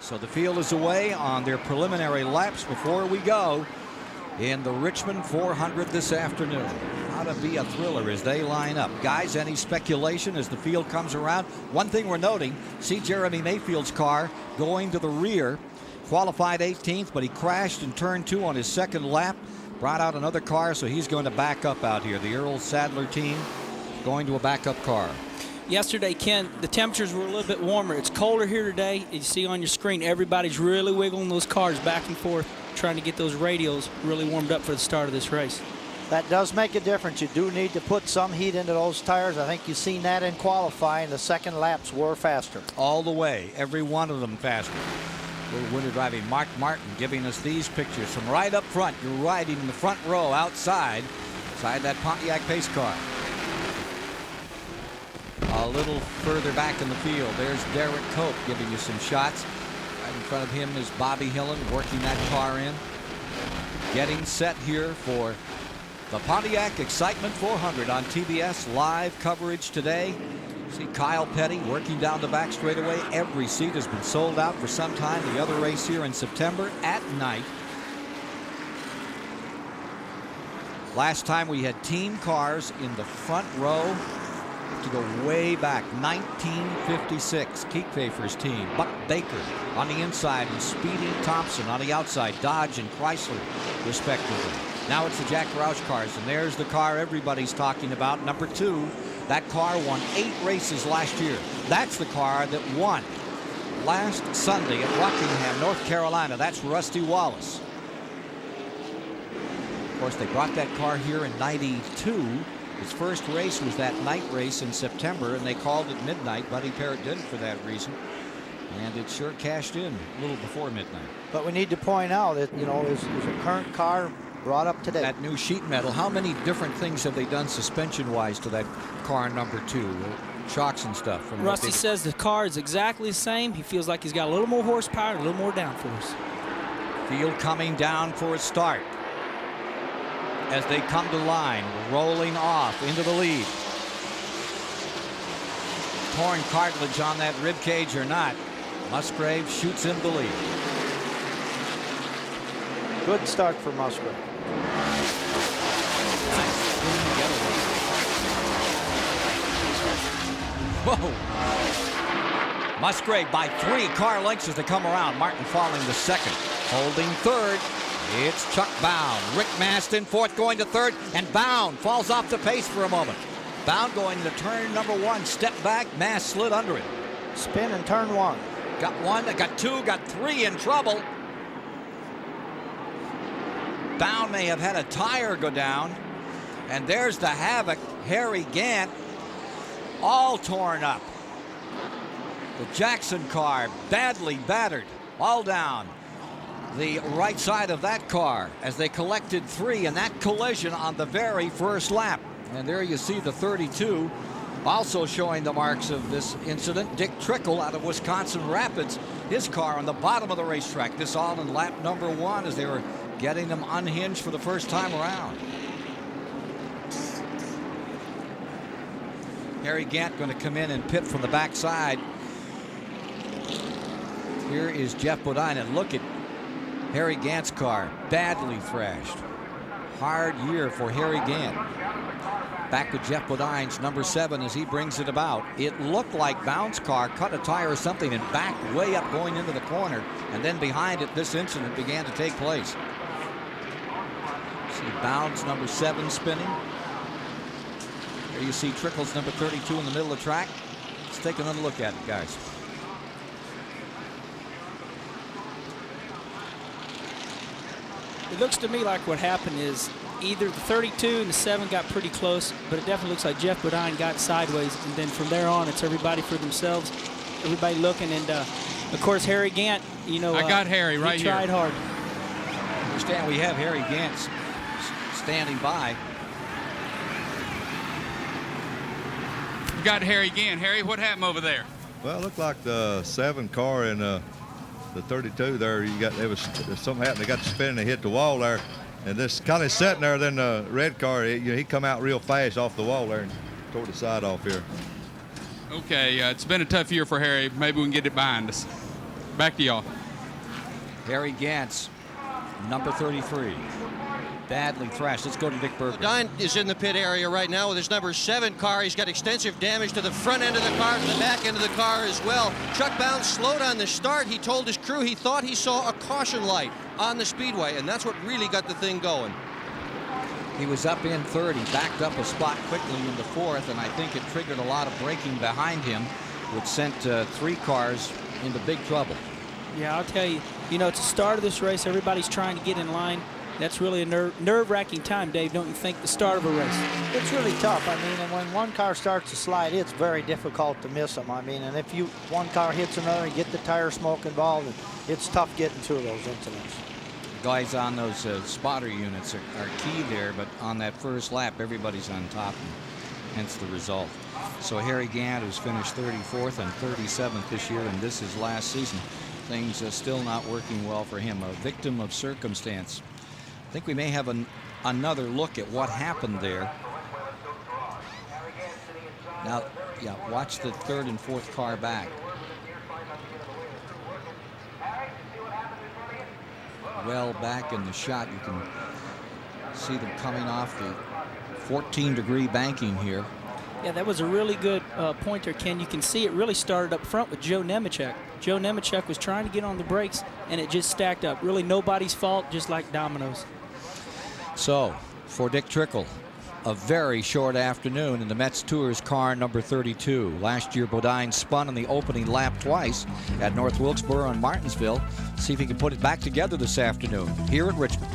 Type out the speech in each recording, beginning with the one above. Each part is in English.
So the field is away on their preliminary laps before we go in the Richmond 400 this afternoon. How to be a thriller as they line up. Guys, any speculation as the field comes around? One thing we're noting, see Jeremy Mayfield's car going to the rear. Qualified 18th, but he crashed in turn 2 on his second lap. Brought out another car, so he's going to back up out here. The Earl Sadler team going to a backup car. Yesterday, Ken, the temperatures were a little bit warmer. It's colder here today. You see on your screen, everybody's really wiggling those cars back and forth, trying to get those radials really warmed up for the start of this race. That does make a difference. You do need to put some heat into those tires. I think you've seen that in qualifying. The second laps were faster. All the way, every one of them faster. Little winter driving. Mark Martin giving us these pictures from right up front. You're riding in the front row outside that Pontiac pace car. A little further back in the field, there's Derek Cope giving you some shots. Right in front of him is Bobby Hillen working that car in. Getting set here for the Pontiac Excitement 400 on TBS. Live coverage today. See Kyle Petty working down the back straightaway. Every seat has been sold out for some time. The other race here in September at night. Last time we had team cars in the front row. To go way back, 1956, Keith Pfeiffer's team. Buck Baker on the inside and Speedy Thompson on the outside. Dodge and Chrysler, respectively. Now it's the Jack Roush cars, and there's the car everybody's talking about, number 2. That car won 8 races last year. That's the car that won last Sunday at Rockingham, North Carolina. That's Rusty Wallace. Of course, they brought that car here in '92. His first race was that night race in September, and they called it midnight. Buddy Parrott did it for that reason, and it sure cashed in a little before midnight. But we need to point out that, you know, is a current car brought up today. That new sheet metal, how many different things have they done suspension-wise to that car number 2? Shocks and stuff. From Rusty says the car is exactly the same. He feels like he's got a little more horsepower, a little more downforce. Field coming down for a start. As they come to line, rolling off into the lead. Torn cartilage on that rib cage or not, Musgrave shoots in the lead. Good start for Musgrave. Whoa! Musgrave by 3 car lengths as they come around. Martin falling to second, holding third. It's Chuck Bound. Rick Maston fourth, going to third, and Bound falls off the pace for a moment. Bound going to turn number 1. Step back, Mass slid under it. Spin in turn 1. Got 1, got 2, got 3 in trouble. Bound may have had a tire go down. And there's the havoc. Harry Gant all torn up. The Jackson car badly battered, all down the right side of that car as they collected 3 in that collision on the very first lap. And there you see the 32 also showing the marks of this incident. Dick Trickle out of Wisconsin Rapids, his car on the bottom of the racetrack. This all in lap number 1 as they were getting them unhinged for the first time around. Harry Gant going to come in and pit from the backside. Here is Jeff Bodine, and look at Harry Gant's car, badly thrashed. Hard year for Harry Gant. Back with Jeff Bodine's number 7 as he brings it about. It looked like Bound's car cut a tire or something and backed way up going into the corner. And then behind it, this incident began to take place. See Bound's number 7 spinning. There you see Trickle's number 32 in the middle of the track. Let's take another look at it, guys. It looks to me like what happened is either the 32 and the 7 got pretty close, but it definitely looks like Jeff Bodine got sideways, and then from there on, it's everybody for themselves, everybody looking, and of course Harry Gant, you know, I got Harry right here. He tried hard. I understand we have Harry Gant standing by. You got Harry Gant. Harry, what happened over there? Well, it looked like the 7 car and the 32 there. There was something happened. They got to spin and they hit the wall there, and this kind of sitting there. Then the red car, he come out real fast off the wall there and tore the side off here. Okay, it's been a tough year for Harry. Maybe we can get it behind us. Back to y'all. Harry Gantz, number 33. Badly thrashed. Let's go to Dick Berger. Bodine is in the pit area right now with his number 7 car. He's got extensive damage to the front end of the car, to the back end of the car as well. Chuck Bounds slowed on the start. He told his crew he thought he saw a caution light on the speedway, and that's what really got the thing going. He was up in third. He backed up a spot quickly in the fourth, and I think it triggered a lot of braking behind him, which sent 3 cars into big trouble. Yeah, I'll tell you, it's the start of this race. Everybody's trying to get in line. That's really a nerve-wracking time, Dave, don't you think, the start of a race? It's really tough. I mean, and when one car starts to slide, it's very difficult to miss them. I mean, and if one car hits another, you get the tire smoke involved, and it's tough getting through those incidents. Guys on those spotter units are key there, but on that first lap, everybody's on top, and hence the result. So Harry Gant, who's finished 34th and 37th this year, and this is last season, things are still not working well for him. A victim of circumstance. I think we may have another look at what happened there. Now, yeah, watch the third and fourth car back. Well back in the shot, you can see them coming off the 14-degree banking here. Yeah, that was a really good pointer, Ken. You can see it really started up front with Joe Nemechek. Joe Nemechek was trying to get on the brakes, and it just stacked up. Really nobody's fault, just like dominoes. So, for Dick Trickle, a very short afternoon in the Mets Tours car number 32. Last year, Bodine spun in the opening lap twice at North Wilkesboro and Martinsville. See if he can put it back together this afternoon here at Richmond.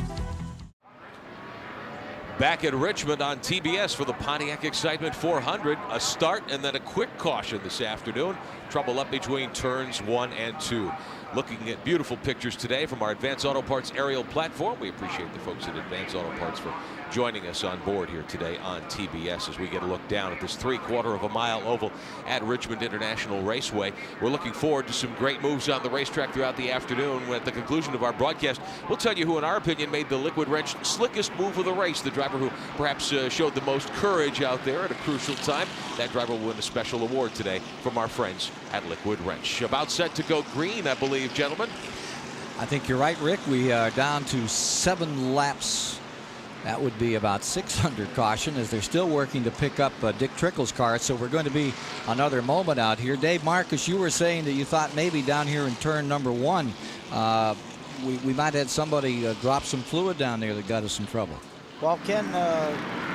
Back at Richmond on TBS for the Pontiac Excitement 400. A start and then a quick caution this afternoon. Trouble up between turns 1 and 2. Looking at beautiful pictures today from our Advance Auto Parts aerial platform. We appreciate the folks at Advance Auto Parts for joining us on board here today on TBS as we get a look down at this 3/4 of a mile oval at Richmond International Raceway. We're looking forward to some great moves on the racetrack throughout the afternoon. At the conclusion of our broadcast, we'll tell you who, in our opinion, made the liquid wrench slickest move of the race. The driver who perhaps showed the most courage out there at a crucial time. That driver will win a special award today from our friends at Liquid Wrench. About set to go green, I believe, gentlemen. I think you're right, Rick. We are down to 7 laps. That would be about 600 caution as they're still working to pick up Dick Trickle's car. So we're going to be another moment out here. Dave Marcus, you were saying that you thought maybe down here in turn number 1, we might have had somebody drop some fluid down there that got us in trouble. Well, Ken,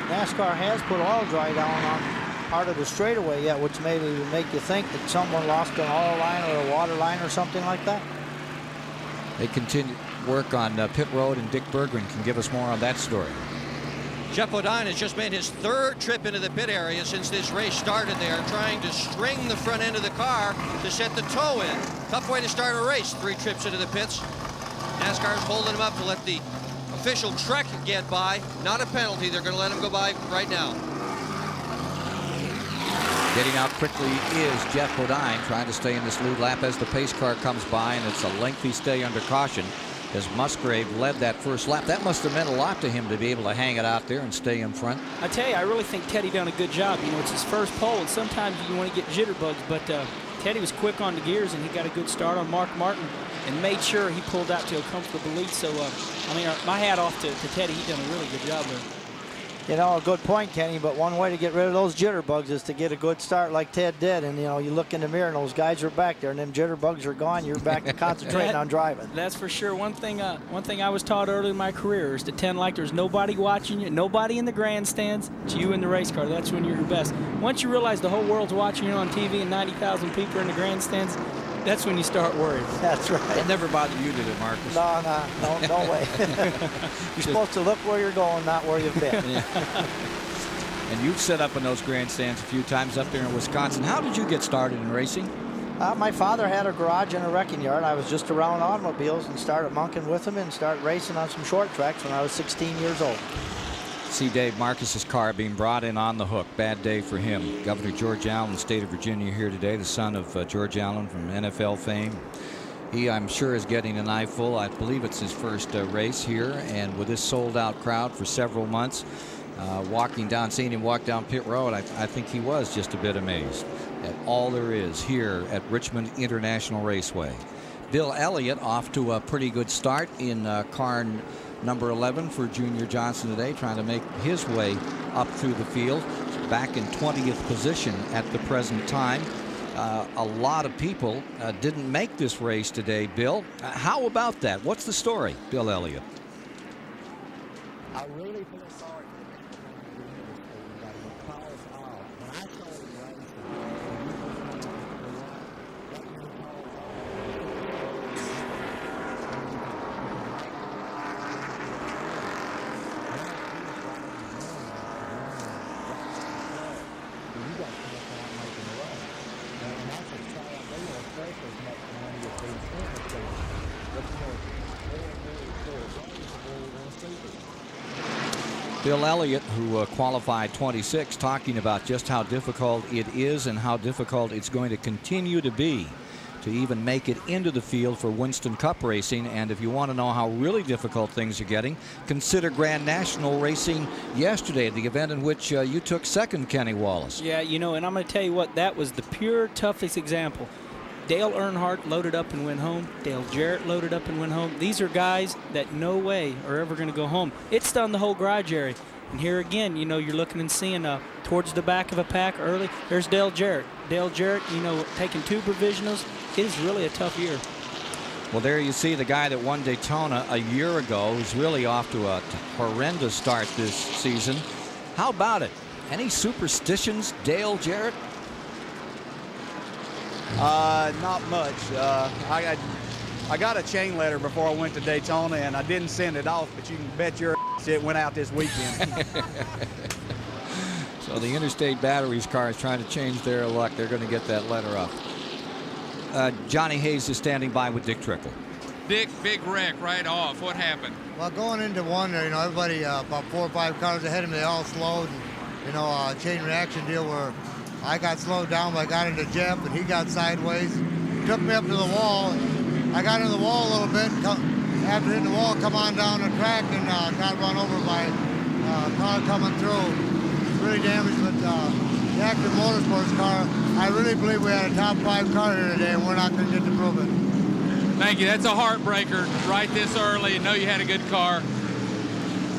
NASCAR has put oil dry down on part of the straightaway yet, which maybe would make you think that someone lost an oil line or a water line or something like that. They continue work on pit road, and Dick Berggren can give us more on that story. Jeff Bodine has just made his 3rd trip into the pit area since this race started. They are trying to string the front end of the car to set the toe in. Tough way to start a race, 3 trips into the pits. NASCAR is holding him up to let the official Trek get by. Not a penalty. They're going to let him go by right now. Getting out quickly is Jeff Bodine, trying to stay in this lead lap as the pace car comes by, and it's a lengthy stay under caution as Musgrave led that first lap. That must have meant a lot to him to be able to hang it out there and stay in front. I tell you, I really think Teddy done a good job. It's his first pole, and sometimes you want to get jitterbugs, but Teddy was quick on the gears, and he got a good start on Mark Martin and made sure he pulled out to a comfortable lead. So, my hat off to Teddy. He done a really good job there. A good point, Kenny, but one way to get rid of those jitterbugs is to get a good start like Ted did. And, you look in the mirror and those guys are back there and them jitterbugs are gone. You're back to concentrating on driving. That's for sure. One thing I was taught early in my career is to tend like there's nobody watching you, nobody in the grandstands. It's you in the race car. That's when you're your best. Once you realize the whole world's watching you on TV and 90,000 people are in the grandstands, that's when you start worrying. That's right. It never bothered you, did it, Marcus? No way. You're supposed to look where you're going, not where you've been. Yeah. And you've set up in those grandstands a few times up there in Wisconsin. How did you get started in racing? My father had a garage and a wrecking yard. I was just around automobiles and started monking with him and started racing on some short tracks when I was 16 years old. See Dave Marcus's car being brought in on the hook. Bad day for him. Governor George Allen, state of Virginia, here today, the son of George Allen from NFL fame. He, I'm sure, is getting an eyeful. I believe it's his first race here, and with this sold-out crowd for several months, seeing him walk down pit road, I think he was just a bit amazed at all there is here at Richmond International Raceway. Bill Elliott off to a pretty good start in car number 11 for Junior Johnson today, trying to make his way up through the field. Back in 20th position at the present time. A lot of people didn't make this race today, Bill. How about that? What's the story, Bill Elliott? I really feel sorry for the cars out. When I saw the Bill Elliott, who qualified 26, talking about just how difficult it is and how difficult it's going to continue to be to even make it into the field for Winston Cup racing. And if you want to know how really difficult things are getting, consider Grand National racing yesterday, the event in which you took second, Kenny Wallace. Yeah, you know, and I'm going to tell you what, that was the pure toughest example. Dale Earnhardt loaded up and went home. Dale Jarrett loaded up and went home. These are guys that no way are ever going to go home. It stunned the whole garage area. And here again, you know, you're looking and seeing towards the back of a pack early. There's Dale Jarrett. Dale Jarrett, you know, taking 2 provisionals. It is really a tough year. Well, there you see the guy that won Daytona a year ago, who's really off to a horrendous start this season. How about it? Any superstitions, Dale Jarrett? Not much. I got a chain letter before I went to Daytona, and I didn't send it off, but you can bet your ass it went out this weekend. So the Interstate Batteries car is trying to change their luck. They're going to get that letter up. Johnny Hayes is standing by with Dick Trickle. Dick, big wreck right off. What happened? Well, going into one there, you know, everybody about 4 or 5 cars ahead of me, they all slowed. And, you know, a chain reaction deal where I got slowed down, but I got into Jeff, and he got sideways. He took me up to the wall. I got into the wall a little bit. After hitting the wall, come on down the track and got run over by a car coming through. Really damaged, but the Active Motorsports car, I really believe we had a top 5 car here today, and we're not going to get to prove it. Thank you. That's a heartbreaker right this early. Know you had a good car.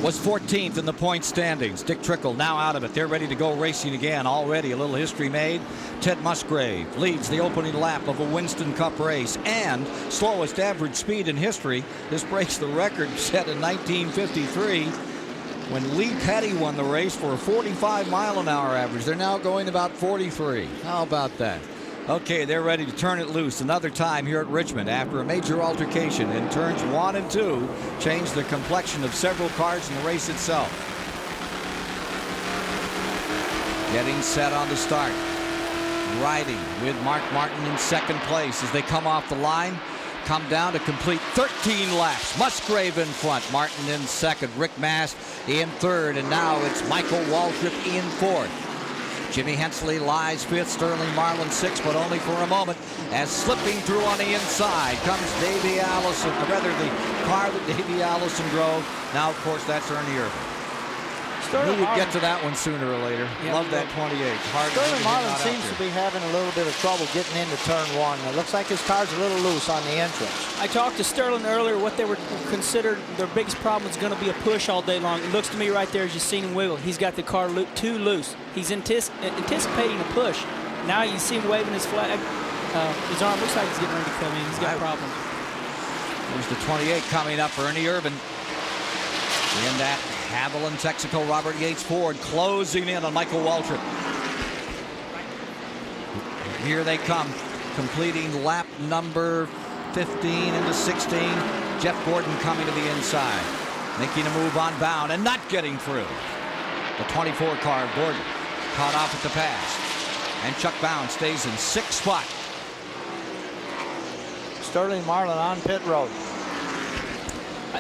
Was 14th in the point standings. Dick Trickle now out of it. They're ready to go racing again. Already a little history made. Ted Musgrave leads the opening lap of a Winston Cup race and slowest average speed in history. This breaks the record set in 1953 when Lee Petty won the race for a 45-mile-an-hour average. They're now going about 43. How about that? Okay, they're ready to turn it loose another time here at Richmond after a major altercation in turns 1 and 2 changed the complexion of several cars in the race itself. Getting set on the start. Riding with Mark Martin in second place as they come off the line. Come down to complete 13 laps. Musgrave in front, Martin in second, Rick Mast in third, and now it's Michael Waltrip in fourth. Jimmy Hensley lies fifth, Sterling Marlin sixth, but only for a moment, as slipping through on the inside comes Davey Allison, or rather the car that Davey Allison drove. Now, of course, that's Ernie Irvan. Who would get to that one sooner or later? Yeah, Love that 28. Hard Sterling to Marlin get seems to be having a little bit of trouble getting into turn 1. It looks like his car's a little loose on the entrance. I talked to Sterling earlier. What they were considered their biggest problem is going to be a push all day long. It looks to me right there as you've seen him wiggle. He's got the car too loose. He's anticipating a push. Now you see him waving his flag. His arm looks like he's getting ready to come in. He's got problems. There's the 28 coming up for Ernie Irvan. In that Haviland, Texaco, Robert Yates Ford closing in on Michael Waltrip. Here they come, completing lap number 15 into 16. Jeff Gordon coming to the inside, making a move on Bound and not getting through. The 24 car of Gordon caught off at the pass, and Chuck Bound stays in sixth spot. Sterling Marlin on pit road.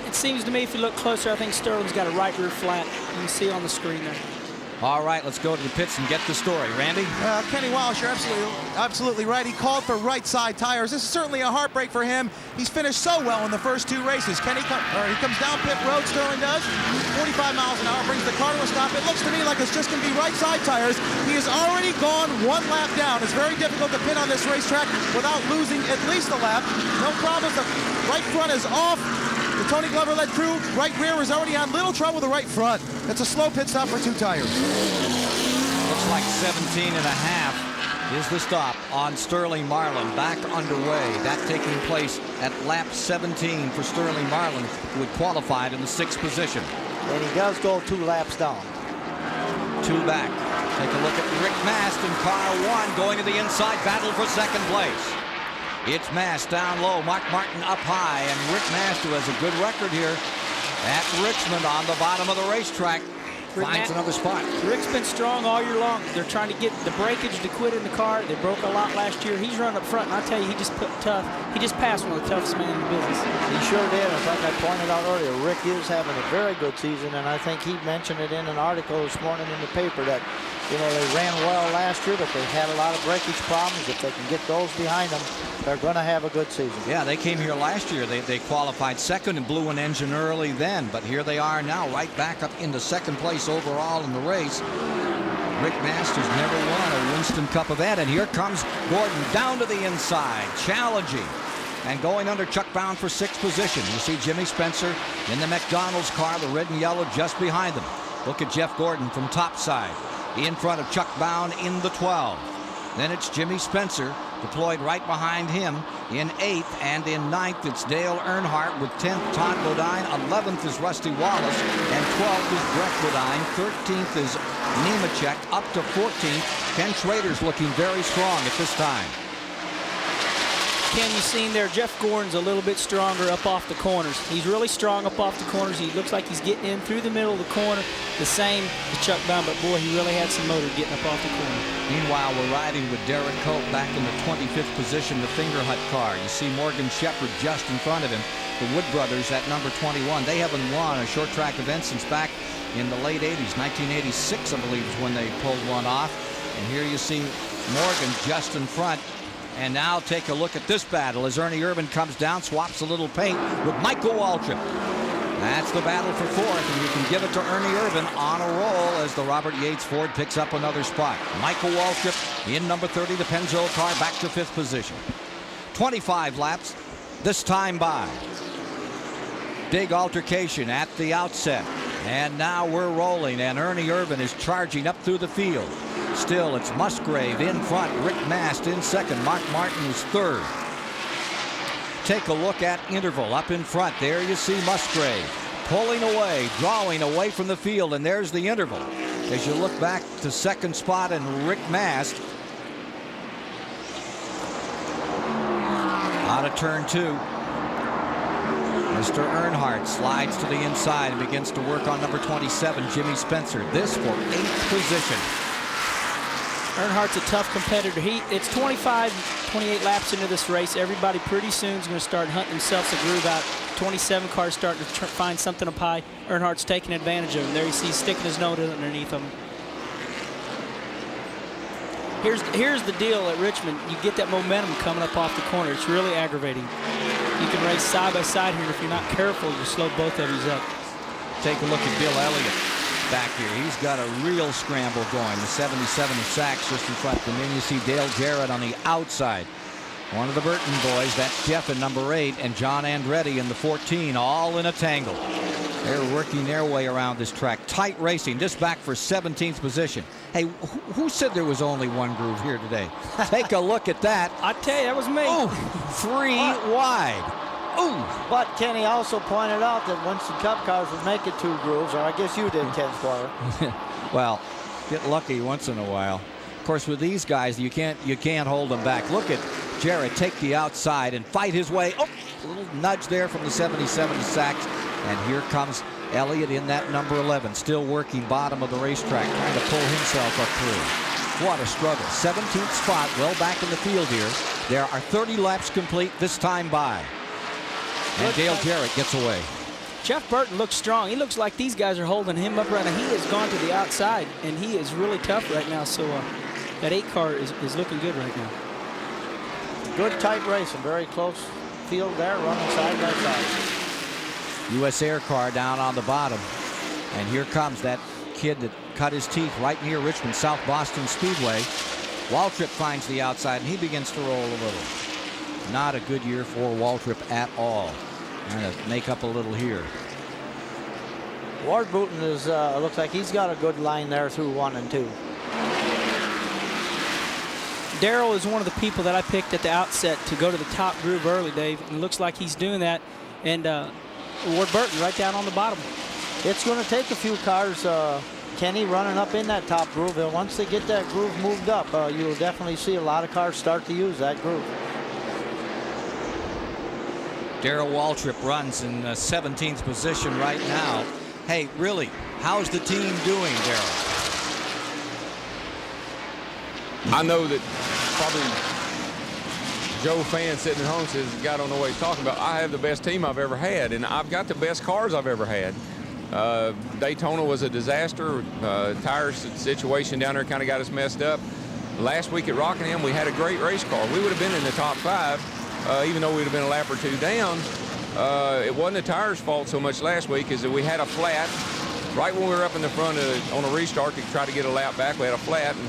It seems to me if you look closer, I think Sterling's got a right rear flat. You can see on the screen there. All right, let's go to the pits and get the story. Randy? Kenny Walsh, you're absolutely right. He called for right side tires. This is certainly a heartbreak for him. He's finished so well in the first 2 races. He comes down pit road, Sterling does. 45 miles an hour, brings the car to a stop. It looks to me like it's just going to be right side tires. He has already gone 1 lap down. It's very difficult to pit on this racetrack without losing at least a lap. No problems. The right front is off. The Tony Glover-led crew, right rear is already on little trouble with the right front. It's a slow pit stop for 2 tires. Looks like 17 and a half is the stop on Sterling Marlin. Back underway. That taking place at lap 17 for Sterling Marlin, who had qualified in the 6th position. And he does go 2 laps down. 2 back. Take a look at Rick Mast in car 1 going to the inside, battle for 2nd place. It's Mast down low, Mark Martin up high, and Rick Mast, who has a good record here at Richmond on the bottom of the racetrack, finds another spot. Rick's been strong all year long. They're trying to get the breakage to quit in the car. They broke a lot last year. He's running up front, and I tell you, he just put tough. He just passed one of the toughest men in the business. He sure did. In fact, I pointed out earlier, Rick is having a very good season, and I think he mentioned it in an article this morning in the paper that, you know, they ran well last year, but they had a lot of breakage problems. If they can get those behind them, they're going to have a good season. Yeah, they came here last year. They qualified 2nd and blew an engine early then, but here they are now, right back up into 2nd place overall in the race. Rick Masters never won a Winston Cup event, and here comes Gordon down to the inside, challenging and going under Chuck Bound for 6th position. You see Jimmy Spencer in the McDonald's car, the red and yellow, just behind them. Look at Jeff Gordon from top side, in front of Chuck Bound in the 12. Then it's Jimmy Spencer deployed right behind him in 8th, and in 9th it's Dale Earnhardt with 10th Todd Bodine, 11th is Rusty Wallace, and 12th is Brett Bodine, 13th is Nemechek, up to 14th. Ken Schrader's looking very strong at this time. Ken, you seen there, Jeff Gordon's a little bit stronger up off the corners. He's really strong up off the corners. He looks like he's getting in through the middle of the corner, the same as Chuck Bound, but boy, he really had some motor getting up off the corner. Meanwhile, we're riding with Derek Cope back in the 25th position, the Fingerhut car. You see Morgan Shepherd just in front of him. The Wood brothers at number 21. They haven't won a short track event since back in the late 80s. 1986, I believe, is when they pulled one off. And here you see Morgan just in front. And now take a look at this battle as Ernie Irvan comes down, swaps a little paint with Michael Waltrip. That's the battle for 4th, and you can give it to Ernie Irvan on a roll as the Robert Yates Ford picks up another spot. Michael Waltrip in number 30, the Pennzoil car, back to 5th position. 25 laps, this time by. Big altercation at the outset. And now we're rolling, and Ernie Irvan is charging up through the field. Still, it's Musgrave in front, Rick Mast in 2nd, Mark Martin is 3rd. Take a look at interval up in front. There you see Musgrave pulling away, drawing away from the field, and there's the interval. As you look back to 2nd spot and Rick Mast. Out of turn 2. Mr. Earnhardt slides to the inside and begins to work on number 27, Jimmy Spencer. This for 8th position. Earnhardt's a tough competitor. It's 25, 28 laps into this race. Everybody pretty soon is going to start hunting themselves a groove out. 27 cars starting to find something up high. Earnhardt's taking advantage of him. There you see sticking his nose underneath him. Here's the deal at Richmond. You get that momentum coming up off the corner. It's really aggravating. You can race side by side here, and if you're not careful, you slow both of you up. Take a look at Bill Elliott back here. He's got a real scramble going. The 77 of Sachs just in front. And then you see Dale Jarrett on the outside. One of the Burton boys, that's Jeff in number 8, and John Andretti in the 14, all in a tangle. They're working their way around this track. Tight racing, just back for 17th position. Hey, who said there was only one groove here today? Take a look at that. I tell you, that was me. Ooh, 3 wide. Ooh. But Kenny also pointed out that Winston Cup cars would make it 2 grooves, or I guess you did, Ken Squire. Well, get lucky once in a while. Of course, with these guys, you can't hold them back. Look at Jarrett take the outside and fight his way. Oh, a little nudge there from the 77 of Sachs. And here comes Elliott in that number 11, still working bottom of the racetrack, trying to pull himself up through. What a struggle. 17th spot, well back in the field here. There are 30 laps complete, this time by. And Dale Jarrett gets away. Jeff Burton looks strong. He looks like these guys are holding him up right now. He has gone to the outside, and he is really tough right now. So that 8 car is looking good right now. Good tight racing, very close field there, running side by side. U.S. Air car down on the bottom. And here comes that kid that cut his teeth right near Richmond, South Boston Speedway. Waltrip finds the outside, and he begins to roll a little. Not a good year for Waltrip at all. Trying to make up a little here. Ward Booton is looks like he's got a good line there through 1 and 2. Darrell is one of the people that I picked at the outset to go to the top groove early, Dave. And it looks like he's doing that. And Ward Burton right down on the bottom. It's going to take a few cars, Kenny, running up in that top groove. And once they get that groove moved up, you'll definitely see a lot of cars start to use that groove. Darrell Waltrip runs in 17th position right now. Hey, really, how's the team doing, Darrell? I know that probably Joe fan sitting at home says, God don't know what he's talking about. I have the best team I've ever had, and I've got the best cars I've ever had. Daytona was a disaster. Tire situation down there kind of got us messed up. Last week at Rockingham, we had a great race car. We would have been in the top 5, even though we'd have been a lap or 2 down. It wasn't the tires' fault so much last week as that we had a flat. Right when we were up in the front on a restart to try to get a lap back, we had a flat, and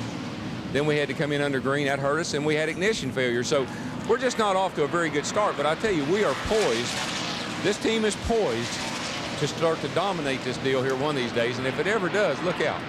then we had to come in under green. That hurt us, and we had ignition failure. So we're just not off to a very good start. But I tell you, we are poised. This team is poised to start to dominate this deal here one of these days. And if it ever does, look out.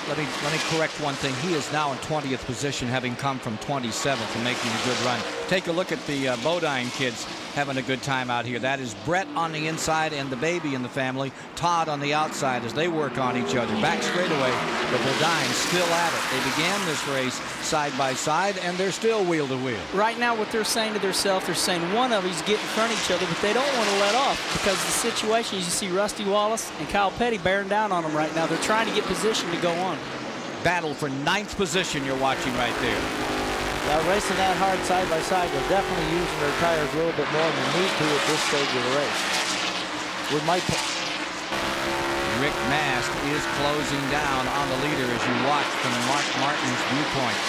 Let me correct one thing. He is now in 20th position, having come from 27th and making a good run. Take a look at the Bodine kids having a good time out here. That is Brett on the inside and the baby in the family, Todd on the outside as they work on each other. Back straightaway, the Bodine still at it. They began this race side by side, and they're still wheel to wheel. Right now, what they're saying to themselves, they're saying one of them's getting in front of each other, but they don't want to let off because the situation is you see Rusty Wallace and Kyle Petty bearing down on them right now. They're trying to get position to go on. Battle for 9th position you're watching right there. Racing that hard side by side, they're definitely using their tires a little bit more than they need to at this stage of the race. Rick Mast is closing down on the leader as you watch from Mark Martin's viewpoint.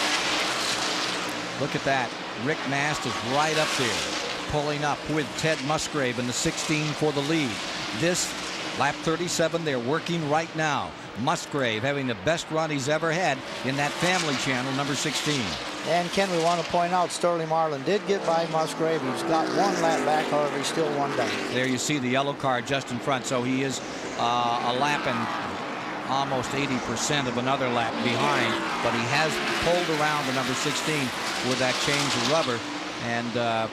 Look at that. Rick Mast is right up there, pulling up with Ted Musgrave in the 16 for the lead. This lap 37, they're working right now. Musgrave having the best run he's ever had in that family channel, number 16. And Ken, we want to point out Sterling Marlin did get by Musgrave. He's got 1 lap back, however, he's still 1 down. There you see the yellow car just in front, so he is a lap and almost 80% of another lap behind, but he has pulled around the number 16 with that change of rubber. And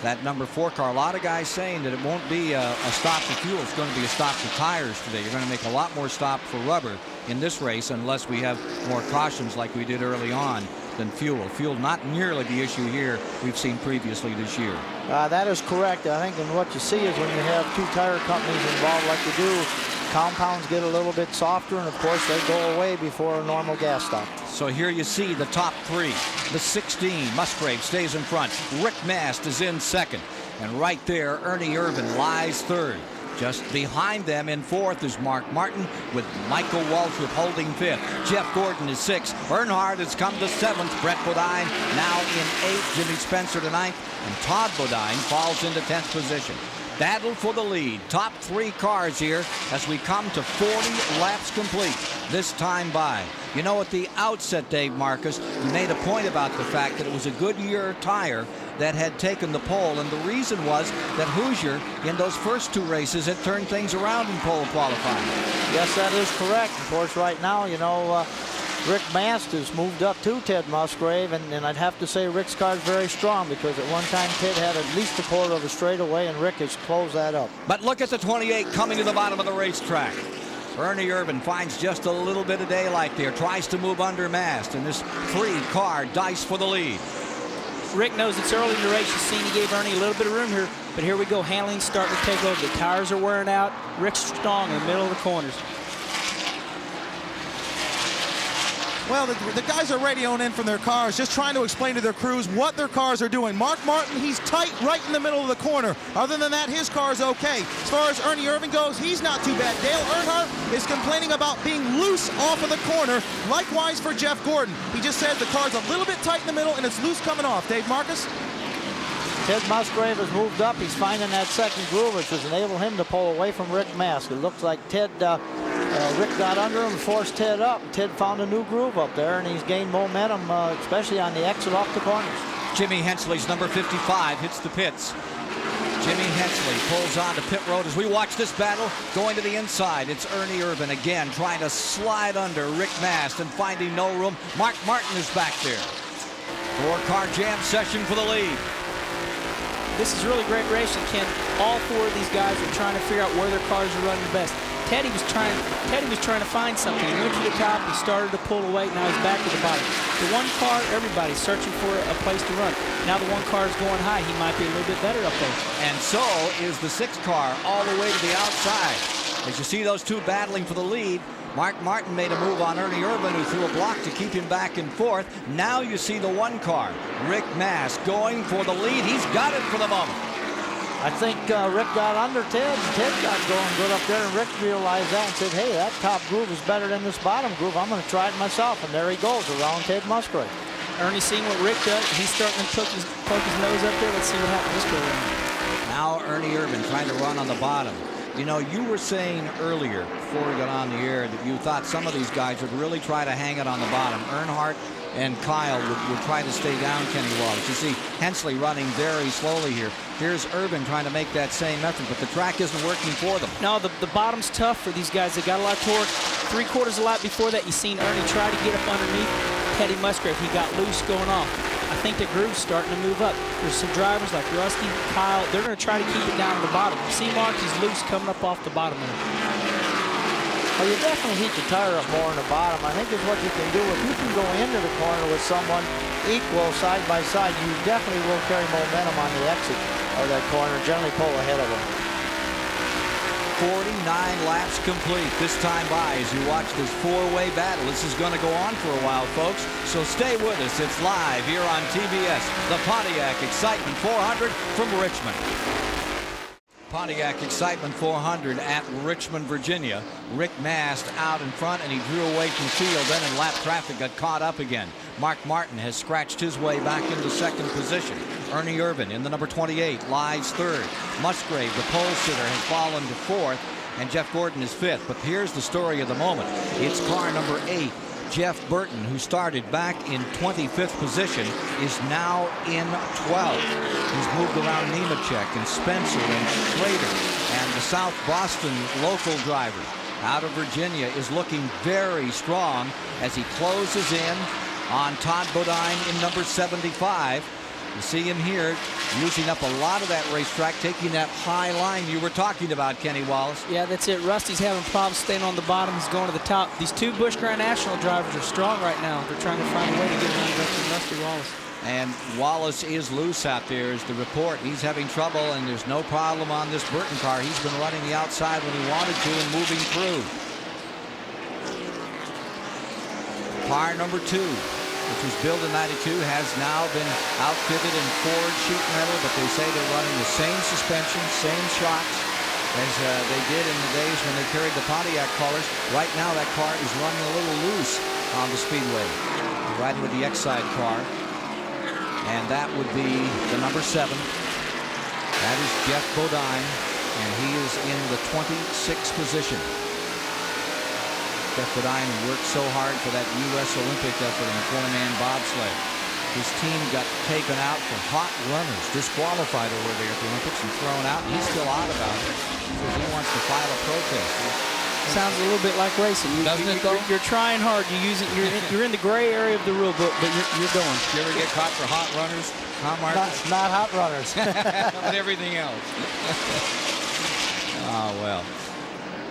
that number 4 car, a lot of guys saying that it won't be a stop for fuel. It's going to be a stop for tires today. You're going to make a lot more stop for rubber in this race unless we have more cautions like we did early on than fuel. Fuel not nearly the issue here we've seen previously this year. That is correct. I think and what you see is when you have 2 tire companies involved like you do, compounds get a little bit softer, and of course they go away before a normal gas stop. So here you see the top 3. The 16, Musgrave stays in front. Rick Mast is in second. And right there, Ernie Irvan lies third. Just behind them in 4th is Mark Martin with Michael Waltrip holding 5th. Jeff Gordon is 6th. Earnhardt has come to 7th. Brett Bodine now in 8th. Jimmy Spencer to 9th. And Todd Bodine falls into 10th position. Battle for the lead. Top 3 cars here as we come to 40 laps complete. This time by. You know, at the outset, Dave Marcus, you made a point about the fact that it was a Goodyear tire that had taken the pole, and the reason was that Hoosier, in those first 2 races, had turned things around in pole qualifying. Yes, that is correct. Of course, right now, you know, Rick Mast has moved up to Ted Musgrave, and I'd have to say Rick's car is very strong because at one time Ted had at least a quarter of a straightaway, and Rick has closed that up. But look at the 28 coming to the bottom of the racetrack. Ernie Irvan finds just a little bit of daylight there, tries to move under Mast, and this 3-car dice for the lead. Rick knows it's early in the race. You've seen he gave Ernie a little bit of room here, but here we go. Handling's starting to take over. The tires are wearing out. Rick's strong in the middle of the corners. Well, the guys are radioing in from their cars, just trying to explain to their crews what their cars are doing. Mark Martin, he's tight right in the middle of the corner. Other than that, his car is okay. As far as Ernie Irvan goes, he's not too bad. Dale Earnhardt is complaining about being loose off of the corner. Likewise for Jeff Gordon. He just said the car's a little bit tight in the middle and it's loose coming off. Dave Marcus? Ted Musgrave has moved up. He's finding that second groove, which has enabled him to pull away from Rick Mask. It looks like Rick got under him and forced Ted up. Ted found a new groove up there, and he's gained momentum, especially on the exit off the corners. Jimmy Hensley's number 55 hits the pits. Jimmy Hensley pulls on to pit road as we watch this battle going to the inside. It's Ernie Irvan again trying to slide under Rick Mast and finding no room. Mark Martin is back there. 4-car jam session for the lead. This is really great racing, Ken. All 4 of these guys are trying to figure out where their cars are running the best. Teddy was trying to find something. He went to the top, he started to pull away, now he's back to the bottom. The one car, everybody's searching for a place to run. Now the one car is going high, he might be a little bit better up there. And so is the 6 car all the way to the outside. As you see those 2 battling for the lead, Mark Martin made a move on Ernie Irvan, who threw a block to keep him back and forth. Now you see the 1 car, Rick Mast, going for the lead. He's got it for the moment. I think Rick got under Ted. Ted got going good up there, and Rick realized that and said, hey, that top groove is better than this bottom groove. I'm going to try it myself. And there he goes around Ted Musgrave. Ernie seeing what Rick does. He's starting to poke his nose up there. Let's see what happens this go around. Now Ernie Irvan trying to run on the bottom. You know, you were saying earlier, before we got on the air, that you thought some of these guys would really try to hang it on the bottom. Earnhardt and Kyle would try to stay down Kenny Wallace. You see Hensley running very slowly here. Here's Irvan trying to make that same effort, but the track isn't working for them. No, the bottom's tough for these guys. They got a lot of torque. 3/4 a lap before that, you seen Ernie try to get up underneath Teddy Musgrave. He got loose going off. I think the groove's starting to move up. There's some drivers like Rusty, Kyle. They're going to try to keep it down to the bottom. See, Mark, he's loose coming up off the bottom there. Well, you definitely heat the tire up more on the bottom. I think is what you can do. If you can go into the corner with someone equal side by side, you definitely will carry momentum on the exit of that corner, generally pull ahead of them. 49 laps complete this time by as you watch this 4-way battle. This is going to go on for a while, folks, so stay with us. It's live here on TBS, the Pontiac Excitement 400 from Richmond. Pontiac Excitement 400 at Richmond, Virginia. Rick Mast out in front, and he drew away from field. Then in lap traffic got caught up again. Mark Martin has scratched his way back into 2nd position. Ernie Irvan in the number 28 lies 3rd. Musgrave, the pole sitter, has fallen to 4th, and Jeff Gordon is 5th. But here's the story of the moment. It's car number 8. Jeff Burton, who started back in 25th position, is now in 12th. He's moved around Nemechek and Spencer and Schrader, and the South Boston local driver out of Virginia is looking very strong as he closes in on Todd Bodine in number 75. You see him here using up a lot of that racetrack, taking that high line you were talking about, Kenny Wallace. Yeah, that's it. Rusty's having problems staying on the bottom. He's going to the top. These 2 Busch Grand National drivers are strong right now. They're trying to find a way to get around Rusty Wallace. And Wallace is loose out there is the report. He's having trouble, and there's no problem on this Burton car. He's been running the outside when he wanted to and moving through. Car number 2, which was built in '92, has now been outfitted in Ford sheet metal, but they say they're running the same suspension, same shocks as they did in the days when they carried the Pontiac colors. Right now, that car is running a little loose on the speedway. Riding with the X-Side car. And that would be the number 7. That is Jeff Bodine, and he is in the 26th position. Jeff Bodine worked so hard for that U.S. Olympic effort in the 4-man bobsled. His team got taken out for hot runners, disqualified over there at the Olympics and thrown out. He's still out about it because he wants to file a protest. Sounds a little bit like racing. You're trying hard. You're in the gray area of the rule book, but you're going. You ever get caught for hot runners? Not hot runners. But everything else. Oh, well.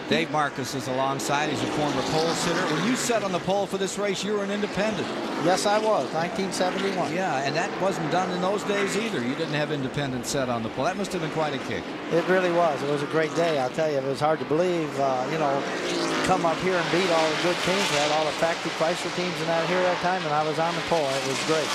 Dave Marcus is alongside. He's a former pole sitter. When you sat on the pole for this race, you were an independent. Yes, I was, 1971. Yeah, and that wasn't done in those days either. You didn't have independent set on the pole. That must have been quite a kick. It really was. It was a great day, I'll tell you. It was hard to believe, you know, come up here and beat all the good teams. We had all the factory Chrysler teams and that here that time, and I was on the pole. It was great.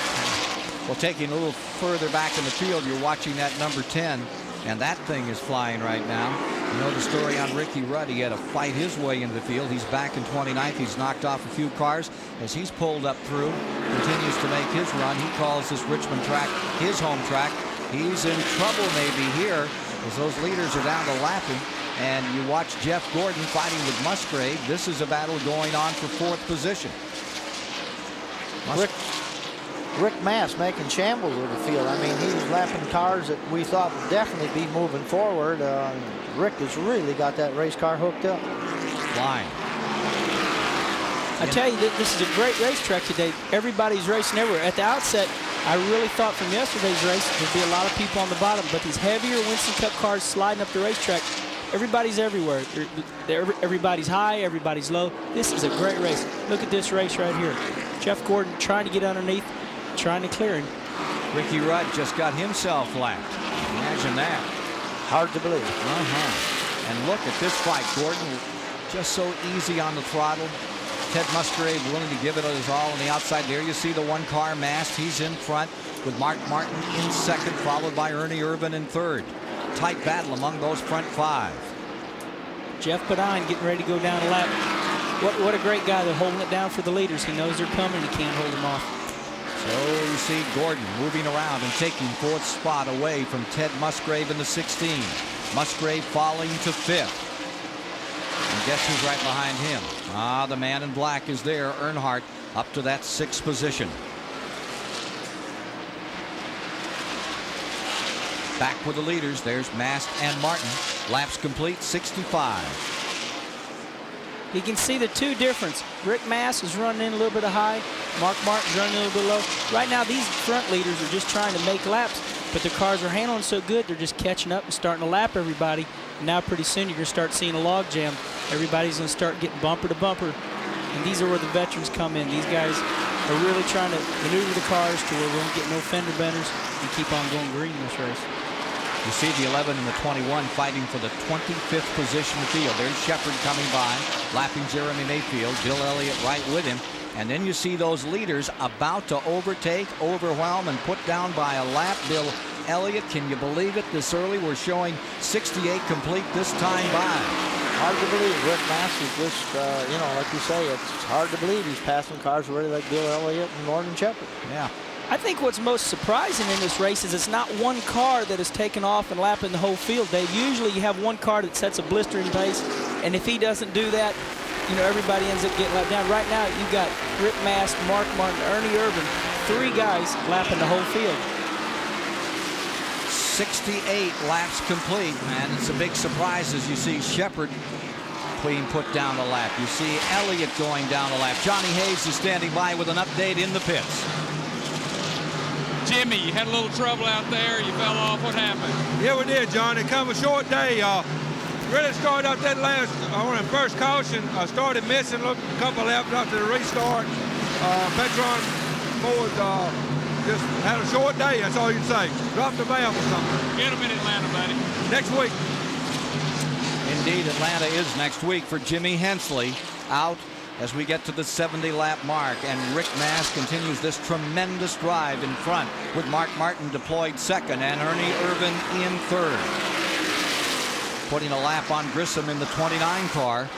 Well, taking a little further back in the field, you're watching that number 10, and that thing is flying right now. You know the story on Ricky Rudd. He had to fight his way into the field. He's back in 29th. He's knocked off a few cars as he's pulled up through, continues to make his run. He calls this Richmond track his home track. He's in trouble maybe here as those leaders are down to lapping. And you watch Jeff Gordon fighting with Musgrave. This is a battle going on for 4th position. Rick Mast making shambles with the field. I mean, he was lapping cars that we thought would definitely be moving forward. Rick has really got that race car hooked up. Flying. I tell you, this is a great racetrack today. Everybody's racing everywhere. At the outset, I really thought from yesterday's race there'd be a lot of people on the bottom, but these heavier Winston Cup cars sliding up the racetrack, everybody's everywhere. Everybody's high, everybody's low. This is a great race. Look at this race right here. Jeff Gordon trying to get underneath, trying to clear him. Ricky Rudd just got himself lapped. Imagine that. Hard to believe. And look at this fight. Gordon just so easy on the throttle. Ted Musgrave willing to give it his all on the outside. There you see the one-car Mast. He's in front with Mark Martin in second, followed by Ernie Irvan in third. Tight battle among those front 5. Jeff Bodine getting ready to go down a lap. What a great guy. They're holding it down for the leaders. He knows they're coming. He can't hold them off. So you see Gordon moving around and taking 4th spot away from Ted Musgrave in the 16. Musgrave falling to 5th. And guess who's right behind him? The man in black is there, Earnhardt, up to that 6th position. Back with the leaders. There's Mast and Martin. Laps complete, 65. You can see the two difference. Rick Mast is running in a little bit of high. Mark Martin's running a little bit low. Right now, these front leaders are just trying to make laps, but their cars are handling so good, they're just catching up and starting to lap everybody. And now pretty soon you're going to start seeing a log jam. Everybody's going to start getting bumper to bumper. And these are where the veterans come in. These guys are really trying to maneuver the cars to where we don't get no fender benders and keep on going green in this race. You see the 11 and the 21 fighting for the 25th position in the field. There's Shepard coming by, lapping Jeremy Mayfield. Bill Elliott right with him. And then you see those leaders about to overtake, overwhelm, and put down by a lap. Bill Elliott, can you believe it? This early, we're showing 68 complete this time by. Hard to believe. Rick Mast is just, you know, like you say, it's hard to believe he's passing cars really like Bill Elliott and Gordon Shepard. Yeah. I think what's most surprising in this race is it's not one car that is taking off and lapping the whole field. Usually you have one car that sets a blistering pace, and if he doesn't do that, you know, everybody ends up getting lapped down. Right now, you've got Rick Mast, Mark Martin, Ernie Irvan, 3 guys lapping the whole field. 68 laps complete, and it's a big surprise as you see Shepard being put down a lap. You see Elliott going down a lap. Johnny Hayes is standing by with an update in the pits. Jimmy, you had a little trouble out there. You fell off. What happened? Yeah, we did, John. It come a short day. Really started out that last on the first caution. I started missing a couple laps after the restart. Petron Ford just had a short day. That's all you'd say. Dropped the valve or something. Get him in Atlanta, buddy. Next week. Indeed, Atlanta is next week for Jimmy Hensley out as we get to the 70-lap mark, and Rick Mast continues this tremendous drive in front with Mark Martin deployed second and Ernie Irvan in third. Putting a lap on Grissom in the 29 car,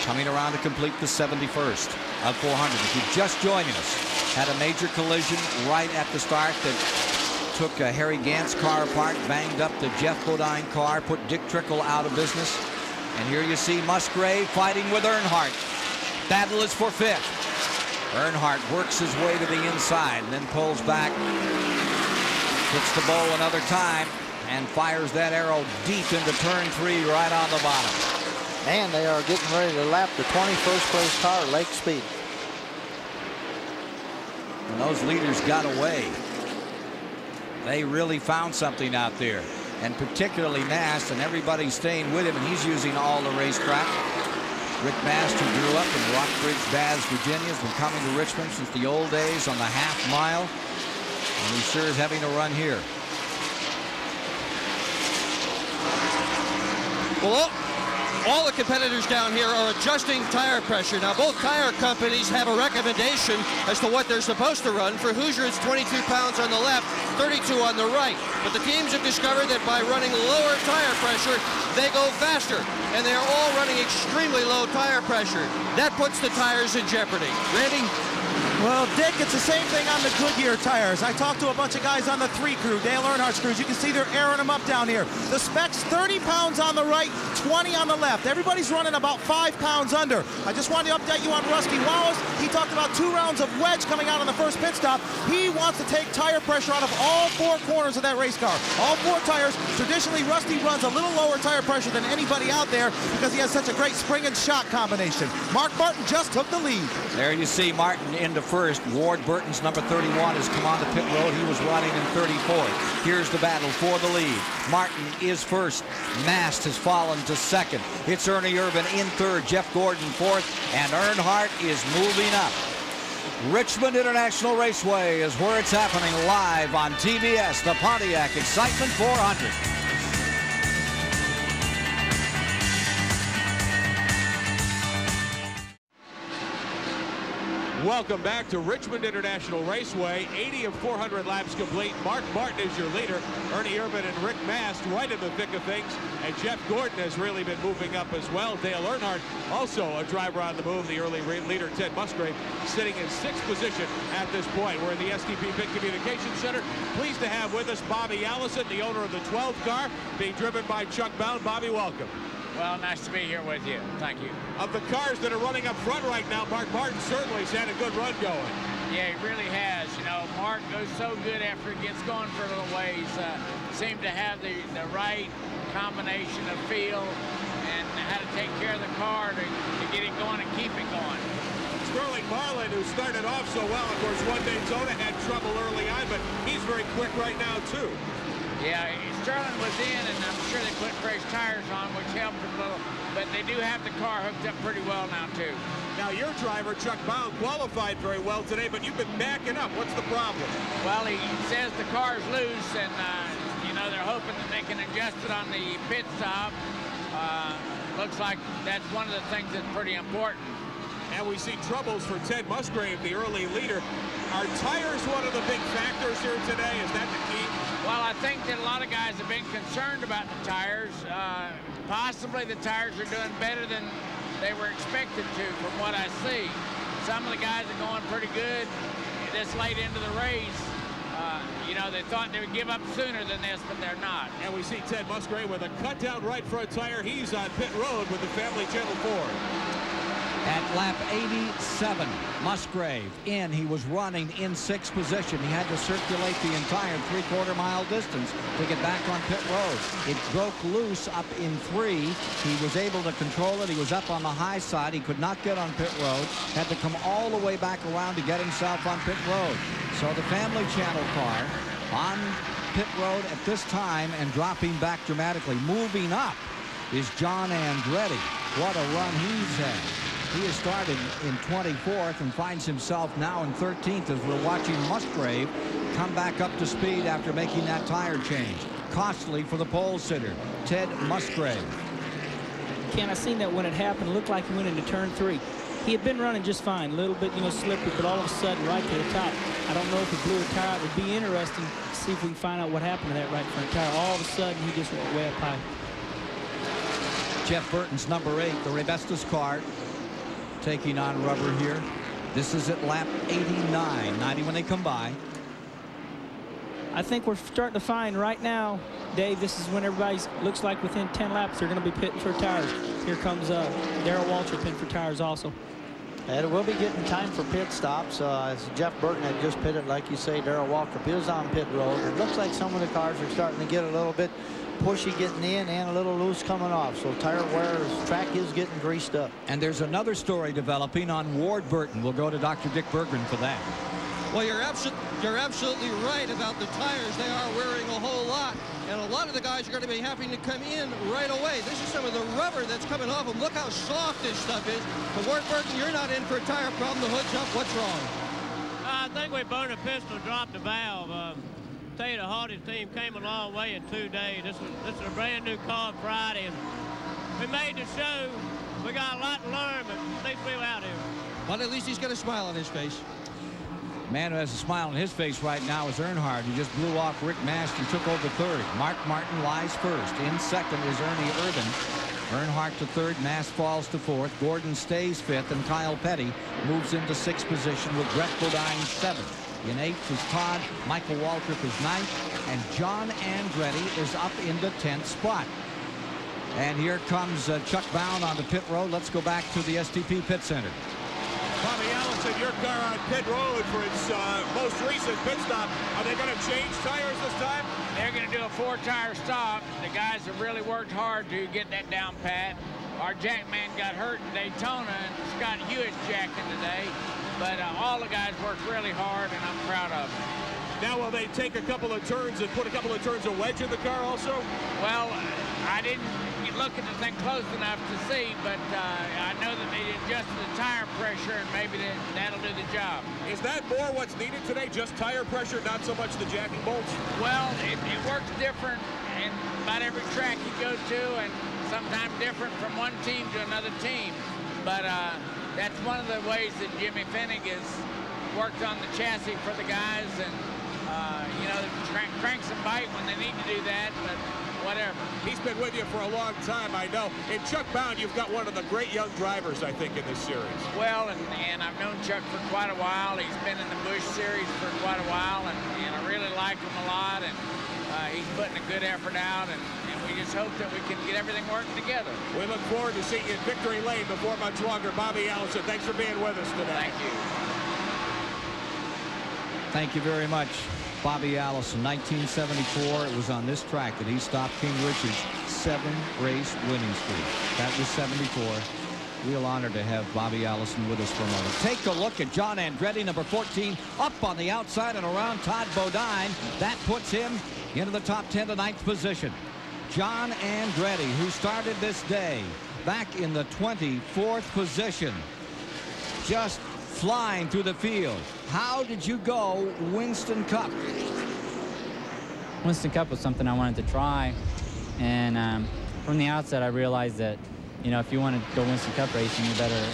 coming around to complete the 71st of 400. If you're just joining us, had a major collision right at the start that took Harry Gant's car apart, banged up the Jeff Bodine car, put Dick Trickle out of business. And here you see Musgrave fighting with Earnhardt. Battle is for 5th. Earnhardt works his way to the inside and then pulls back. Hits the bowl another time and fires that arrow deep into turn 3 right on the bottom. And they are getting ready to lap the 21st place car, Lake Speed. When those leaders got away, they really found something out there. and particularly Mast, and everybody's staying with him, and he's using all the racetrack. Rick Mast, who grew up in Rockbridge, Baths, Virginia, has been coming to Richmond since the old days on the half mile, and he sure is having a run here. Well, all the competitors down here are adjusting tire pressure. Now, both tire companies have a recommendation as to what they're supposed to run. For Hoosier, it's 22 pounds on the left, 32 on the right. But the teams have discovered that by running lower tire pressure, they go faster. And they are all running extremely low tire pressure. That puts the tires in jeopardy. Randy? Well, Dick, it's the same thing on the Goodyear tires. I talked to a bunch of guys on the 3 crew, Dale Earnhardt's crews. You can see they're airing them up down here. The specs, 30 pounds on the right, 20 on the left. Everybody's running about 5 pounds under. I just wanted to update you on Rusty Wallace. He talked about 2 rounds of wedge coming out on the first pit stop. He wants to take tire pressure out of all 4 corners of that race car. All 4 tires. Traditionally, Rusty runs a little lower tire pressure than anybody out there because he has such a great spring and shock combination. Mark Martin just took the lead. There you see Martin into first. Ward Burton's number 31 has come on the pit road. He was running in 34th. Here's the battle for the lead. Martin is first. Mast has fallen to second. It's Ernie Irvan in third. Jeff Gordon fourth. And Earnhardt is moving up. Richmond International Raceway is where it's happening, live on TBS, the Pontiac Excitement 400. Welcome back to Richmond International Raceway. 80 of 400 laps complete. Mark Martin is your leader. Ernie Irvan and Rick Mast right in the thick of things. And Jeff Gordon has really been moving up as well. Dale Earnhardt, also a driver on the move. The early leader, Ted Musgrave, sitting in 6th position at this point. We're in the STP Pit Communications Center. Pleased to have with us Bobby Allison, the owner of the 12th car, being driven by Chuck Bound. Bobby, welcome. Well, nice to be here with you. Thank you. Of the cars that are running up front right now, Mark Martin certainly has had a good run going. Yeah, he really has. You know, Mark goes so good after he gets going for a little ways. Seemed to have the right combination of feel and how to take care of the car to get it going and keep it going. Sterling Marlin, who started off so well, of course, one Daytona had trouble early on, but he's very quick right now, too. Yeah, Sterling was in, and I'm sure they put fresh tires on, which helped a little. But they do have the car hooked up pretty well now, too. Now, your driver, Chuck Bound, qualified very well today, but you've been backing up. What's the problem? Well, he says the car's loose, and, you know, they're hoping that they can adjust it on the pit stop. Looks like that's one of the things that's pretty important. And we see troubles for Ted Musgrave, the early leader. Are tires one of the big factors here today? Is that the key? Well, I think that a lot of guys have been concerned about the tires. Possibly the tires are doing better than they were expected to, from what I see. Some of the guys are going pretty good this late into the race. You know, they thought they would give up sooner than this, but they're not. And we see Ted Musgrave with a cut-down right front tire. He's on pit road with the family Channel 4. At lap 87, Musgrave in. He was running in 6th position. He had to circulate the entire 3/4 mile distance to get back on pit road. It broke loose up in 3. He was able to control it. He was up on the high side. He could not get on pit road. Had to come all the way back around to get himself on pit road. So the Family Channel car on pit road at this time and dropping back dramatically. Moving up is John Andretti. What a run he's had. He has started in 24th and finds himself now in 13th as we're watching Musgrave come back up to speed after making that tire change. Costly for the pole sitter, Ted Musgrave. Ken, I seen that when it happened. It looked like he went into turn 3. He had been running just fine, a little bit, you know, slippery, but all of a sudden, right to the top. I don't know if he blew a tire. It would be interesting to see if we can find out what happened to that right front tire. All of a sudden, he just went way up high. Jeff Burton's number 8, the Rebestos car, taking on rubber here. This is at lap 89, 90 when they come by. I think we're starting to find right now, Dave, this is when everybody's looks like within 10 laps they're going to be pitting for tires. Here comes Darrell Waltrip pitting for tires also. And we'll be getting time for pit stops. As Jeff Burton had just pitted, like you say, Darrell Waltrip is on pit road. It looks like some of the cars are starting to get a little bit pushy getting in and a little loose coming off. So tire wear, track is getting greased up. And there's another story developing on Ward Burton. We'll go to Dr. Dick Berggren for that. Well, you're absolutely right about the tires. They are wearing a whole lot. And a lot of the guys are going to be having to come in right away. This is some of the rubber that's coming off them. Look how soft this stuff is. But Wartburton, you're not in for a tire problem. The hood's up. What's wrong? I think we burned a piston, dropped the valve. Tell you, the Hardys team came a long way in 2 days. This is a brand new car Friday, and we made the show. We got a lot to learn, but they flew out here. But at least he's got a smile on his face. Man who has a smile on his face right now is Earnhardt, who just blew off Rick Mast and took over third. Mark Martin lies first. In second is Ernie Irvan. Earnhardt to third, Mast falls to fourth. Gordon stays fifth, and Kyle Petty moves into sixth position with Brett Bodine seventh. In eighth is Todd. Michael Waltrip is ninth, and John Andretti is up into 10th spot. And here comes Chuck Bound on the pit road. Let's go back to the STP Pit Center. Bobby Allison, your car on pit road for its most recent pit stop. Are they going to change tires this time? They're going to do a 4-tire stop. The guys have really worked hard to get that down pat. Our jackman got hurt in Daytona, and Scott Hewitt's jacking today. But all the guys worked really hard, and I'm proud of them. Now, will they take a couple of turns and put a couple of turns of wedge in the car also? Well, I didn't look at the thing close enough to see, but I know that they adjusted the tire pressure, and maybe that'll do the job. Is that more what's needed today, just tire pressure, not so much the jacking bolts? Well, it works different in about every track you go to, and sometimes different from one team to another team. But that's one of the ways that Jimmy Fennig has worked on the chassis for the guys, and you know, cranks and bite when they need to do that, but whatever. He's been with you for a long time, I know. And Chuck Bound, you've got one of the great young drivers, I think, in this series. Well, and I've known Chuck for quite a while. He's been in the Busch series for quite a while, and I really like him a lot, and he's putting a good effort out, and we just hope that we can get everything working together. We look forward to seeing you in victory lane before much longer. Bobby Allison, thanks for being with us today. Thank you. Thank you very much, Bobby Allison. 1974, it was on this track that he stopped King Richard's 7-race winning streak. That was 74. Real honor to have Bobby Allison with us for a moment. Take a look at John Andretti, number 14, up on the outside and around Todd Bodine. That puts him into the top 10 to 9th position. John Andretti, who started this day back in the 24th position, just flying through the field. How did you go Winston Cup? Winston Cup was something I wanted to try, and from the outset I realized that, you know, if you want to go Winston Cup racing, you better,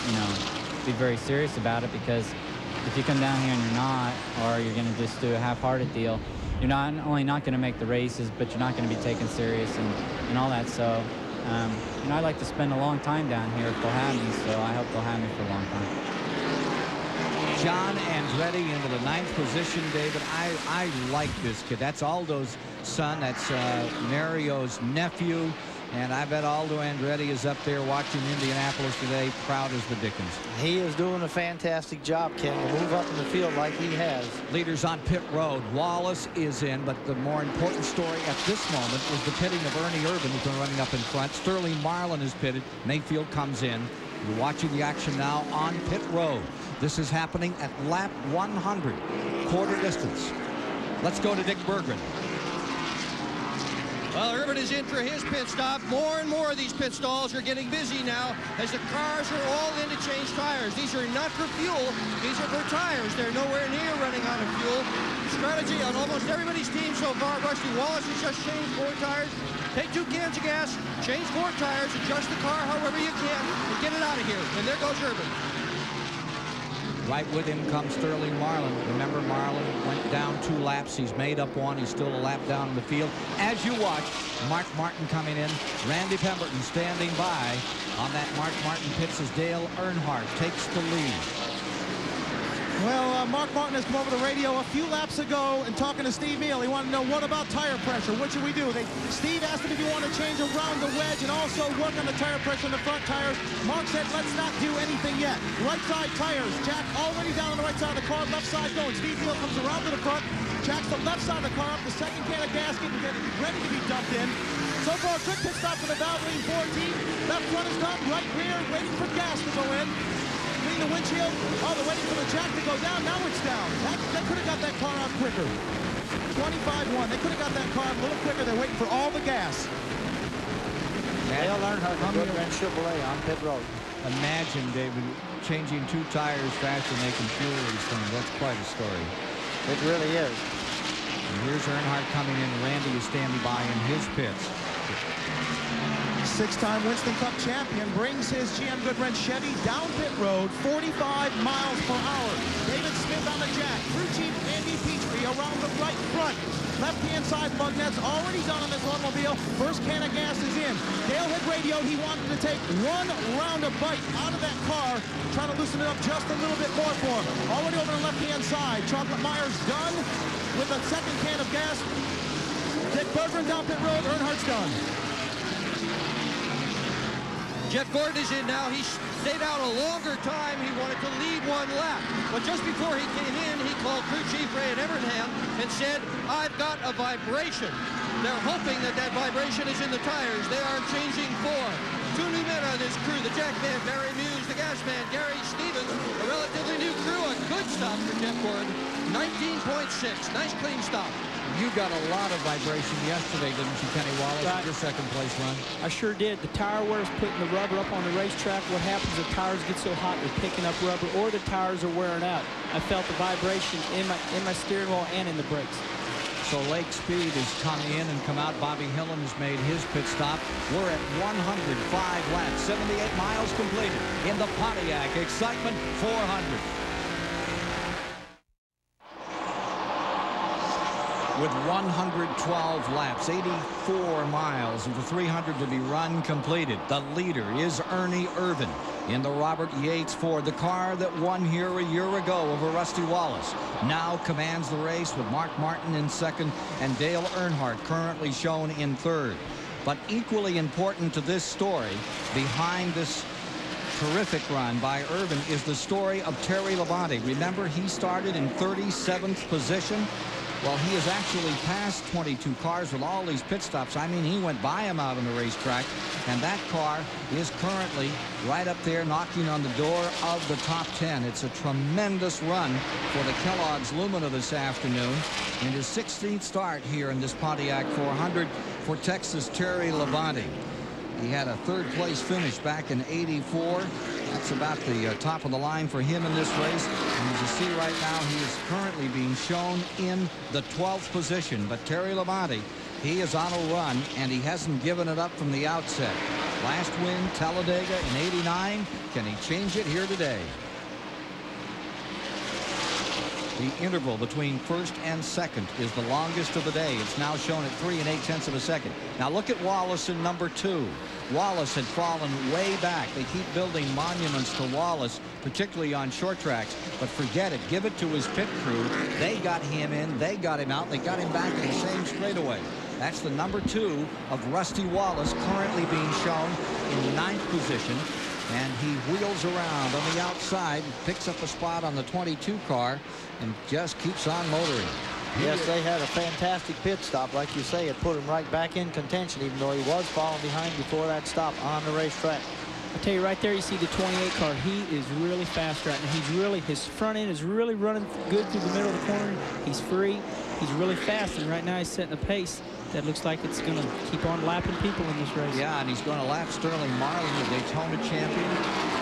you know, be very serious about it, because if you come down here and you're not, or you're going to just do a half-hearted deal, you're not only not going to make the races, but you're not going to be taken serious and all that. So, you know, I'd like to spend a long time down here if they'll have me, so I hope they'll have me for a long time. John Andretti into the 9th position, David. I like this kid. That's Aldo's son. That's Mario's nephew. And I bet Aldo Andretti is up there watching Indianapolis today, proud as the dickens. He is doing a fantastic job, Ken, to move up in the field like he has. Leaders on pit road. Wallace is in, but the more important story at this moment is the pitting of Ernie Irvan, who's been running up in front. Sterling Marlin is pitted. Mayfield comes in. You're watching the action now on pit road. This is happening at lap 100, quarter distance. Let's go to Dick Berggren. Well, Irvan is in for his pit stop. More and more of these pit stalls are getting busy now as the cars are all in to change tires. These are not for fuel. These are for tires. They're nowhere near running out of fuel. Strategy on almost everybody's team so far. Rusty Wallace has just changed 4 tires. Take 2 cans of gas, change 4 tires, adjust the car however you can, and get it out of here. And there goes Irvan. Right with him comes Sterling Marlin. Remember, Marlin went down 2 laps. He's made up 1. He's still a lap down in the field. As you watch, Mark Martin coming in. Randy Pemberton standing by. On that Mark Martin pits as Dale Earnhardt takes the lead. Well, Mark Martin has come over the radio a few laps ago and talking to Steve Neal. He wanted to know, what about tire pressure? What should we do? Steve asked him if you want to change around the wedge and also work on the tire pressure in the front tires. Mark said, let's not do anything yet. Right side tires. Jack already down on the right side of the car, left side going. Steve Neal comes around to the front. Jack's the left side of the car up, the second can of gas getting ready to be dumped in. So far, quick pit stop for the Valvoline 14. Left front is done, right rear waiting for gas to go in. clean the windshield. Oh, they're waiting for the jack to go down. Now it's down. They could have got that car out quicker. 25-1. They could have got that car a little quicker. They're waiting for all the gas. Dale Earnhardt and Goodwrench Chevrolet on pit road. Imagine, David, changing 2 tires faster than they can fuel these things. That's quite a story. It really is. And here's Earnhardt coming in. Randy is standing by in his pits. 6-time Winston Cup champion brings his GM Goodwrench Chevy down pit road, 45 miles per hour. David Smith on the jack. Crew chief Andy Petrie around the right front. Left-hand side lug nuts already done on this automobile. First can of gas is in. Dale had radioed he wanted to take 1 round of bite out of that car, trying to loosen it up just a little bit more for him. Already over the left-hand side. Chocolate Myers done with a second can of gas. Dick Bergeron down pit road. Earnhardt's done. Jeff Gordon is in now. He stayed out a longer time. He wanted to lead 1 lap. But just before he came in, he called crew chief Ray Evernham and said, "I've got a vibration." They're hoping that that vibration is in the tires. They are changing 4. 2 new men on this crew. The jack man, Barry Muse, the gas man, Gary Stevens. A relatively new crew. A good stop for Jeff Gordon. 19.6. Nice clean stop. You got a lot of vibration yesterday, didn't you, Kenny Wallace, Right. your second place run? I sure did. The tire wear's putting the rubber up on the racetrack. What happens, the tires get so hot they're picking up rubber, or the tires are wearing out. I felt the vibration in my steering wheel and in the brakes. So Lake Speed has come in and come out. Bobby Hillin has made his pit stop. We're at 105 laps, 78 miles completed in the Pontiac Excitement 400. With 112 laps, 84 miles, and the 300 to be run completed. The leader is Ernie Irvan in the Robert Yates Ford, the car that won here a year ago over Rusty Wallace. Now commands the race with Mark Martin in second and Dale Earnhardt currently shown in third. But equally important to this story, behind this terrific run by Irvan, is the story of Terry Labonte. Remember, he started in 37th position. Well, he has actually passed 22 cars with all these pit stops. I mean, he went by him out on the racetrack, and that car is currently right up there knocking on the door of the top 10. It's a tremendous run for the Kellogg's Lumina this afternoon in his 16th start here in this Pontiac 400 for Texas Terry Labonte. He had a third-place finish back in '84. That's about the top of the line for him in this race. And as you see right now, he is currently being shown in the 12th position. But Terry Labonte, he is on a run, and he hasn't given it up from the outset. Last win, Talladega in '89. Can he change it here today? The interval between first and second is the longest of the day. It's now shown at 3 8/10 of a second. Now look at Wallace in number 2. Wallace had fallen way back. They keep building monuments to Wallace, particularly on short tracks. But forget it. Give it to his pit crew. They got him in. They got him out. They got him back in the same straightaway. That's the number 2 of Rusty Wallace, currently being shown in 9th position. And he wheels around on the outside, picks up a spot on the 22 car, and just keeps on motoring. Yes, they had a fantastic pit stop. Like you say, it put him right back in contention, even though he was falling behind before that stop on the racetrack. I tell you right there, you see the 28 car. He is really fast right now. His front end is really running good through the middle of the corner. He's free. He's really fast, and right now he's setting a pace that looks like it's going to keep on lapping people in this race. Yeah, and he's going to lap Sterling Marlin, the Daytona champion,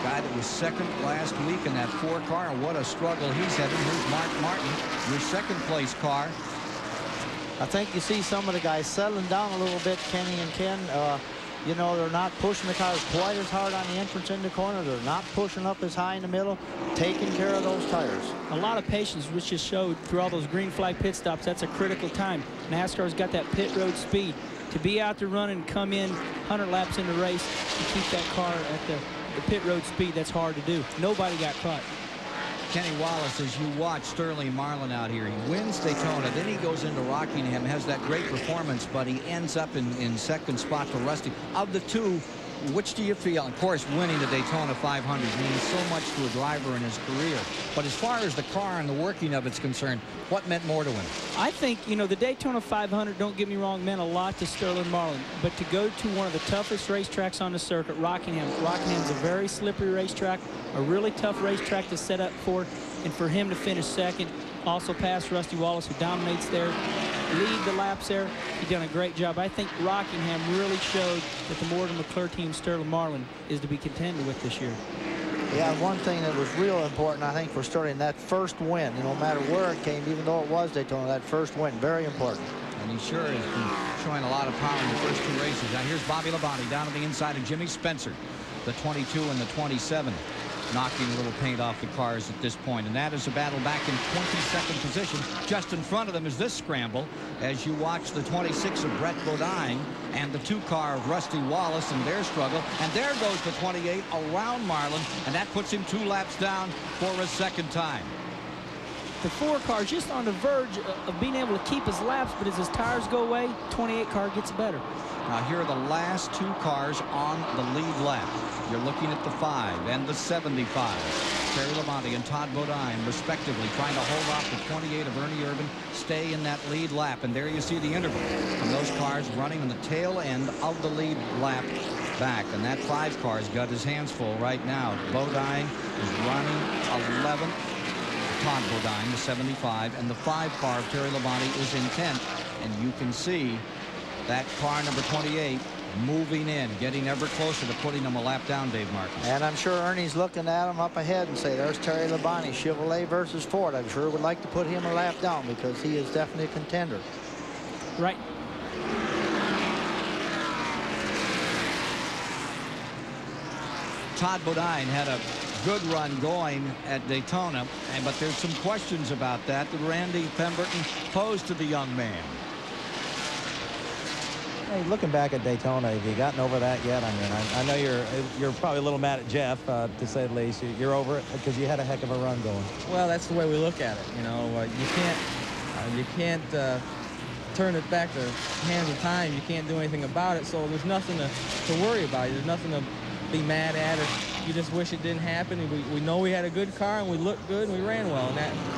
guy that was second last week in that 4 car, and what a struggle he's having. Here's Mark Martin, your second place car. I think you see some of the guys settling down a little bit, Kenny and Ken. You know, they're not pushing the cars quite as hard on the entrance in the corner. They're not pushing up as high in the middle, taking care of those tires. A lot of patience, which just showed through all those green flag pit stops. That's a critical time. NASCAR's got that pit road speed. To be out there running and come in 100 laps in the race and keep that car at the pit road speed, that's hard to do. Nobody got caught. Kenny Wallace, as you watch Sterling Marlin out here, he wins Daytona, then he goes into Rockingham, has that great performance, but he ends up in second spot for Rusty. Of the two, which do you feel? Of course, winning the Daytona 500 means so much to a driver in his career. But as far as the car and the working of it's concerned, what meant more to him? I think, you know, the Daytona 500, don't get me wrong, meant a lot to Sterling Marlin. But to go to one of the toughest racetracks on the circuit, Rockingham's a very slippery racetrack, a really tough racetrack to set up for, and for him to finish second, also past Rusty Wallace, who dominates there, lead the laps there. He's done a great job. I think Rockingham really showed that the Morgan McClure team Sterling Marlin is to be contended with this year. Yeah, one thing that was real important, I think, for Sterling, that first win, no matter where it came, even though it was Daytona, that first win, very important. And he sure has been showing a lot of power in the first 2 races. Now here's Bobby Labonte down on the inside of Jimmy Spencer, the 22 and the 27. Knocking a little paint off the cars at this point. And that is a battle back in 22nd position. Just in front of them is this scramble as you watch the 26 of Brett Bodine and the 2-car of Rusty Wallace and their struggle. And there goes the 28 around Marlin, and that puts him 2 laps down for a second time. The 4 car just on the verge of being able to keep his laps, but as his tires go away, 28 car gets better. Now here are the last 2 cars on the lead lap. You're looking at the 5 and the 75. Terry Labonte and Todd Bodine, respectively, trying to hold off the 28 of Ernie Irvan, stay in that lead lap. And there you see the interval from those cars running on the tail end of the lead lap back. And that 5 car's got his hands full right now. Bodine is running 11th. Todd Bodine, the 75, and the 5 car of Terry Labonte is in 10th. And you can see that car number 28 moving in, getting ever closer to putting him a lap down, Dave Marcus. And I'm sure Ernie's looking at him up ahead and say, there's Terry Labonte, Chevrolet versus Ford. I'm sure would like to put him a lap down because he is definitely a contender. Right. Todd Bodine had a good run going at Daytona, but there's some questions about that Randy Pemberton posed to the young man. Hey, looking back at Daytona, have you gotten over that yet? I mean, I know you're probably a little mad at Jeff, to say the least. You're over it because you had a heck of a run going. Well, that's the way we look at it. You know, you can't turn it back to hands of time. You can't do anything about it. So there's nothing to worry about. There's nothing to be mad at, or you just wish it didn't happen. We know we had a good car and we looked good and we ran well, and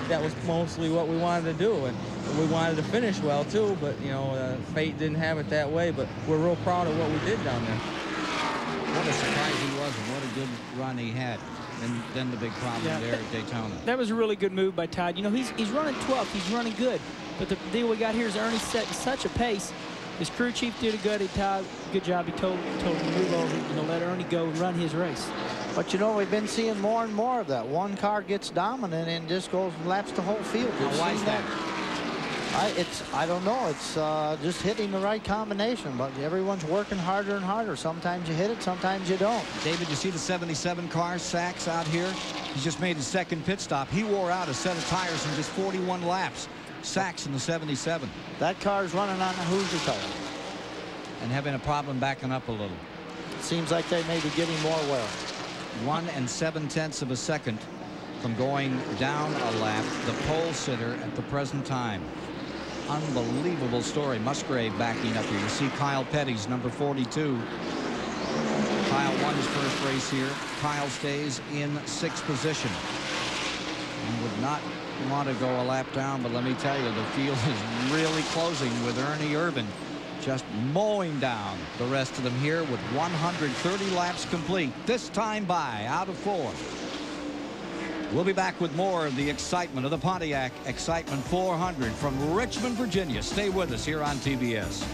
that was mostly what we wanted to do. And we wanted to finish well too, but you know, fate didn't have it that way. But we're real proud of what we did down there. What a surprise he was, and what a good run he had. And then the big problem there at Daytona. That was a really good move by Todd. You know, he's running 12th. He's running good. But the deal we got here is Ernie setting such a pace. His crew chief did a good job. He told him to move over, you know, let Ernie go and run his race. But you know, we've been seeing more and more of that. One car gets dominant and just goes and laps the whole field. Why is that? I don't know. It's just hitting the right combination. But everyone's working harder and harder. Sometimes you hit it, sometimes you don't. David, you see the 77 car, Sachs, out here? He's just made his second pit stop. He wore out a set of tires in just 41 laps. Sachs in the 77. That car's running on the Hoosier tire. And having a problem backing up a little. Seems like they may be getting more wear. 1 7/10 of a second from going down a lap, the pole sitter at the present time. Unbelievable story. Musgrave backing up here. You see Kyle Petty's number 42. Kyle won his first race here. Kyle stays in 6th position. And would not want to go a lap down, but let me tell you, the field is really closing with Ernie Irvan just mowing down the rest of them here with 130 laps complete. This time by out of 4. We'll be back with more of the excitement of the Pontiac Excitement 400 from Richmond, Virginia. Stay with us here on TBS.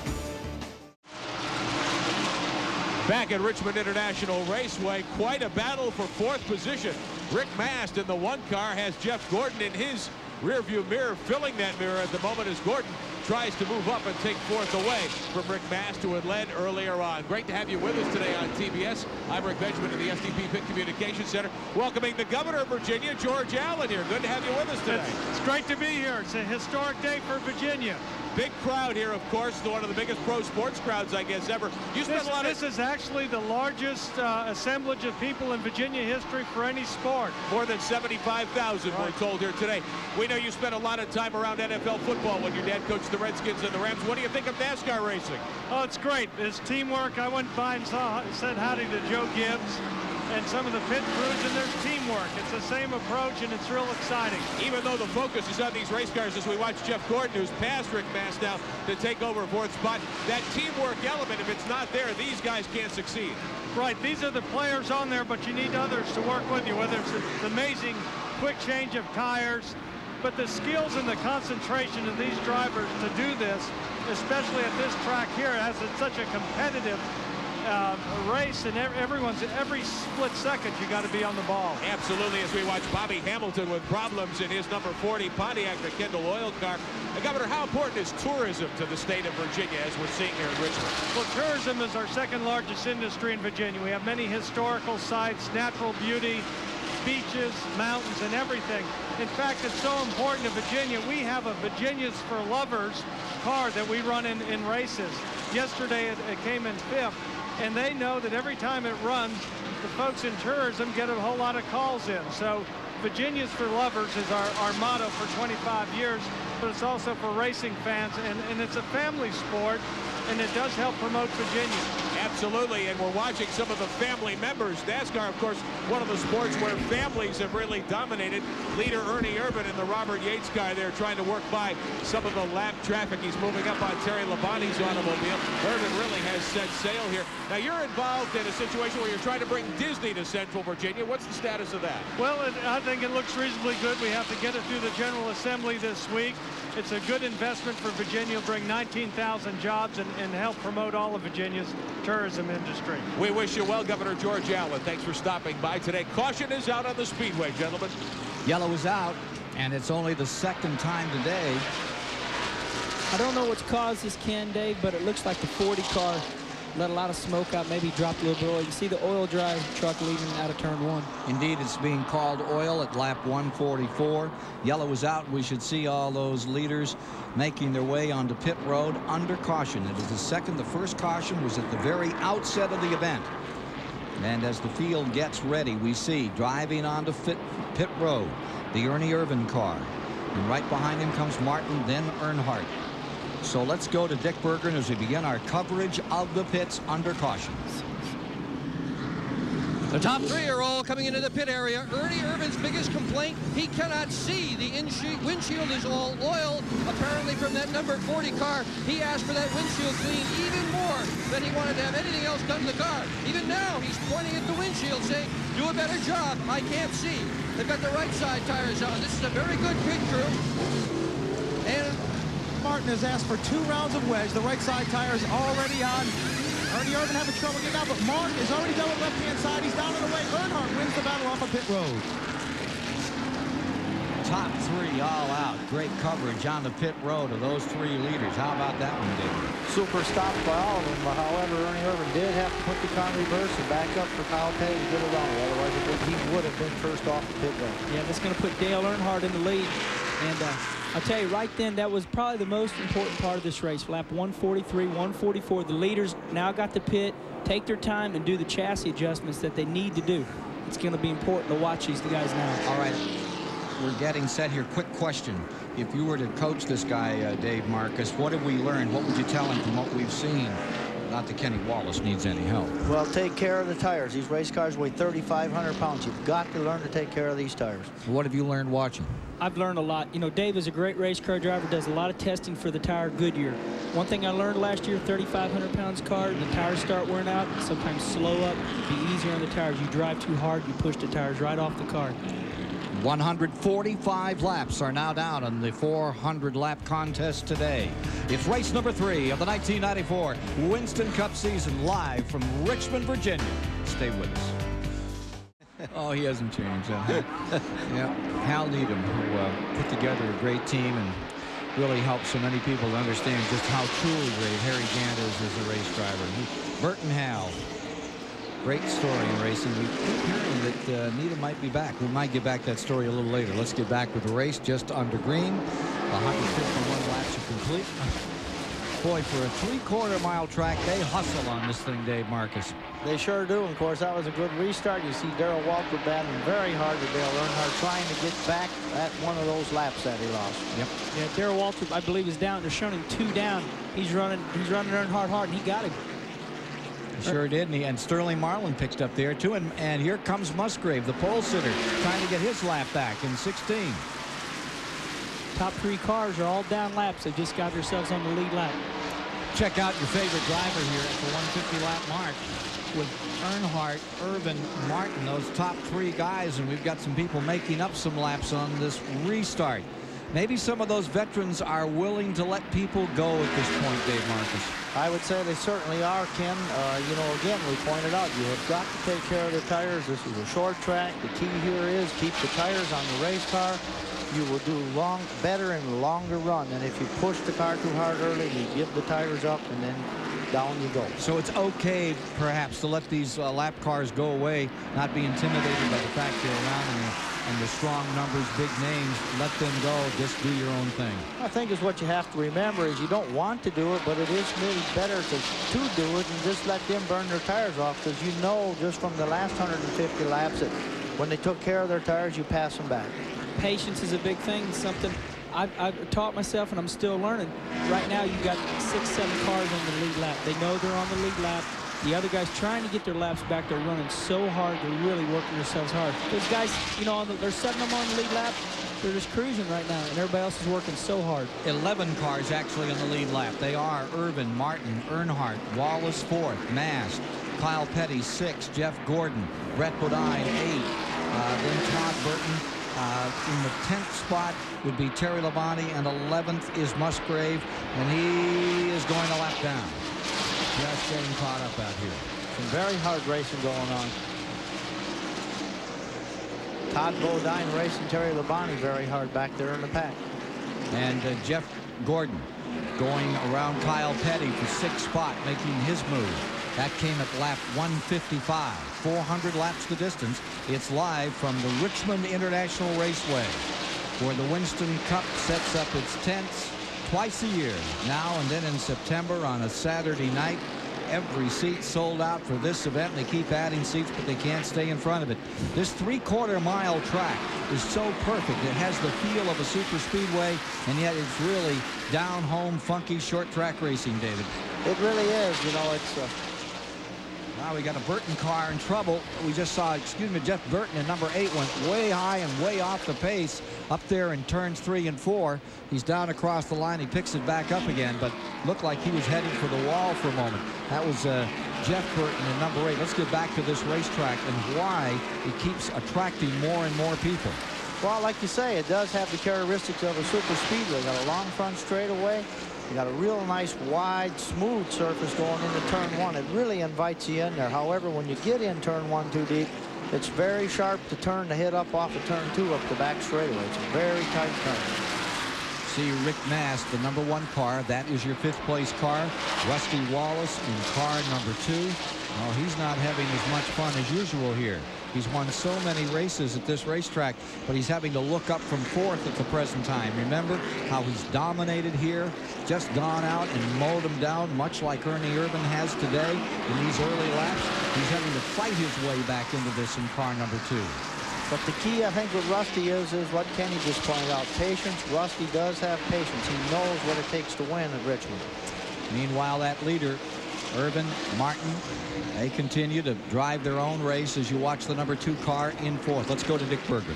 Back at Richmond International Raceway, quite a battle for 4th position. Rick Mast in the 1 car has Jeff Gordon in his rearview mirror, filling that mirror at the moment as Gordon tries to move up and take 4th away from Rick Mast, who had led earlier on. Great to have you with us today on TBS. I'm Rick Benjamin in the SDP Pit Communications Center, welcoming the Governor of Virginia, George Allen, here. Good to have you with us today. It's great to be here. It's a historic day for Virginia. Big crowd here, of course, one of the biggest pro sports crowds, I guess, ever. You spent a lot of... This is actually the largest assemblage of people in Virginia history for any sport. More than 75,000, we're told here today. We know you spent a lot of time around NFL football when your dad coached the Redskins and the Rams. What do you think of NASCAR racing? Oh, it's great. It's teamwork. I went by and said howdy to Joe Gibbs and some of the pit crews, and there's teamwork. It's the same approach, and it's real exciting. Even though the focus is on these race cars, as we watch Jeff Gordon, who's passed Rick Mast now to take over fourth spot, that teamwork element, if it's not there, these guys can't succeed. Right, these are the players on there, but you need others to work with you, whether it's an amazing quick change of tires, but the skills and the concentration of these drivers to do this, especially at this track here, as it's such a competitive race, and every split second you got to be on the ball. Absolutely, as we watch Bobby Hamilton with problems in his number 40 Pontiac, the Kendall Oil car. Governor, how important is tourism to the state of Virginia, as we're seeing here in Richmond? Well, tourism is our second largest industry in Virginia. We have many historical sites, natural beauty, beaches, mountains, and everything. In fact, it's so important to Virginia. We have a Virginia's for Lovers car that we run in races. Yesterday it came in 5th, and they know that every time it runs, the folks in tourism get a whole lot of calls in. So Virginia's for Lovers is our motto for 25 years, but it's also for racing fans, and it's a family sport, and it does help promote Virginia. Absolutely, and we're watching some of the family members. NASCAR, of course, one of the sports where families have really dominated. Leader Ernie Irvan in the Robert Yates car there trying to work by some of the lap traffic. He's moving up on Terry Labonte's automobile. Irvan really has set sail here. Now, you're involved in a situation where you're trying to bring Disney to Central Virginia. What's the status of that? Well, I think it looks reasonably good. We have to get it through the General Assembly this week. It's a good investment for Virginia. It'll bring 19,000 jobs and help promote all of Virginia's tourism industry. We wish you well, Governor George Allen. Thanks for stopping by today. Caution is out on the speedway, gentlemen. Yellow is out, and it's only the second time today. I don't know what's caused this, Ken, Dave, but it looks like the 40 car let a lot of smoke out, maybe dropped a little bit oil. You see the oil dry truck leaving out of turn 1. Indeed, it's being called oil at lap 144. Yellow is out. We should see all those leaders making their way onto pit road under caution. It is the second. The first caution was at the very outset of the event. And as the field gets ready, we see driving onto pit road the Ernie Irvan car. And right behind him comes Martin, then Earnhardt. So let's go to Dick Berggren as we begin our coverage of the pits under caution. The top 3 are all coming into the pit area. Ernie Irvan's biggest complaint, he cannot see. The windshield is all oil, apparently from that number 40 car. He asked for that windshield cleaned even more than he wanted to have anything else done to the car. Even now, he's pointing at the windshield saying, do a better job, I can't see. They've got the right side tires on. This is a very good pit crew. And Martin has asked for 2 rounds of wedge. The right side tire is already on. Ernie Irvan having trouble getting out, but Martin is already done with left-hand side. He's down and away. Earnhardt wins the battle off of pit road. Top 3 all out. Great coverage on the pit road of those 3 leaders. How about that one, Dave? Super stop by all of them. However, Ernie Irvan did have to put the car in reverse and back up for Kyle Petty to get it on. Otherwise, I think he would have been first off the pit road. Yeah, that's going to put Dale Earnhardt in the lead. And I'll tell you right then, that was probably the most important part of this race. Lap 143, 144. The leaders now got the pit, take their time, and do the chassis adjustments that they need to do. It's going to be important to watch these guys now. All right. We're getting set here. Quick question. If you were to coach this guy, Dave Marcus, what have we learned? What would you tell him from what we've seen? Not that Kenny Wallace needs any help. Well, take care of the tires. These race cars weigh 3,500 pounds. You've got to learn to take care of these tires. What have you learned watching? I've learned a lot. You know, Dave is a great race car driver, does a lot of testing for the tire Goodyear. One thing I learned last year, 3,500 pounds car, the tires start wearing out, sometimes slow up, be easier on the tires. You drive too hard, you push the tires right off the car. 145 laps are now down in the 400-lap contest today. It's race number 3 of the 1994 Winston Cup season, live from Richmond, Virginia. Stay with us. Oh, he hasn't changed. Yeah, Hal Needham, who put together a great team and really helped so many people to understand just how truly great Harry Gant is as a race driver. Burt and Hal. Great story in racing. We keep hearing that Needham might be back. We might get back that story a little later. Let's get back with the race just under green. 151 laps complete. Boy, for a 3/4 mile track, they hustle on this thing, Dave Marcus. They sure do. And of course, that was a good restart. You see Darrell Walter battling very hard to Dale Earnhardt, trying to get back at one of those laps that he lost. Yep. Yeah, Darrell Walter, I believe, is down. They're showing him 2 down. He's running Earnhardt hard, and he got him. Sure did, and Sterling Marlin picked up there too, and here comes Musgrave, the pole sitter, trying to get his lap back in 16. Top 3 cars are all down laps. They just got themselves on the lead lap. Check out your favorite driver here at the 150 lap mark with Earnhardt, Irvan, Martin, those top 3 guys, and we've got some people making up some laps on this restart. Maybe some of those veterans are willing to let people go at this point, Dave Marcus. I would say they certainly are, Ken. You know, again, we pointed out you have got to take care of the tires. This is a short track. The key here is keep the tires on the race car. You will do better in the longer run than if you push the car too hard early, you give the tires up, and then down you go. So it's okay, perhaps, to let these lap cars go away, not be intimidated by the fact they're around and the strong numbers, big names. Let them go. Just do your own thing. I think is what you have to remember is you don't want to do it, but it is really better to do it and just let them burn their tires off, because you know just from the last 150 laps that when they took care of their tires, you pass them back. Patience is a big thing, something I've taught myself and I'm still learning. Right now you've got 6, 7 cars on the lead lap. They know they're on the lead lap. The other guys trying to get their laps back, they're running so hard, they're really working themselves hard. Those guys, you know, there's 7 of them on the lead lap. They're just cruising right now, and everybody else is working so hard. 11 cars actually on the lead lap. They are Irvan, Martin, Earnhardt, Wallace 4th, Mast, Kyle Petty 6, Jeff Gordon, Brett Bodine 8, then Todd Burton. In the 10th spot would be Terry Labonte, and 11th is Musgrave, and he is going a lap down. Just getting caught up out here. Some very hard racing going on. Todd Bodine racing Terry Labonte very hard back there in the pack. And Jeff Gordon going around Kyle Petty for 6th spot, making his move. That came at lap 155. 400 laps the distance. It's live from the Richmond International Raceway, where the Winston Cup sets up its tents twice a year, now and then in September on a Saturday night. Every seat sold out for this event. They keep adding seats, but they can't stay in front of it. This 3/4 mile track is so perfect. It has the feel of a super speedway, and yet it's really down home, funky short track racing, David. It really is. You know, it's now we got a Burton car in trouble. We just saw, Jeff Burton in number 8 went way high and way off the pace up there in turns 3 and 4. He's down across the line. He picks it back up again, but looked like he was heading for the wall for a moment. That was Jeff Burton in number 8. Let's get back to this racetrack and why it keeps attracting more and more people. Well, like you say, it does have the characteristics of a super speedway. Got a long front straightaway. You got a real nice, wide, smooth surface going into turn 1. It really invites you in there. However, when you get in turn 1 too deep, it's very sharp to turn to hit up off of turn 2 up the back straightaway. It's a very tight turn. See Rick Mast, the number 1 car. That is your 5th place car. Rusty Wallace in car number 2. Oh, he's not having as much fun as usual here. He's won so many races at this racetrack, but he's having to look up from 4th at the present time. Remember how he's dominated here, just gone out and mowed him down, much like Ernie Irvan has today in these early laps. He's having to fight his way back into this in car number 2. But the key, I think, with Rusty is what Kenny just pointed out. Patience. Rusty does have patience. He knows what it takes to win at Richmond. Meanwhile, that leader, Irvan, Martin, they continue to drive their own race as you watch the number 2 car in 4th. Let's go to Dick Berger.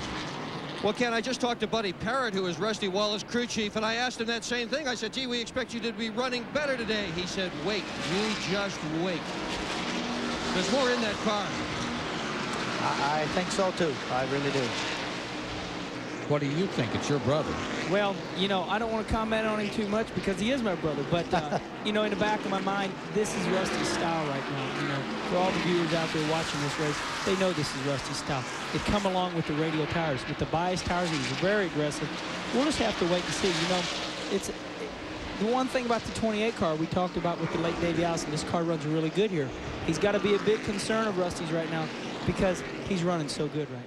Well, Ken, I just talked to Buddy Parrott, who is Rusty Wallace crew chief, and I asked him that same thing. I said, gee, we expect you to be running better today. He said, wait, you just wait. There's more in that car. I think so, too. I really do. What do you think? It's your brother. Well, you know, I don't want to comment on him too much because he is my brother. But, you know, in the back of my mind, this is Rusty's style right now. You know, for all the viewers out there watching this race, they know this is Rusty's style. It come along with the radial tires. With the bias tires, he was very aggressive. We'll just have to wait and see. You know, it's the one thing about the 28 car we talked about with the late Davey Allison. This car runs really good here. He's got to be a big concern of Rusty's right now because he's running so good right now.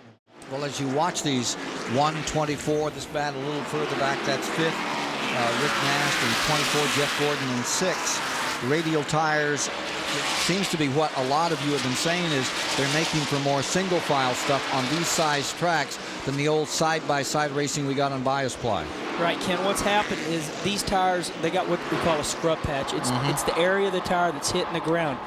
Well, as you watch these 124, this bat a little further back, that's 5th. Rick Mast in 24, Jeff Gordon in 6. Radial tires, seems to be what a lot of you have been saying, is they're making for more single file stuff on these size tracks than the old side-by-side racing we got on bias ply. Right, Ken, what's happened is these tires, they got what we call a scrub patch. It's the area of the tire that's hitting the ground.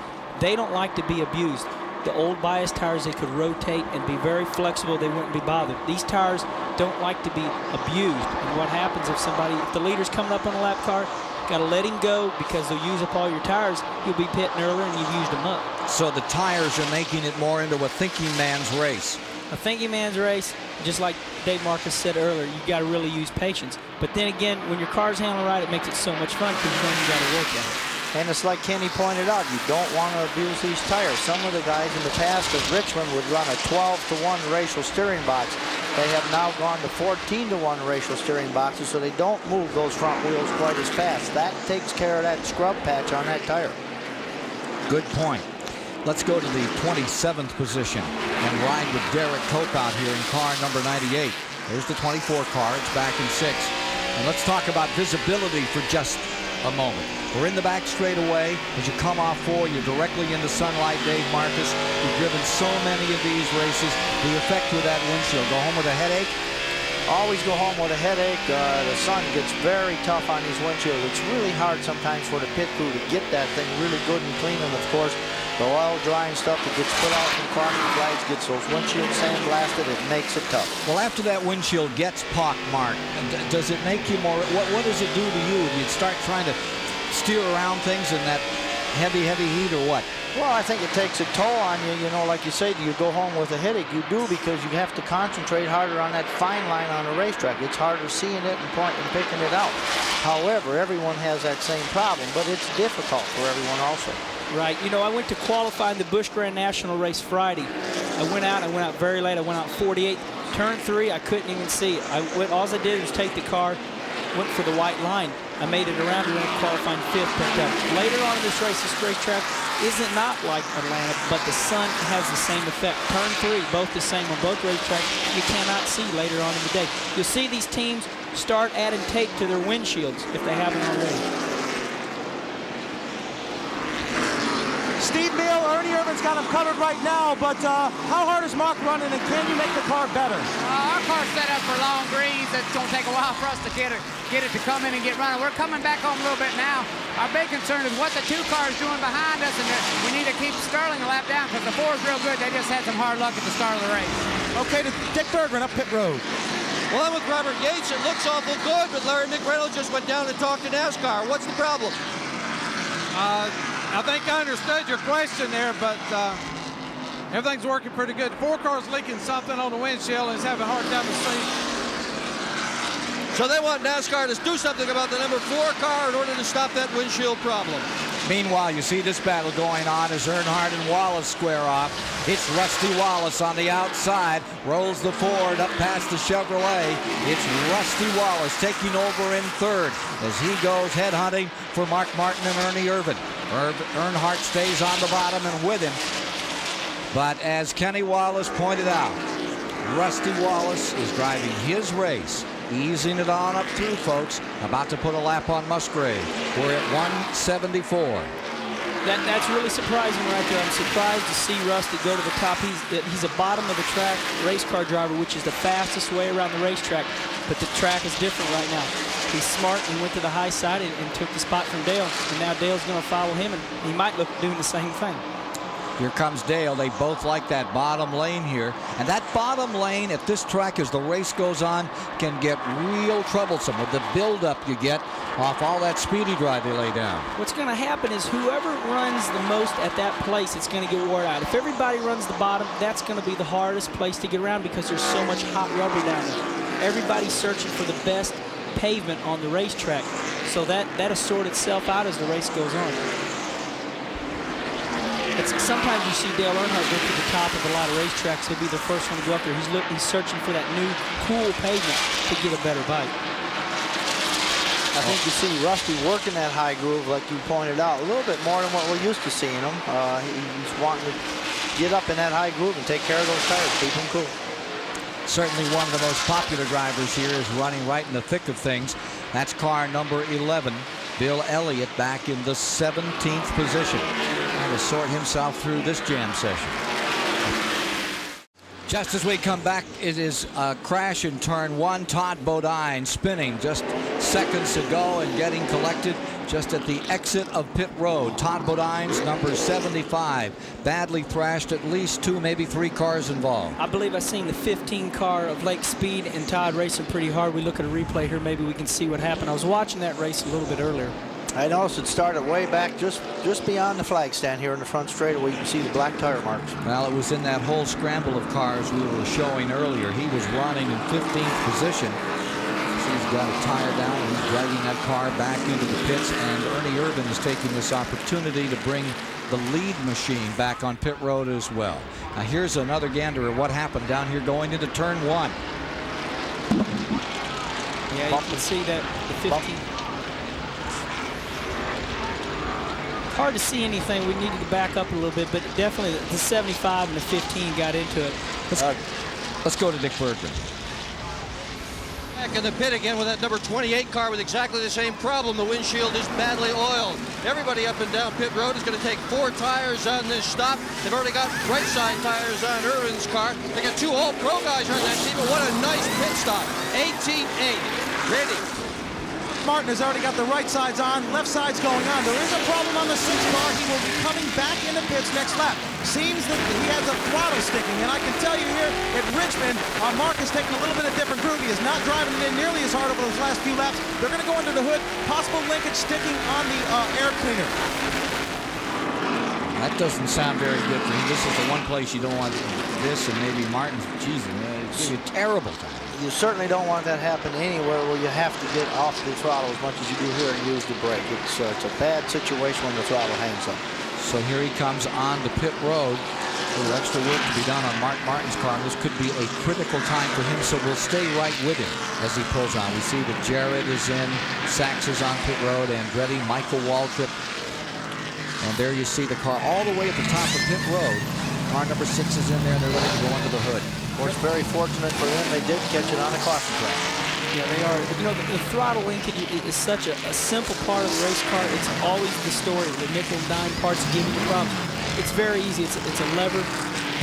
They don't like to be abused. The old bias tires, they could rotate and be very flexible. They wouldn't be bothered. These tires don't like to be abused. And what happens if the leader's coming up on a lap car, got to let him go because they'll use up all your tires. You'll be pitting earlier and you've used them up. So the tires are making it more into a thinking man's race. A thinking man's race, just like Dave Marcus said earlier, you got to really use patience. But then again, when your car's handling right, it makes it so much fun because then you got to work at it. And it's like Kenny pointed out, you don't want to abuse these tires. Some of the guys in the past at Richmond would run a 12-to-1 racial steering box. They have now gone to 14-to-1 racial steering boxes, so they don't move those front wheels quite as fast. That takes care of that scrub patch on that tire. Good point. Let's go to the 27th position and ride with Derek Cope out here in car number 98. There's the 24 car. It's back in 6. And let's talk about visibility for just a moment. We're in the back straightaway. As you come off 4, you're directly into sunlight, Dave Marcus. You've driven so many of these races. The effect with that windshield. Go home with a headache? Always go home with a headache. The sun gets very tough on these windshields. It's really hard sometimes for the pit crew to get that thing really good and clean. And of course, the oil drying stuff that gets put out from caution flags gets those windshields sandblasted. It makes it tough. Well, after that windshield gets pockmarked, does it make you more, what does it do to you? Do you start trying to steer around things in that heavy heat or what? Well, I think it takes a toll on you. You know, like you say, do you go home with a headache? You do, because you have to concentrate harder on that fine line on a racetrack. It's harder seeing it and pointing and picking it out. However, everyone has that same problem, but it's difficult for everyone also. Right. You know, I went to qualify in the Busch Grand National race Friday. I went out very late. I went out 48. Turn 3, I couldn't even see it. All I did was take the car, went for the white line. I made it around and went qualifying 5th. But later on in this racetrack isn't not like Atlanta, but the sun has the same effect. Turn 3, both the same on both racetracks. You cannot see later on in the day. You'll see these teams start adding tape to their windshields if they haven't already. Steve Meal, Ernie Irvan's got him covered right now, but how hard is Mark running, and can you make the car better? Our car's set up for long greens. It's going to take a while for us to get it to come in and get running. We're coming back home a little bit now. Our big concern is what the 2 cars doing behind us, and we need to keep Sterling a lap down because the 4 is real good. They just had some hard luck at the start of the race. Okay, to Dick Bergman up pit road. Well, I'm with Robert Yates. It looks awful good, but Larry McReynolds just went down and talked to NASCAR. What's the problem? I think I understood your question there, but everything's working pretty good. 4 car's leaking something on the windshield and is having a hard time to see. So they want NASCAR to do something about the number 4 car in order to stop that windshield problem. Meanwhile, you see this battle going on as Earnhardt and Wallace square off. It's Rusty Wallace on the outside, rolls the Ford up past the Chevrolet. It's Rusty Wallace taking over in 3rd as he goes headhunting for Mark Martin and Ernie Irvan. Earnhardt stays on the bottom and with him. But as Kenny Wallace pointed out, Rusty Wallace is driving his race, easing it on up through, folks. About to put a lap on Musgrave. We're at 174. That's really surprising right there. I'm surprised to see Rusty go to the top. He's a bottom of the track race car driver, which is the fastest way around the racetrack. But the track is different right now. He's smart and went to the high side and took the spot from Dale. And now Dale's going to follow him, and he might look doing the same thing. Here comes Dale. They both like that bottom lane here. And that bottom lane at this track as the race goes on can get real troublesome with the buildup you get off all that speedy drive they lay down. What's going to happen is whoever runs the most at that place, it's going to get wore out. If everybody runs the bottom, that's going to be the hardest place to get around because there's so much hot rubber down there. Everybody's searching for the best pavement on the racetrack. So that'll sort itself out as the race goes on. Sometimes you see Dale Earnhardt go to the top of a lot of racetracks. He'll be the first one to go up there. He's searching for that new, cool pavement to get a better bite. I think you see Rusty working that high groove, like you pointed out, a little bit more than what we're used to seeing him. He's wanting to get up in that high groove and take care of those tires, keep them cool. Certainly one of the most popular drivers here is running right in the thick of things. That's car number 11. Bill Elliott back in the 17th position. Trying to sort himself through this jam session. Just as we come back, it is a crash in turn 1. Todd Bodine spinning just seconds ago and getting collected just at the exit of pit road. Todd Bodine's number 75. Badly thrashed, at least 2, maybe 3 cars involved. I believe I seen the 15 car of Lake Speed and Todd racing pretty hard. We look at a replay here, maybe we can see what happened. I was watching that race a little bit earlier. I noticed it started way back just beyond the flag stand here in the front straightaway. You can see the black tire marks. Well, it was in that whole scramble of cars we were showing earlier. He was running in 15th position. So he's got a tire down and he's dragging that car back into the pits. And Ernie Irvan is taking this opportunity to bring the lead machine back on pit road as well. Now here's another gander of what happened down here going into turn 1. Yeah, you can see that the 15. Hard to see anything. We needed to back up a little bit, but definitely the 75 and the 15 got into it. Let's go to Dick Bergman. Back in the pit again with that number 28 car with exactly the same problem. The windshield is badly oiled. Everybody up and down pit road is going to take 4 tires on this stop. They've already got right side tires on Irvan's car. They got 2 All-Pro guys on that team, but what a nice pit stop. 18-8. Ready. Martin has already got the right sides on, left side's going on. There is a problem on the 6 car. He will be coming back in the pits next lap. Seems that he has a throttle sticking, and I can tell you here at Richmond, Mark is taking a little bit of different groove. He is not driving it in nearly as hard over those last few laps. They're going to go under the hood. Possible linkage sticking on the air cleaner. That doesn't sound very good for him. This is the one place you don't want this, and maybe Martin. Jesus, it's going to be a terrible time. You certainly don't want that happen anywhere where you have to get off the throttle as much as you do here and use the brake. It's a bad situation when the throttle hangs up. So here he comes on the pit road. A little extra work to be done on Mark Martin's car. This could be a critical time for him, so we'll stay right with him as he pulls on. We see that Jared is in, Sachs is on pit road, Andretti, Michael Waltrip. And there you see the car all the way at the top of pit road. Car number 6 is in there, and they're ready to go under the hood. Of course, very fortunate for them, they did catch it on a caution track. Yeah, they are. You know, the throttle linkage is such a simple part of the race car. It's always the story. The nickel and dime parts give you the problem. It's very easy. It's a lever,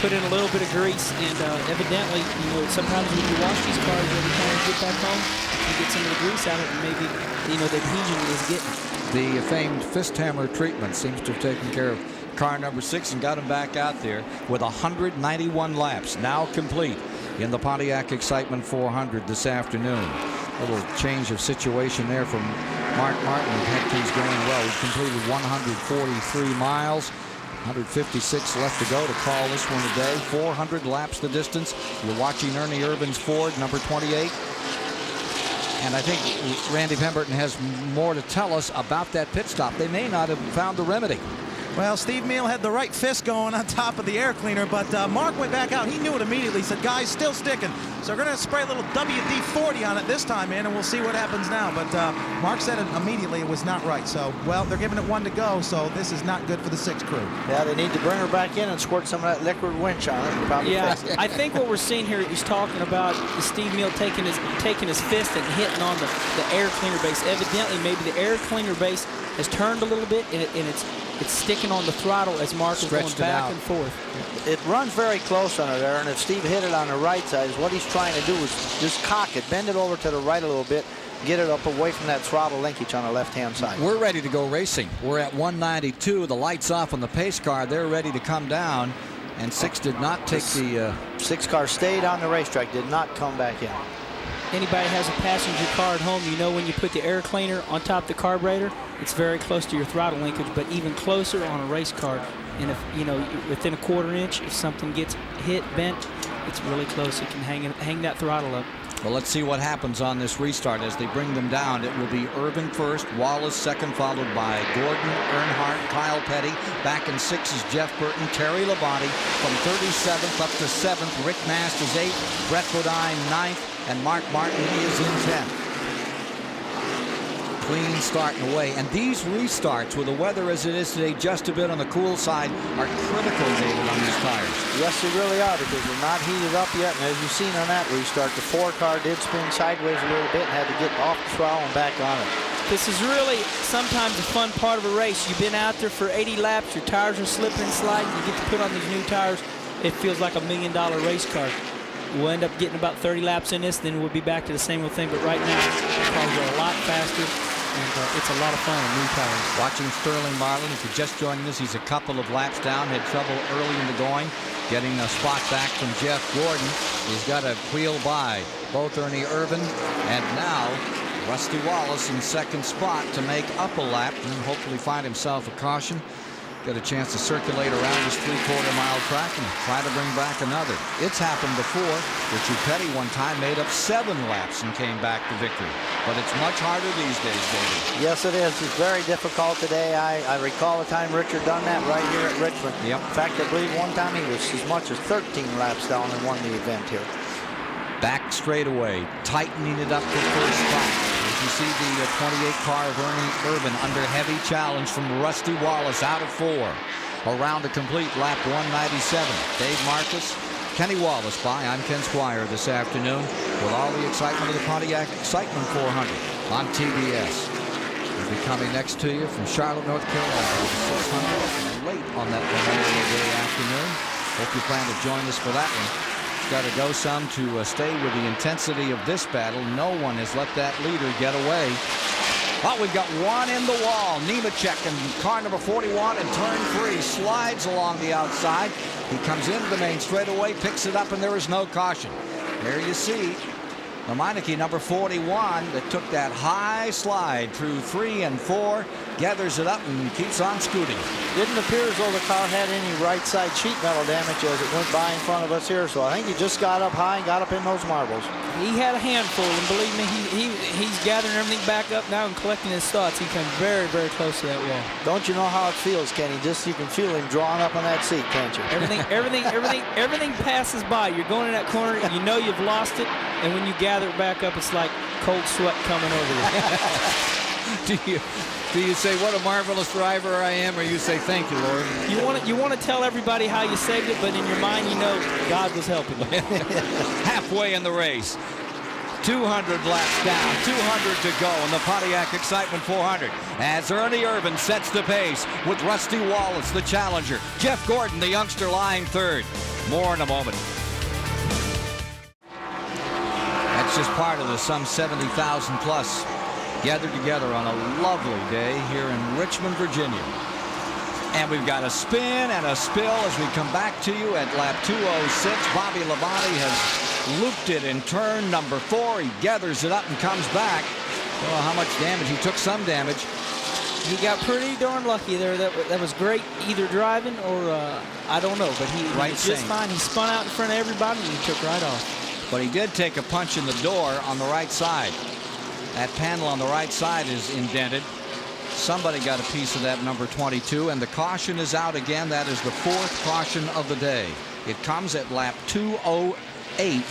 put in a little bit of grease, and evidently, you know, sometimes when you wash these cars, every time you get back home, you get some of the grease out of it, and maybe, you know, the adhesion is getting. The famed fist hammer treatment seems to have taken care of car number 6 and got him back out there with 191 laps now complete in the Pontiac Excitement 400 this afternoon. Little change of situation there from Mark Martin. Had things going well. He completed 143 miles. 156 left to go to call this one a day. 400 laps the distance. You're watching Ernie Irvan's Ford, number 28. And I think Randy Pemberton has more to tell us about that pit stop. They may not have found the remedy. Well, Steve Meal had the right fist going on top of the air cleaner, but Mark went back out. He knew it immediately. He said, guys, still sticking. So we're going to spray a little WD-40 on it this time, man, and we'll see what happens now. But Mark said it immediately it was not right. So, well, they're giving it 1 to go, so this is not good for the 6 crew. Yeah, they need to bring her back in and squirt some of that liquid winch on it. Probably yeah, I think what we're seeing here is talking about Steve Meal taking his fist and hitting on the air cleaner base. Evidently, maybe the air cleaner base has turned a little bit, and it's sticking on the throttle as Mark is going back and forth. It runs very close under there, and if Steve hit it on the right side, what he's trying to do is just cock it, bend it over to the right a little bit, get it up away from that throttle linkage on the left-hand side. We're ready to go racing. We're at 192. The lights off on the pace car. They're ready to come down, and 6 did not take the... 6 car stayed on the racetrack, did not come back in. Anybody has a passenger car at home, you know when you put the air cleaner on top of the carburetor, it's very close to your throttle linkage, but even closer on a race car. And if, you know, within a 1/4 inch, if something gets hit, bent, it's really close. It can hang that throttle up. Well, let's see what happens on this restart as they bring them down. It will be Irvan first, Wallace second, followed by Gordon, Earnhardt, Kyle Petty. Back in 6 is Jeff Burton, Terry Labonte. From 37th up to 7th, Rick Masters 8th, Brett Bodine 9th, and Mark Martin is in 10th. Clean starting away. And these restarts, with the weather as it is today, just a bit on the cool side, are critical, David, on these cars. tires. Yes, they really are, because they're not heated up yet. And as you've seen on that restart, the 4 car did spin sideways a little bit and had to get off the throttle and back on it. This is really sometimes a fun part of a race. You've been out there for 80 laps. Your tires are slipping and sliding. You get to put on these new tires. It feels like $1 million race car. We'll end up getting about 30 laps in this, then we'll be back to the same old thing. But right now, the cars are a lot faster, and it's a lot of fun on new tires. Watching Sterling Marlin, if you're just joining us, he's a couple of laps down, had trouble early in the going, getting a spot back from Jeff Gordon. He's got to wheel by both Ernie Irvan and now Rusty Wallace in second spot to make up a lap and hopefully find himself a caution. Get a chance to circulate around this 3/4-mile track and try to bring back another. It's happened before. Richard Petty one time made up 7 laps and came back to victory. But it's much harder these days, David. Yes, it is. It's very difficult today. I recall the time Richard done that right here at Richmond. Yep. In fact, I believe one time he was as much as 13 laps down and won the event here. Back straightaway, tightening it up for first spot. As you see the 28 car of Ernie Irvan under heavy challenge from Rusty Wallace out of 4. Around a complete lap 197. Dave Marcus, Kenny Wallace by. I'm Ken Squire this afternoon with all the excitement of the Pontiac Excitement 400 on TBS. We'll be coming next to you from Charlotte, North Carolina, 600 late on that Memorial Day afternoon. Hope you plan to join us for that one. Got to go some to stay with the intensity of this battle. No one has let that leader get away. Oh, we've got one in the wall. Nemechek in car number 41 and turn 3 slides along the outside. He comes into the main straightaway, picks it up, and there is no caution. There you see the Meineke number 41 that took that high slide through 3 and 4, gathers it up and keeps on scooting. Didn't appear as though the car had any right side sheet metal damage as it went by in front of us here, so I think he just got up high and got up in those marbles. He had a handful, and believe me, he's gathering everything back up now and collecting his thoughts. He came very, very close to that wall. Don't you know how it feels, Kenny? Just you can feel him drawing up on that seat, can't you? Everything passes by. You're going in that corner, and you know you've lost it, and when you gather it back up, it's like cold sweat coming over you. Do you say, what a marvelous driver I am, or you say, thank you, Lord? You want to tell everybody how you saved it, but in your mind, you know God was helping you. Halfway in the race. 200 laps down, 200 to go in the Pontiac Excitement 400 as Ernie Irvan sets the pace with Rusty Wallace, the challenger. Jeff Gordon, the youngster, lying third. More in a moment. That's just part of the some 70,000 plus gathered together on a lovely day here in Richmond, Virginia. And we've got a spin and a spill as we come back to you at lap 206. Bobby Labonte has looped it in turn number 4. He gathers it up and comes back. I don't know how much damage. He took some damage. He got pretty darn lucky there. That was great, either driving or I don't know. But he was just fine. He spun out in front of everybody and he took right off. But he did take a punch in the door on the right side. That panel on the right side is indented. Somebody got a piece of that number 22, and the caution is out again. That is the 4th caution of the day. It comes at lap 208.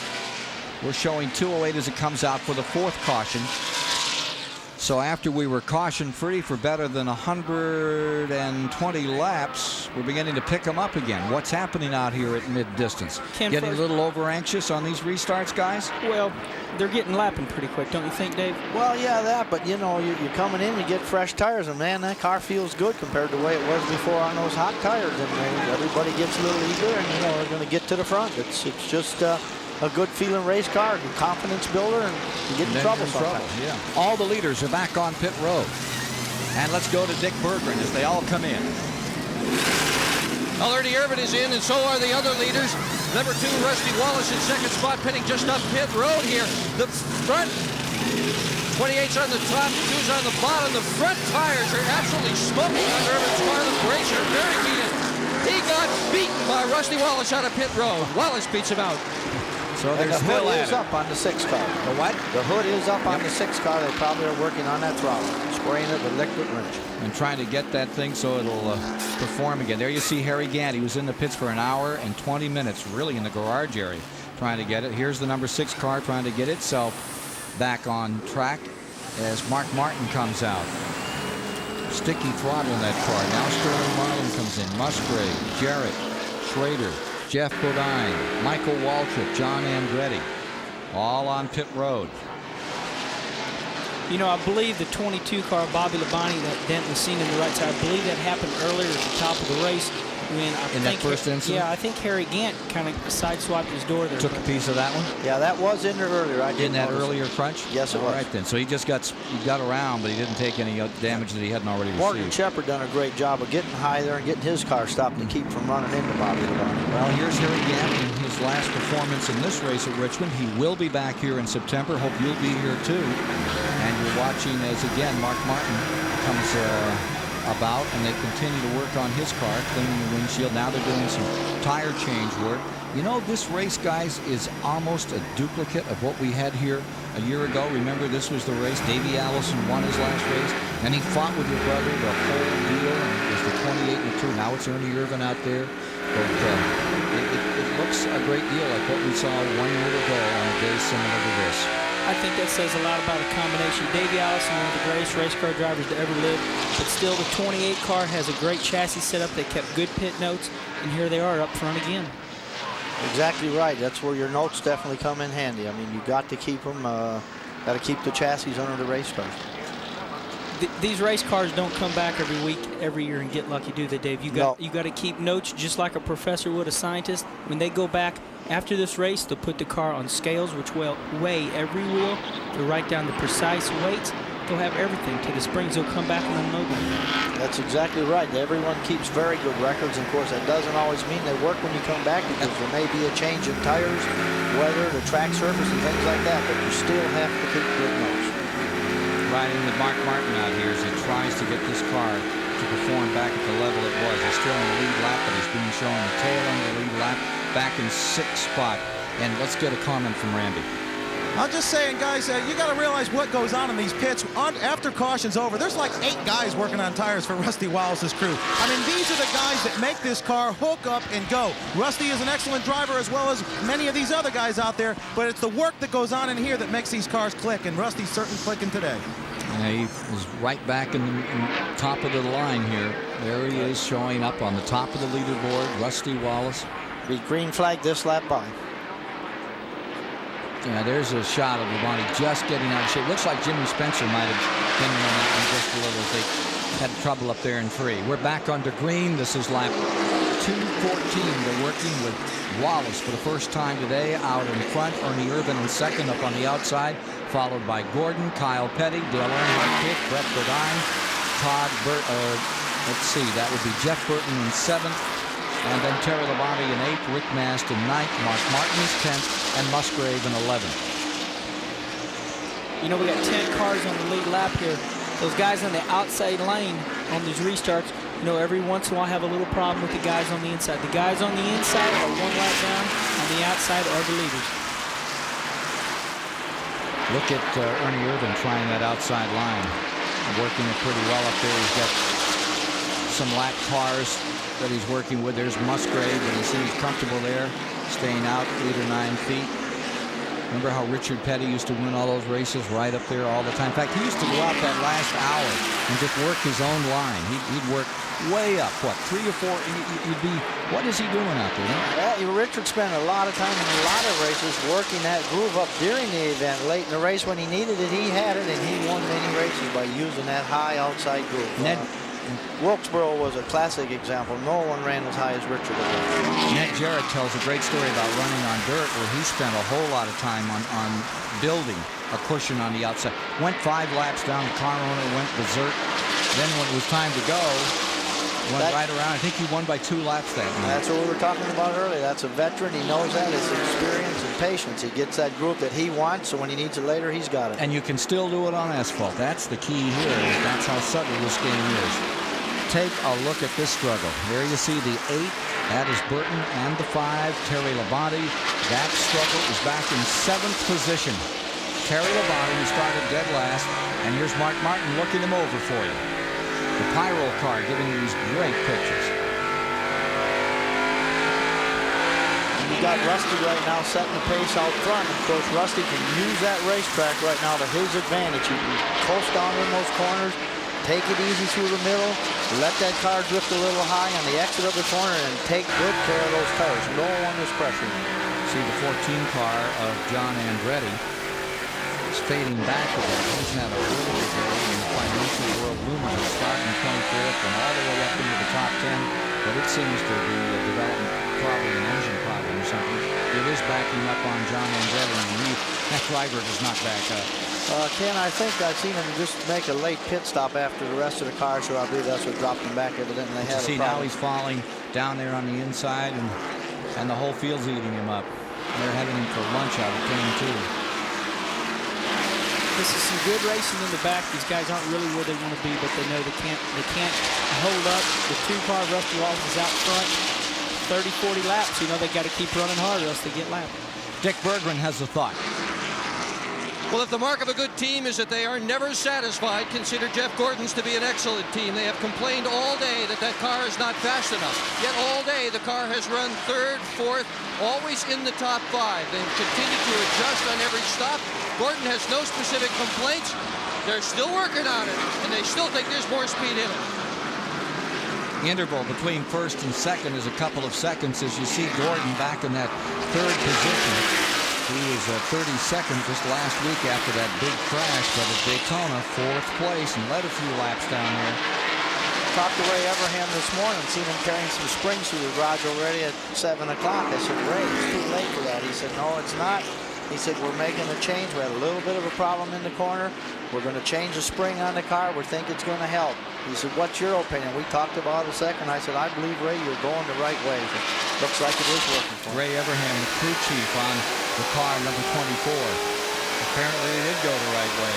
We're showing 208 as it comes out for the 4th caution. So after we were caution free for better than 120 laps, we're beginning to pick them up again. What's happening out here at mid-distance? Getting a little over anxious on these restarts, guys? Well, they're getting lapping pretty quick, don't you think, Dave? Well, yeah, that, but you know, you're coming in, you get fresh tires, and man, that car feels good compared to the way it was before on those hot tires. And everybody gets a little eager, and you know, they're going to get to the front. It's just a good feeling race car, a confidence builder, and you get in trouble sometimes. Yeah. All the leaders are back on pit road. And let's go to Dick Berggren as they all come in. Well, Ernie Irvan is in, and so are the other leaders. Number 2, Rusty Wallace in second spot, pitting just up pit road here. The front 28's on the top, 2's on the bottom. The front tires are absolutely smoking on Irvan's car. The brakes are very heated. He got beaten by Rusty Wallace out of pit road. Wallace beats him out. So the hood is up on the 6 car. The what? The hood is up on the 6 car. They probably are working on that throttle, spraying it with liquid wrench. And trying to get that thing so it'll perform again. There you see Harry Gant. He was in the pits for an hour and 20 minutes, really in the garage area, trying to get it. Here's the number 6 car trying to get itself back on track as Mark Martin comes out. Sticky throttle in that car. Now Sterling Marlin comes in. Musgrave, Jarrett, Schrader, Jeff Bodine, Michael Waltrip, John Andretti, all on pit road. You know, I believe the 22 car, Bobby Labonte, that dent was seen in the right side. I believe that happened earlier at the top of the race. When in that first incident? Yeah, I think Harry Gant kind of sideswiped his door there. Took a piece of that one? Yeah, that was in there earlier. I in that earlier crunch? Yes, it was. All right, then. So he just got around, but he didn't take any damage that he hadn't already received. Morgan Shepherd done a great job of getting high there and getting his car stopped to keep from running into Bobby Labonte. Well, here's Harry Gant in his last performance in this race at Richmond. He will be back here in September. Hope you'll be here, too. And you're watching as, again, Mark Martin comes about, and they continue to work on his car, cleaning the windshield. Now they're doing some tire change work. You know, this race, guys, is almost a duplicate of what we had here a year ago. Remember, this was the race. Davey Allison won his last race, and he fought with your brother the whole deal, and it was the 28-2. Now it's Ernie Irvan out there. But it looks a great deal like what we saw 1 year ago on a day similar to this. I think that says a lot about a combination. Davey Allison, one of the greatest race car drivers to ever live, but still the 28 car has a great chassis setup. They kept good pit notes, and here they are up front again. Exactly right. That's where your notes definitely come in handy. I mean, you got to keep them, got to keep the chassis under the race cars. These race cars don't come back every week, every year and get lucky, do they, Dave? You got to keep notes just like a professor would a scientist. When they go back after this race, they'll put the car on scales which will weigh every wheel. They'll write down the precise weights. They'll have everything. To the springs, they'll come back and unload them. That's exactly right. Everyone keeps very good records. Of course, that doesn't always mean they work when you come back, because there may be a change in tires, weather, the track surface, and things like that, but you still have to keep good notes. Riding with Mark Martin out here as he tries to get this car to perform back at the level it was. He's still in the lead lap, but he's being shown the tail end of the lead lap, back in 6th spot. And let's get a comment from Randy. I'm just saying, guys, you got to realize what goes on in these pits. After caution's over, there's like 8 guys working on tires for Rusty Wallace's crew. I mean, these are the guys that make this car hook up and go. Rusty is an excellent driver, as well as many of these other guys out there, but it's the work that goes on in here that makes these cars click, and Rusty's certainly clicking today. Yeah, he is right back in the top of the line here. There he is, showing up on the top of the leaderboard. Rusty Wallace. Be green flag this lap by. Yeah, there's a shot of Labonte just getting out of shape. Looks like Jimmy Spencer might have been on that one just a little. They had trouble up there in 3. We're back under green. This is lap 2:14. They're working with Wallace for the first time today out in front. Ernie Irvan in 2nd, up on the outside, followed by Gordon, Kyle Petty, Dale Earnhardt 5th, Brett Bodine, Todd let's see, that would be Jeff Burton in 7th. And then Terry Labonte in 8th, Rick Mast in 9th, Mark Martin is 10th, and Musgrave in 11th. You know, we got 10 cars on the lead lap here. Those guys on the outside lane on these restarts, you know, every once in a while have a little problem with the guys on the inside. The guys on the inside are 1 lap down. On the outside are the leaders. Look at Ernie Irvan trying that outside line. Working it pretty well up there. He's got some lap cars that he's working with. There's Musgrave, and he seems comfortable there, staying out 8 or 9 feet. Remember how Richard Petty used to win all those races right up there all the time? In fact, he used to go out that last hour and just work his own line. He'd work way up, what, 3 or 4? You'd be, what is he doing out there? Well, Richard spent a lot of time in a lot of races working that groove up during the event. Late in the race when he needed it, he had it, and he won many races by using that high outside groove. Wilkesboro was a classic example. No one ran as high as Richard did. Ned Jarrett tells a great story about running on dirt, where he spent a whole lot of time on building a cushion on the outside. Went 5 laps down, the car owner went berserk. Then when it was time to go, went right around. I think he won by 2 laps that night. That's what we were talking about earlier. That's a veteran. He knows that. It's experience and patience. He gets that groove that he wants, so when he needs it later, he's got it. And you can still do it on asphalt. That's the key here. That's how subtle this game is. Take a look at this struggle. There you see the 8. That is Burton, and the 5, Terry Labonte. That struggle is back in 7th position. Terry Labonte, who started dead last, and here's Mark Martin looking him over for you. The Pyro car giving you these great pictures. You got Rusty right now setting the pace out front. Of course, Rusty can use that racetrack right now to his advantage. He can coast down in those corners, take it easy through the middle, let that car drift a little high on the exit of the corner, and take good care of those tires. No tires pressuring. See the 14 car of John Andretti is fading back a bit. He's had a really good day in the financial world luminaries, starting 24th and all the way up into the top 10. But it seems to be a development, probably an engine problem or something. It is backing up on John Andretti, and that driver does not back up. Ken, I think I've seen him just make a late pit stop after the rest of the car, so I believe that's what dropped him back. Evidently, they had a problem. Now he's falling down there on the inside, and the whole field's eating him up. They're heading him for lunch out of turn 2. This is some good racing in the back. These guys aren't really where they want to be, but they know they can't hold up. The 2-car Rusty Wallace is out front. 30, 40 laps. You know they got to keep running hard, or else they get lapped. Dick Berggren has a thought. Well, if the mark of a good team is that they are never satisfied, consider Jeff Gordon's to be an excellent team. They have complained all day that that car is not fast enough. Yet all day the car has run 3rd, 4th, always in the top 5. They've continued to adjust on every stop. Gordon has no specific complaints. They're still working on it, and they still think there's more speed in it. The interval between 1st and 2nd is a couple of seconds as you see Gordon back in that 3rd position. He was 32nd just last week after that big crash, but at Daytona, 4th place and led a few laps down here. Talked to Ray Everham this morning, seen him carrying some springs through the garage already at 7 o'clock. I said, Ray, it's too late for that. He said, no, it's not. He said, we're making a change. We had a little bit of a problem in the corner. We're going to change the spring on the car. We think it's going to help. He said, what's your opinion? We talked about it a second. I said, I believe, Ray, you're going the right way. It looks like it is working for him. Ray Everham, the crew chief on the car number 24. Apparently it did go the right way.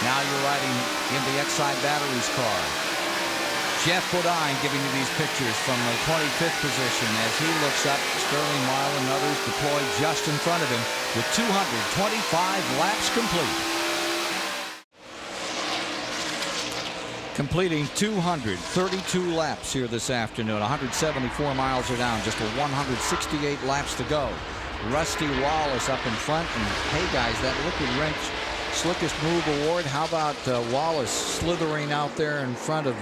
Now you're riding in the Excite Batteries car. Jeff Bodine giving you these pictures from the 25th position as he looks up. Sterling Marlin and others deployed just in front of him with 225 laps complete. Completing 232 laps here this afternoon. 174 miles are down, just 168 laps to go. Rusty Wallace up in front, and hey guys, that liquid wrench slickest move award. How about Wallace slithering out there in front of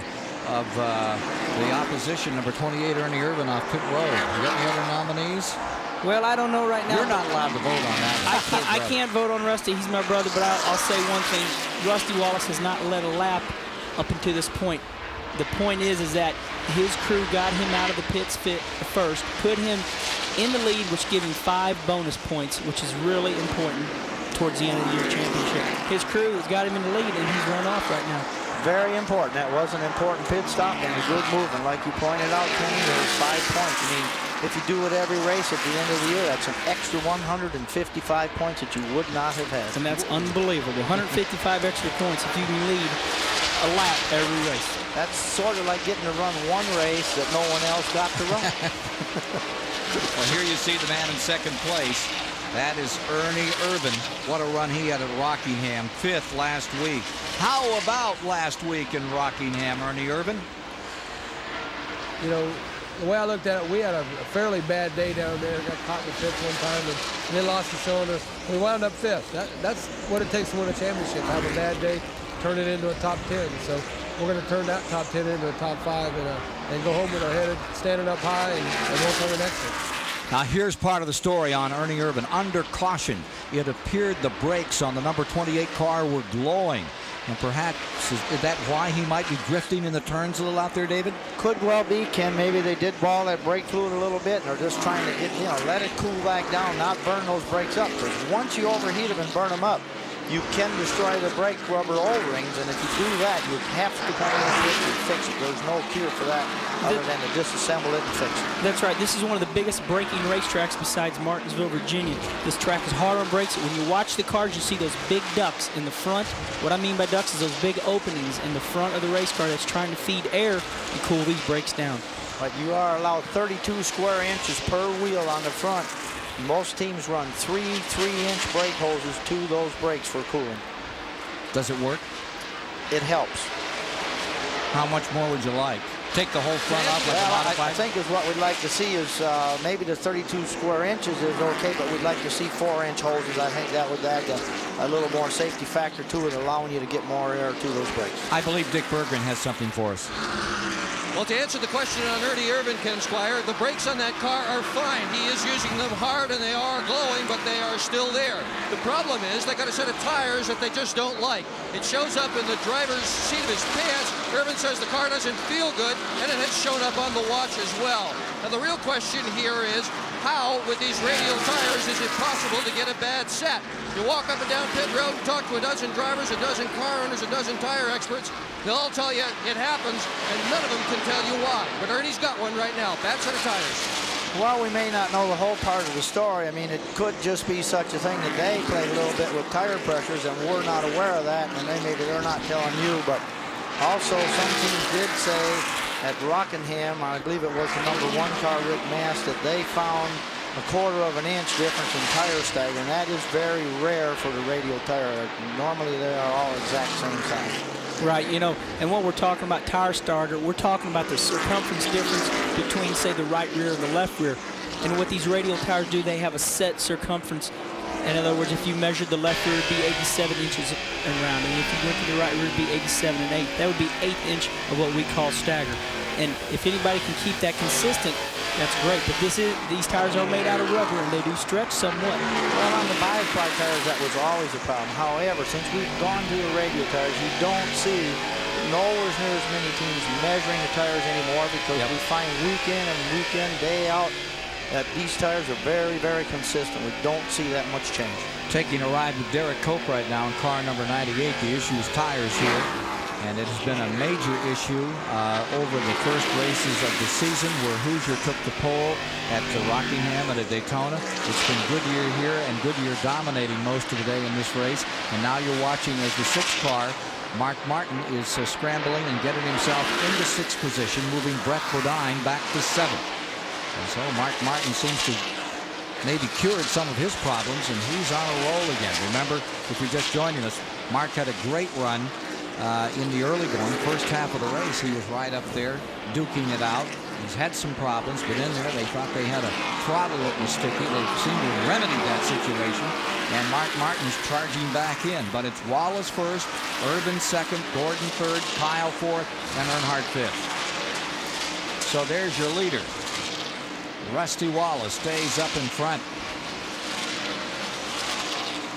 the opposition, number 28, Ernie Irvan off pit road. You got any other nominees? Well, I don't know right now. You're not allowed to vote on that. I can't vote on Rusty. He's my brother, but I'll say one thing. Rusty Wallace has not led a lap up until this point. The point is that his crew got him out of the pits first, put him in the lead, which gave him 5 bonus points, which is really important towards the end of the year championship. His crew has got him in the lead, and he's run off right now. Very important. That was an important pit stop and a good move. And like you pointed out, Kenny, there's 5 points. I mean, if you do it every race at the end of the year, that's an extra 155 points that you would not have had. And that's unbelievable. 155 extra points if you can lead a lap every race. That's sort of like getting to run one race that no one else got to run. Well, here you see the man in 2nd place. That is Ernie Irvan. What a run he had at Rockingham. 5th last week. How about last week in Rockingham, Ernie Irvan? You know, the way I looked at it, we had a fairly bad day down there. Got caught in the pits one time and they lost the cylinders. We wound up 5th. That's what it takes to win a championship. Have a bad day, turn it into a top 10. So we're going to turn that top 10 into a top 5 and go home with our head standing up high and work on the next one. Now here's part of the story on Ernie Irvan. Under caution, it appeared the brakes on the number 28 car were glowing. And perhaps is that why he might be drifting in the turns a little out there, David? Could well be, Ken. Maybe they did ball that brake fluid a little bit and are just trying to get, let it cool back down, not burn those brakes up. Because once you overheat them and burn them up, you can destroy the brake rubber O-rings, and if you do that, you have to come in and fix it. There's no cure for that other than to disassemble it and fix it. That's right. This is one of the biggest braking racetracks besides Martinsville, Virginia. This track is hard on brakes. When you watch the cars, you see those big ducts in the front. What I mean by ducts is those big openings in the front of the race car that's trying to feed air and cool these brakes down. But you are allowed 32 square inches per wheel on the front. Most teams run 3 3-inch brake hoses to those brakes for cooling. Does it work? It helps. How much more would you like? Take the whole front off like a modified? I think is what we'd like to see is maybe the 32 square inches is okay, but we'd like to see 4-inch hoses. I think that would add a little more safety factor to it, allowing you to get more air to those brakes. I believe Dick Berggren has something for us. Well, to answer the question on Ernie Irvan, Ken Squire, the brakes on that car are fine. He is using them hard, and they are glowing, but they are still there. The problem is they got a set of tires that they just don't like. It shows up in the driver's seat of his pants. Irvan says the car doesn't feel good, and it has shown up on the watch as well. Now, the real question here is, how, with these radial tires, is it possible to get a bad set? You walk up and down pit road and talk to a dozen drivers, a dozen car owners, a dozen tire experts. They'll all tell you it happens, and none of them can tell you why. But Ernie's got one right now. Bad set of tires. Well, we may not know the whole part of the story. I mean, it could just be such a thing that they played a little bit with tire pressures, and we're not aware of that, and they're not telling you. But also, some teams did say at Rockingham, I believe it was the #1 car, Rick Mast, that they found a 1/4 of an inch difference in tire stagger, and that is very rare for the radial tire. Normally, they are all exact same size. Right, you know, and when we're talking about tire starter, we're talking about the circumference difference between, say, the right rear and the left rear. And what these radial tires do, they have a set circumference. In other words, if you measured the left rear, it would be 87 inches around, and if you went to the right rear, it would be 87 1/8. That would be 1/8 inch of what we call stagger. And if anybody can keep that consistent, that's great. But these tires are made out of rubber, and they do stretch somewhat. Well, on the bias-ply tires, that was always a problem. However, since we've gone to the radial tires, you don't see nowhere near as many teams measuring the tires anymore, because we find week in and week in, day out, that these tires are very, very consistent. We don't see that much change. Taking a ride with Derek Cope right now in car number 98. The issue is tires here, and it has been a major issue over the first races of the season, where Hoosier took the pole at Rockingham and at Daytona. It's been Goodyear here, and Goodyear dominating most of the day in this race. And now you're watching as the 6th car, Mark Martin, is scrambling and getting himself into 6th position, moving Brett Bodine back to 7th. And so Mark Martin seems to maybe cured some of his problems, and he's on a roll again. Remember, if you're just joining us, Mark had a great run in the early going. First half of the race, he was right up there, duking it out. He's had some problems, but in there, they thought they had a throttle that was sticky. They seemed to remedy that situation, and Mark Martin's charging back in. But it's Wallace first, Irvan second, Gordon third, Kyle fourth, and Earnhardt fifth. So there's your leader. Rusty Wallace stays up in front.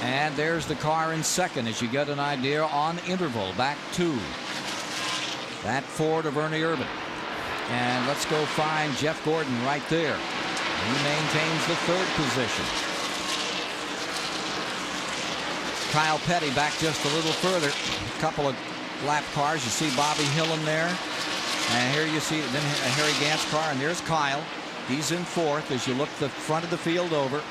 And there's the car in second, as you get an idea on interval. Back 2. That Ford of Ernie Irvan. And let's go find Jeff Gordon right there. He maintains the 3rd position. Kyle Petty back just a little further. A couple of lap cars. You see Bobby Hillen there. And here you see then Harry Gant's car, and there's Kyle. He's in 4th as you look the front of the field over.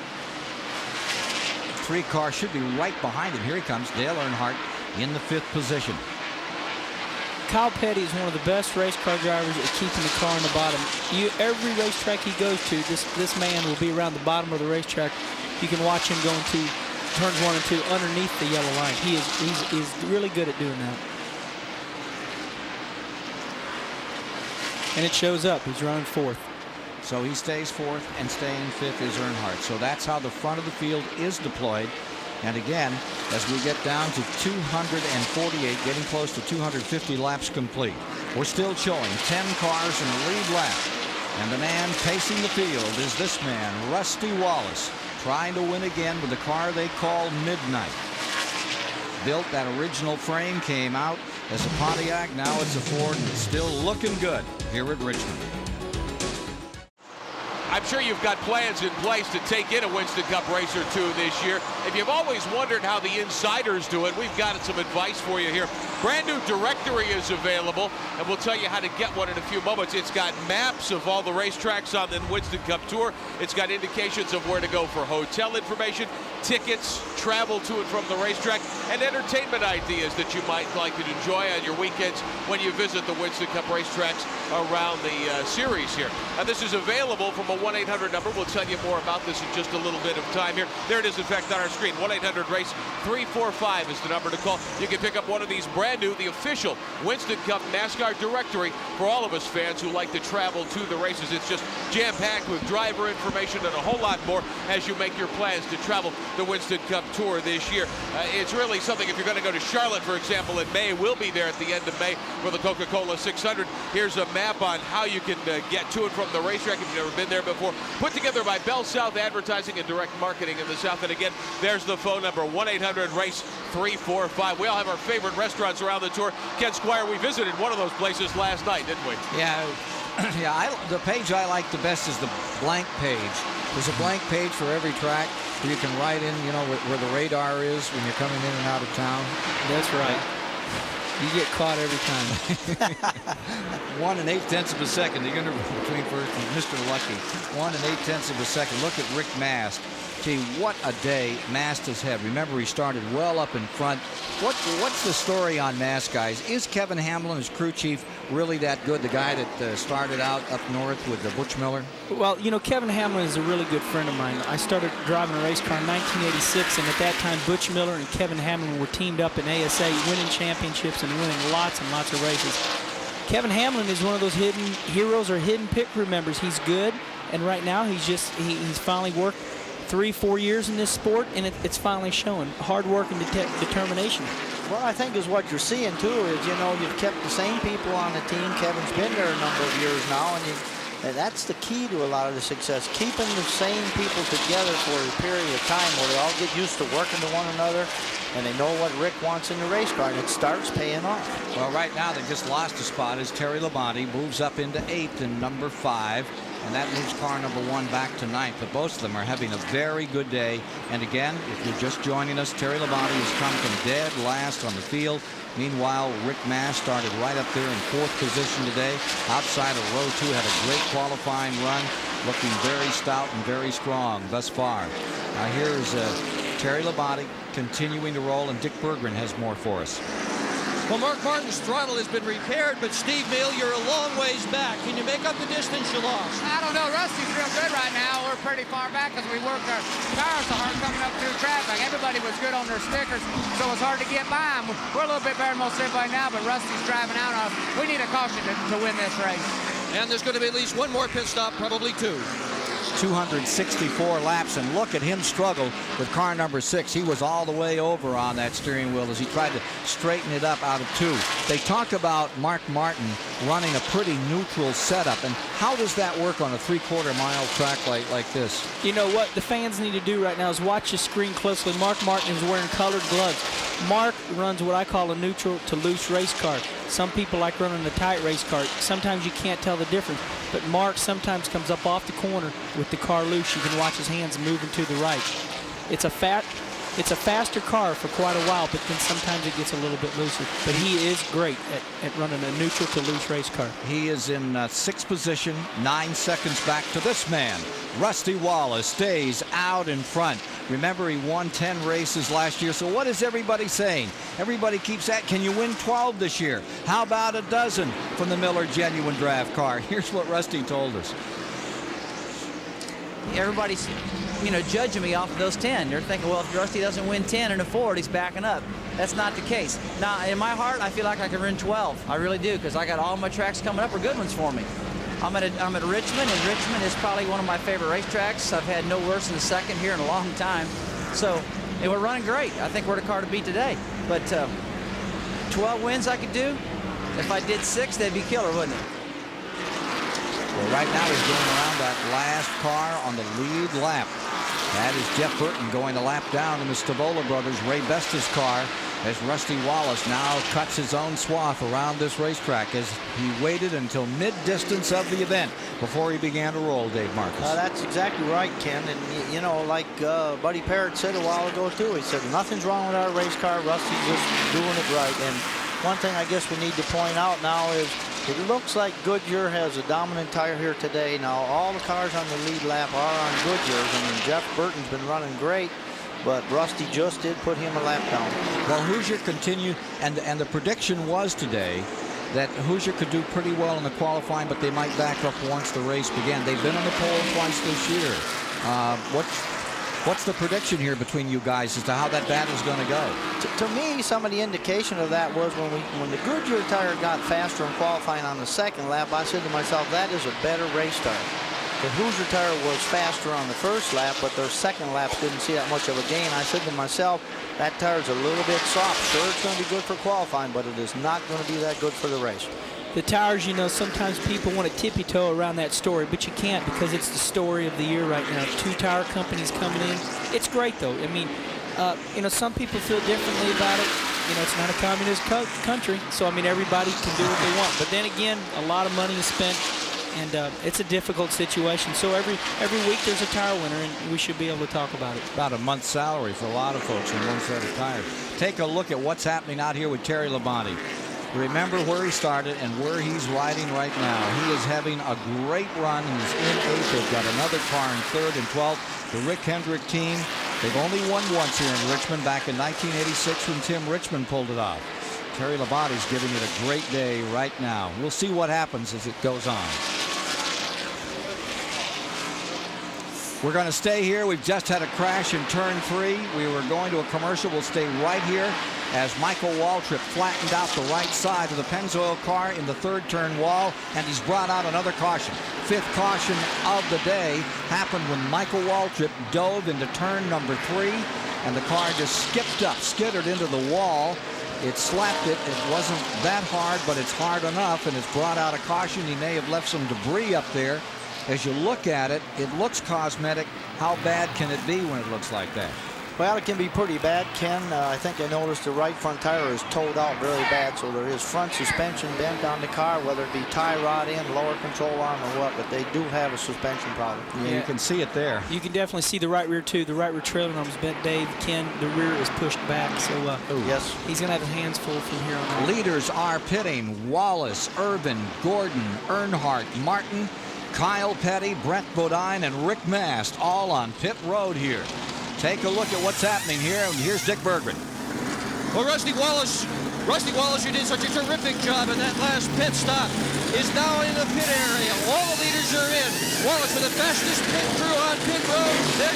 3 car should be right behind him. Here he comes, Dale Earnhardt in the 5th position. Kyle Petty is one of the best race car drivers at keeping the car on the bottom. Every racetrack he goes to, this man will be around the bottom of the racetrack. You can watch him going to turns 1 and 2 underneath the yellow line. He's really good at doing that. And it shows up. He's running 4th. So he stays 4th, and staying 5th is Earnhardt. So that's how the front of the field is deployed. And again, as we get down to 248, getting close to 250 laps complete, we're still showing 10 cars in the lead lap. And the man pacing the field is this man, Rusty Wallace, trying to win again with the car they call Midnight. Built, that original frame came out as a Pontiac. Now it's a Ford, and it's still looking good here at Richmond. I'm sure you've got plans in place to take in a Winston Cup race or 2 this year. If you've always wondered how the insiders do it, we've got some advice for you here. Brand new directory is available, and we'll tell you how to get one in a few moments. It's got maps of all the racetracks on the Winston Cup Tour. It's got indications of where to go for hotel information, tickets, travel to and from the racetrack, and entertainment ideas that you might like to enjoy on your weekends when you visit the Winston Cup racetracks around the series here. Now, this is available from a 1-800 number. We'll tell you more about this in just a little bit of time here. There it is, in fact, on our screen. 1-800-RACE-345 is the number to call. You can pick up one of these brand new, the official Winston Cup NASCAR directory for all of us fans who like to travel to the races. It's just jam-packed with driver information and a whole lot more as you make your plans to travel the Winston Cup Tour this year. It's really something. If you're going to go to Charlotte, for example, in May, we'll be there at the end of May for the Coca-Cola 600. Here's a map on how you can get to and from the racetrack if you've never been there before. Put together by Bell South Advertising and Direct Marketing in the South. And again, there's the phone number, 1-800-RACE-345. We all have our favorite restaurants around the Tour. Ken Squire, we visited one of those places last night, didn't we? Yeah, the page I like the best is the blank page. There's a blank page for every track where you can write in, where the radar is when you're coming in and out of town. That's right. You get caught every time. 1 8/10 of a second. The interval between first and Mr. Lucky. 1 8/10 of a second. Look at Rick Mast. Gee, what a day Mast has had. Remember, he started well up in front. What's the story on Mast, guys? Is Kevin Hamlin, his crew chief, really that good? The guy that started out up north with Butch Miller? Well, Kevin Hamlin is a really good friend of mine. I started driving a race car in 1986, and at that time, Butch Miller and Kevin Hamlin were teamed up in ASA, winning championships and winning lots and lots of races. Kevin Hamlin is one of those hidden heroes or hidden pit crew members. He's good, and right now he's finally worked 3-4 years in this sport, and it's finally showing. Hard work and determination. Well, I think is what you're seeing too is you've kept the same people on the team. Kevin's been there a number of years now, and that's the key to a lot of the success. Keeping the same people together for a period of time where they all get used to working to one another, and they know what Rick wants in the race car, and it starts paying off. Well, right now they just lost a spot as Terry Labonte moves up into 8th in number 5. And that moves car number 1 back to 9th. But both of them are having a very good day. And again, if you're just joining us, Terry Labonte has come from dead last on the field. Meanwhile, Rick Mast started right up there in 4th position today. Outside of row 2, had a great qualifying run, looking very stout and very strong thus far. Now here's Terry Labonte continuing to roll, and Dick Berggren has more for us. Well, Mark Martin's throttle has been repaired, but Steve Mill, you're a long ways back. Can you make up the distance you lost? I don't know. Rusty's real good right now. We're pretty far back because we worked our tires so hard coming up through traffic. Everybody was good on their stickers, so it's hard to get by them. We're a little bit better than most everybody now, but Rusty's driving out on us. We need a caution to win this race. And there's going to be at least one more pit stop, probably 2. 264 laps, and look at him struggle with car number 6. He was all the way over on that steering wheel as he tried to straighten it up out of 2. They talk about Mark Martin running a pretty neutral setup, and how does that work on a 3/4 mile track like this? You know what the fans need to do right now is watch the screen closely. Mark Martin is wearing colored gloves. Mark runs what I call a neutral to loose race car. Some people like running a tight race car. Sometimes you can't tell the difference, but Mark sometimes comes up off the corner with the car loose. You can watch his hands moving to the right. It's a faster car for quite a while, but then sometimes it gets a little bit looser. But he is great at running a neutral to loose race car. He is in 6th position, 9 seconds back to this man. Rusty Wallace stays out in front. Remember, he won 10 races last year. So what is everybody saying? Everybody keeps at, can you win 12 this year? How about a dozen from the Miller Genuine Draft car? Here's what Rusty told us. Everybody's, judging me off of those 10. They're thinking, well, if Rusty doesn't win 10 in a Ford, he's backing up. That's not the case. Now, in my heart, I feel like I can win 12. I really do, because I got all my tracks coming up are good ones for me. I'm at Richmond, and Richmond is probably one of my favorite racetracks. I've had no worse than a second here in a long time. So, and we're running great. I think we're the car to beat today. But 12 wins I could do. If I did 6, they'd be killer, wouldn't it? Well, right now he's going around that last car on the lead lap. That is Jeff Burton going a lap down in the Stavola brothers' Ray Besta's car as Rusty Wallace now cuts his own swath around this racetrack as he waited until mid-distance of the event before he began to roll, Dave Marcus. That's exactly right, Ken. And, like Buddy Parrott said a while ago, too, he said, nothing's wrong with our race car. Rusty's just doing it right. And one thing I guess we need to point out now is it looks like Goodyear has a dominant tire here today. Now, all the cars on the lead lap are on Goodyears. I mean, Jeff Burton's been running great, but Rusty just did put him a lap down. Well, Hoosier continued, and the prediction was today that Hoosier could do pretty well in the qualifying, but they might back up once the race began. They've been on the pole twice this year. What's the prediction here between you guys as to how that battle's going to go? To me, some of the indication of that was when the Goodyear tire got faster in qualifying on the second lap, I said to myself, that is a better race tire. The Hoosier tire was faster on the first lap, but their second laps didn't see that much of a gain. I said to myself, that tire's a little bit soft. Sure, it's going to be good for qualifying, but it is not going to be that good for the race. The tires, you know, sometimes people want to tippy-toe around that story, but you can't because it's the story of the year right now. 2 tire companies coming in. It's great, though. I mean, you know, some people feel differently about it. You know, it's not a communist country, so, I mean, everybody can do what they want. But then again, a lot of money is spent, and it's a difficult situation. So every week there's a tire winner, and we should be able to talk about it. About a month's salary for a lot of folks in one set of tires. Take a look at what's happening out here with Terry Labonte. Remember where he started and where he's riding right now. He is having a great run. He's in 8th. They've got another car in 3rd and 12th. The Rick Hendrick team, they've only won once here in Richmond back in 1986 when Tim Richmond pulled it off. Terry Labonte's giving it a great day right now. We'll see what happens as it goes on. We're going to stay here. We've just had a crash in turn 3. We were going to a commercial. We'll stay right here as Michael Waltrip flattened out the right side of the Pennzoil car in the 3rd turn wall, and he's brought out another caution. 5th caution of the day happened when Michael Waltrip dove into turn number 3, and the car just skittered into the wall. It slapped it. It wasn't that hard, but it's hard enough, and it's brought out a caution. He may have left some debris up there. As you look at it, it looks cosmetic. How bad can it be when it looks like that? Well, it can be pretty bad, Ken. I think I noticed the right front tire is towed out very bad, so there is front suspension bent on the car, whether it be tie rod in, lower control arm, or what, but they do have a suspension problem. Yeah, you can see it there. You can definitely see the right rear, too. The right rear trailing arm is bent, Dave. Ken, the rear is pushed back, so yes, he's going to have his hands full from here on out. Leaders are pitting. Wallace, Irvan, Gordon, Earnhardt, Martin, Kyle Petty, Brett Bodine, and Rick Mast all on pit road here. Take a look at what's happening here, and here's Dick Berggren. Well, Rusty Wallace, you did such a terrific job in that last pit stop, is now in the pit area. All the leaders are in. Wallace with the fastest pit crew on pit road. They're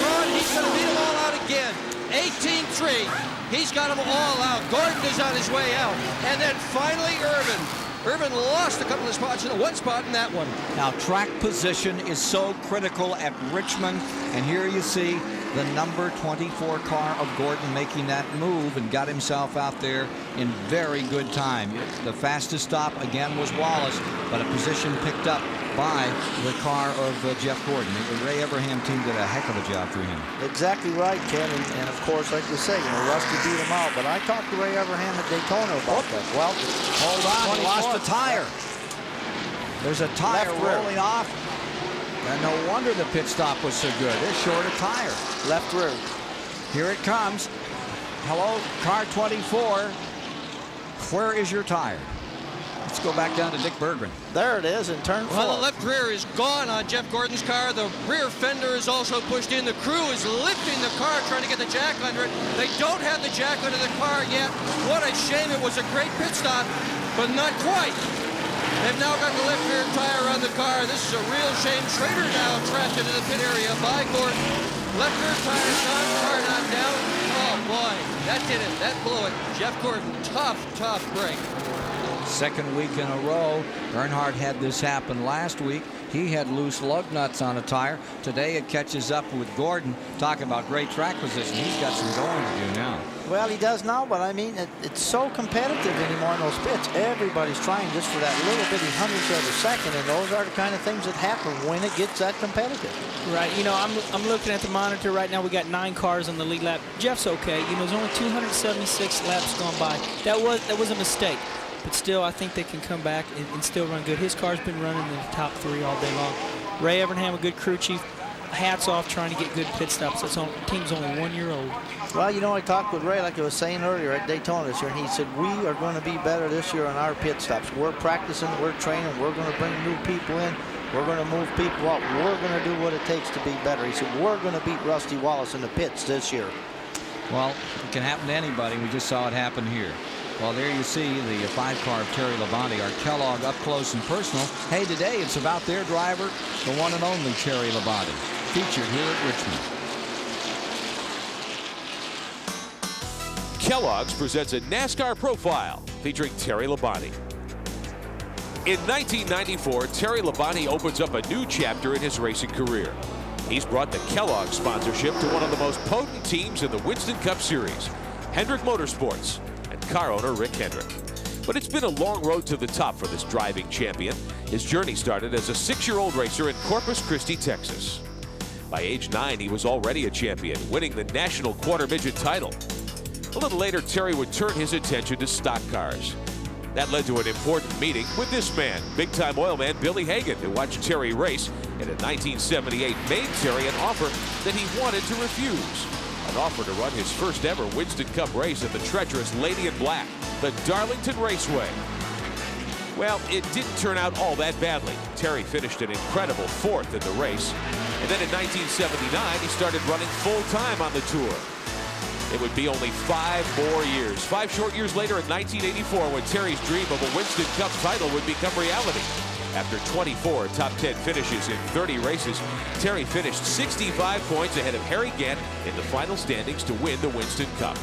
gone. He's going to beat them all out again. 18-3. He's got them all out. Gordon is on his way out. And then finally Irvan. Irvan lost a couple of spots in the one spot in that one. Now, track position is so critical at Richmond, and here you see the number 24 car of Gordon making that move and got himself out there in very good time. The fastest stop, again, was Wallace, but a position picked up by the car of Jeff Gordon. The Ray Everham team did a heck of a job for him. Exactly right, Ken, and of course, like you say, Rusty beat him out, but I talked to Ray Everham at Daytona about that. Well, hold on, he lost a tire. There's a tire rolling off, and no wonder the pit stop was so good. They're short a tire. Left rear. Here it comes. Hello, car 24. Where is your tire? Let's go back down to Dick Berggren. There it is in turn 4. Well, the left rear is gone on Jeff Gordon's car. The rear fender is also pushed in. The crew is lifting the car, trying to get the jack under it. They don't have the jack under the car yet. What a shame. It was a great pit stop, but not quite. They've now got the left rear tire on the car. This is a real shame. Schrader now trapped into the pit area by Gordon. Left rear tire gone, car not down. Oh, boy. That did it. That blew it. Jeff Gordon, tough break. Second week in a row. Earnhardt had this happen last week. He had loose lug nuts on a tire. Today it catches up with Gordon. Talking about great track position. He's got some going to do now. Well, he does now, but I mean, it's so competitive anymore in those pits. Everybody's trying just for that little bitty hundredth of a second, and those are the kind of things that happen when it gets that competitive. Right. You know, I'm looking at the monitor right now. We got 9 cars on the lead lap. Jeff's okay. You know, there's only 276 laps gone by. That was a mistake. But still, I think they can come back and still run good. His car's been running in the top 3 all day long. Ray Evernham, a good crew chief. Hats off trying to get good pit stops. The team's only 1 year old. Well, you know, I talked with Ray, like I was saying earlier, at Daytona this year, and he said, we are going to be better this year on our pit stops. We're practicing, we're training, we're going to bring new people in, we're going to move people out, we're going to do what it takes to be better. He said, we're going to beat Rusty Wallace in the pits this year. Well, it can happen to anybody. We just saw it happen here. Well, there you see the 5-car of Terry Labonte, our Kellogg up close and personal. Hey, today it's about their driver, the one and only Terry Labonte, featured here at Richmond. Kellogg's presents a NASCAR profile featuring Terry Labonte. In 1994, Terry Labonte opens up a new chapter in his racing career. He's brought the Kellogg sponsorship to one of the most potent teams in the Winston Cup Series, Hendrick Motorsports, and car owner Rick Hendrick. But it's been a long road to the top for this driving champion. His journey started as a 6-year-old racer in Corpus Christi, Texas. By age 9, he was already a champion, winning the national quarter midget title. A little later, Terry would turn his attention to stock cars. That led to an important meeting with this man, big-time oil man Billy Hagan, who watched Terry race and in 1978 made Terry an offer that he wanted to refuse. An offer to run his first ever Winston Cup race at the treacherous Lady in Black, the Darlington Raceway. Well, it didn't turn out all that badly. Terry finished an incredible 4th in the race. And then in 1979, he started running full-time on the tour. It would be only 5 more years. 5 short years later in 1984 when Terry's dream of a Winston Cup title would become reality. After 24 top 10 finishes in 30 races, Terry finished 65 points ahead of Harry Gant in the final standings to win the Winston Cup.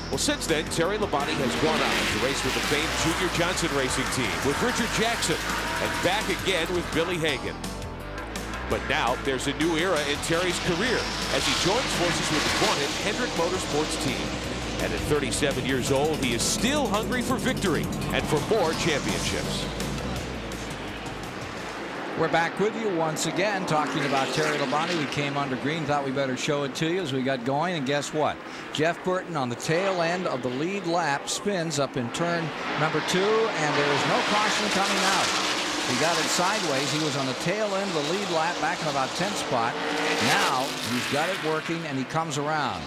Well, since then, Terry Labonte has gone on to race with the famed Junior Johnson Racing Team with Richard Jackson and back again with Billy Hagan. But now there's a new era in Terry's career as he joins forces with the vaunted Hendrick Motorsports team. And at 37 years old, he is still hungry for victory and for more championships. We're back with you once again talking about Terry Labonte. We came under green, thought we better show it to you as we got going. And guess what? Jeff Burton on the tail end of the lead lap spins up in turn number 2, and there is no caution coming out. He got it sideways. He was on the tail end of the lead lap back in about 10th spot. Now he's got it working and he comes around.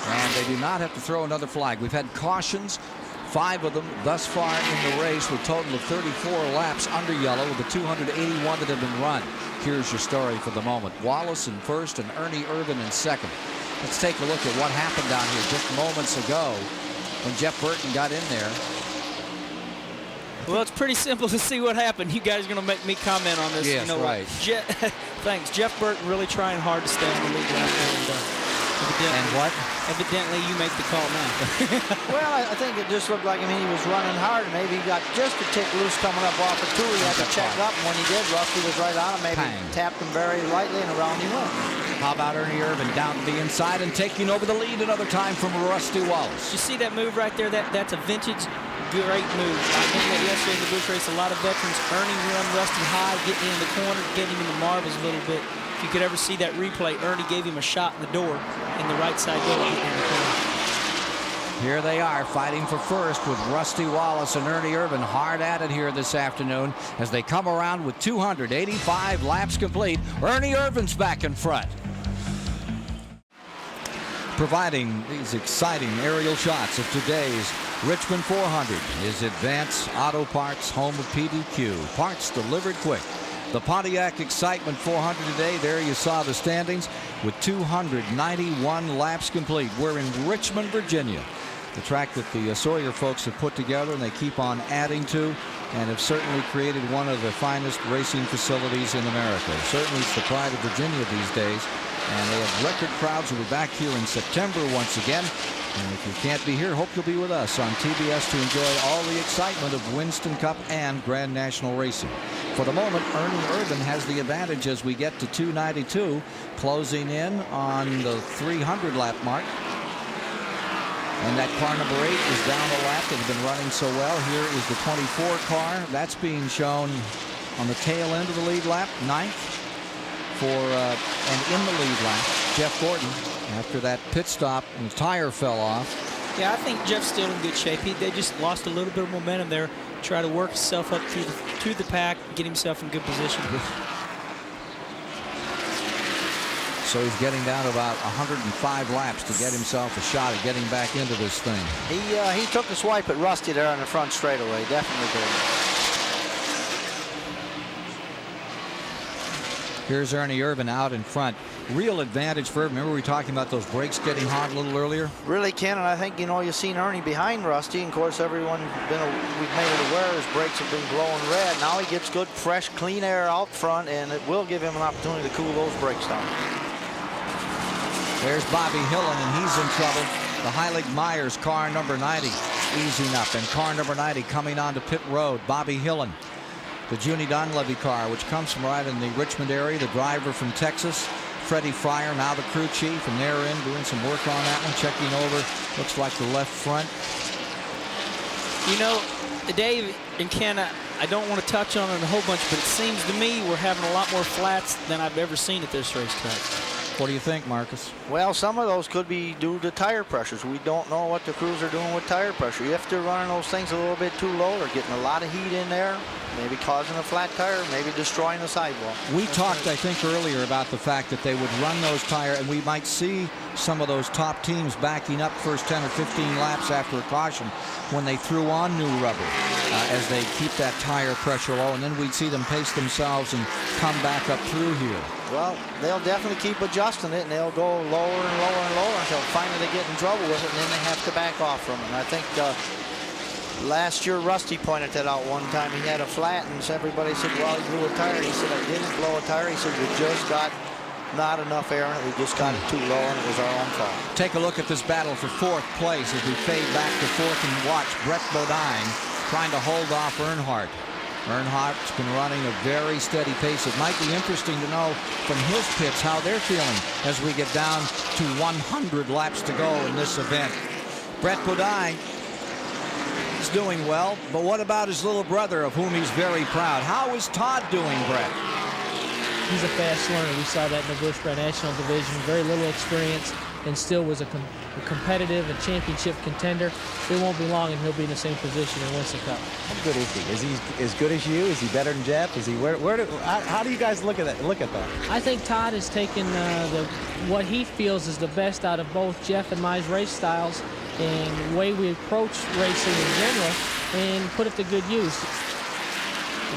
And they do not have to throw another flag. We've had cautions, 5 of them thus far in the race, with a total of 34 laps under yellow with the 281 that have been run. Here's your story for the moment. Wallace in first and Ernie Irvan in second. Let's take a look at what happened down here just moments ago when Jeff Burton got in there. Well, it's pretty simple to see what happened. You guys are going to make me comment on this. Yes, you know, right. Thanks. Jeff Burton really trying hard to stay on the lead lap. And what? Evidently, you make the call now. Well, I think it just looked like he was running hard. Maybe he got just a tick loose coming up off the 2. He had to check up, and when he did, Rusty was right on him. Maybe tapped him very lightly, and around he went. How about Ernie Irvan down to the inside and taking over the lead another time from Rusty Wallace? You see that move right there? That's a vintage, great move. I think that yesterday in the Busch race, a lot of veterans, Ernie run Rusty high, getting in the corner, getting him in the marbles a little bit. If you could ever see that replay, Ernie gave him a shot in the door, in the right side door, getting in the corner. Here they are fighting for first with Rusty Wallace and Ernie Irvan hard at it here this afternoon as they come around with 285 laps complete. Ernie Irvan's back in front, providing these exciting aerial shots of today's Richmond 400 is Advance Auto Parts, home of PDQ. Parts delivered quick. The Pontiac Excitement 400 today, there you saw the standings with 291 laps complete. We're in Richmond, Virginia, the track that the Sawyer folks have put together and they keep on adding to, and have certainly created one of the finest racing facilities in America. Certainly it's the pride of Virginia these days, and they have record crowds. We'll be back here in September once again. And if you can't be here, hope you'll be with us on TBS to enjoy all the excitement of Winston Cup and Grand National Racing. For the moment, Ernie Irvan has the advantage as we get to 292, closing in on the 300 lap mark. And that car number 8 is down a lap. They've been running so well. Here is the 24 car. That's being shown on the tail end of the lead lap, 9th. And in the lead lap, Jeff Gordon, after that pit stop and the tire fell off. Yeah, I think Jeff's still in good shape. They just lost a little bit of momentum there. Try to work himself up to the pack, get himself in good position. So he's getting down to about 105 laps to get himself a shot at getting back into this thing. He took a swipe at Rusty there on the front straightaway. Definitely did. Here's Ernie Irvan out in front. Real advantage for him. Remember we were talking about those brakes getting hot a little earlier? Really can, and I think, you know, you've seen Ernie behind Rusty. And of course, we've made it aware his brakes have been glowing red. Now he gets good, fresh, clean air out front, and it will give him an opportunity to cool those brakes down. There's Bobby Hillen, and he's in trouble. The Heilig Myers car number 90 easing up, and car number 90 coming onto pit road. Bobby Hillen. The Junie Donlevy car, which comes from right in the Richmond area, the driver from Texas, Freddie Fryer, now the crew chief, and they're in doing some work on that one, checking over, looks like the left front. You know, Dave and Ken, I don't want to touch on it a whole bunch, but it seems to me we're having a lot more flats than I've ever seen at this racetrack. What do you think, Marcus? Well, some of those could be due to tire pressures. We don't know what the crews are doing with tire pressure. If they're running those things a little bit too low, they're getting a lot of heat in there, maybe causing a flat tire, maybe destroying the sidewall. We talked, I think, earlier about the fact that they would run those tires, and we might see some of those top teams backing up first 10 or 15 laps after a caution when they threw on new rubber as they keep that tire pressure low, and then we'd see them pace themselves and come back up through here. Well, they'll definitely keep adjusting it, and they'll go lower and lower and lower until finally they get in trouble with it, and then they have to back off from it. And I think last year Rusty pointed that out one time. He had a flat, and everybody said, well, he blew a tire. He said, I didn't blow a tire. He said, we just got not enough air in it. We just got it too low, and it was our own fault. Take a look at this battle for fourth place as we fade back to fourth and watch Brett Bodine trying to hold off Earnhardt. Earnhardt's been running a very steady pace. It might be interesting to know from his pits how they're feeling as we get down to 100 laps to go in this event. Brett Bodine is doing well, but what about his little brother, of whom he's very proud? How is Todd doing, Brett? He's a fast learner. We saw that in the Busch Grand National Division. Very little experience, and still was a competitive and championship contender. It won't be long, and he'll be in the same position in Winston Cup. How good is he? Is he as good as you? Is he better than Jeff? Is he how do you guys look at that? I think Todd has taken what he feels is the best out of both Jeff and my race styles and the way we approach racing in general, and put it to good use.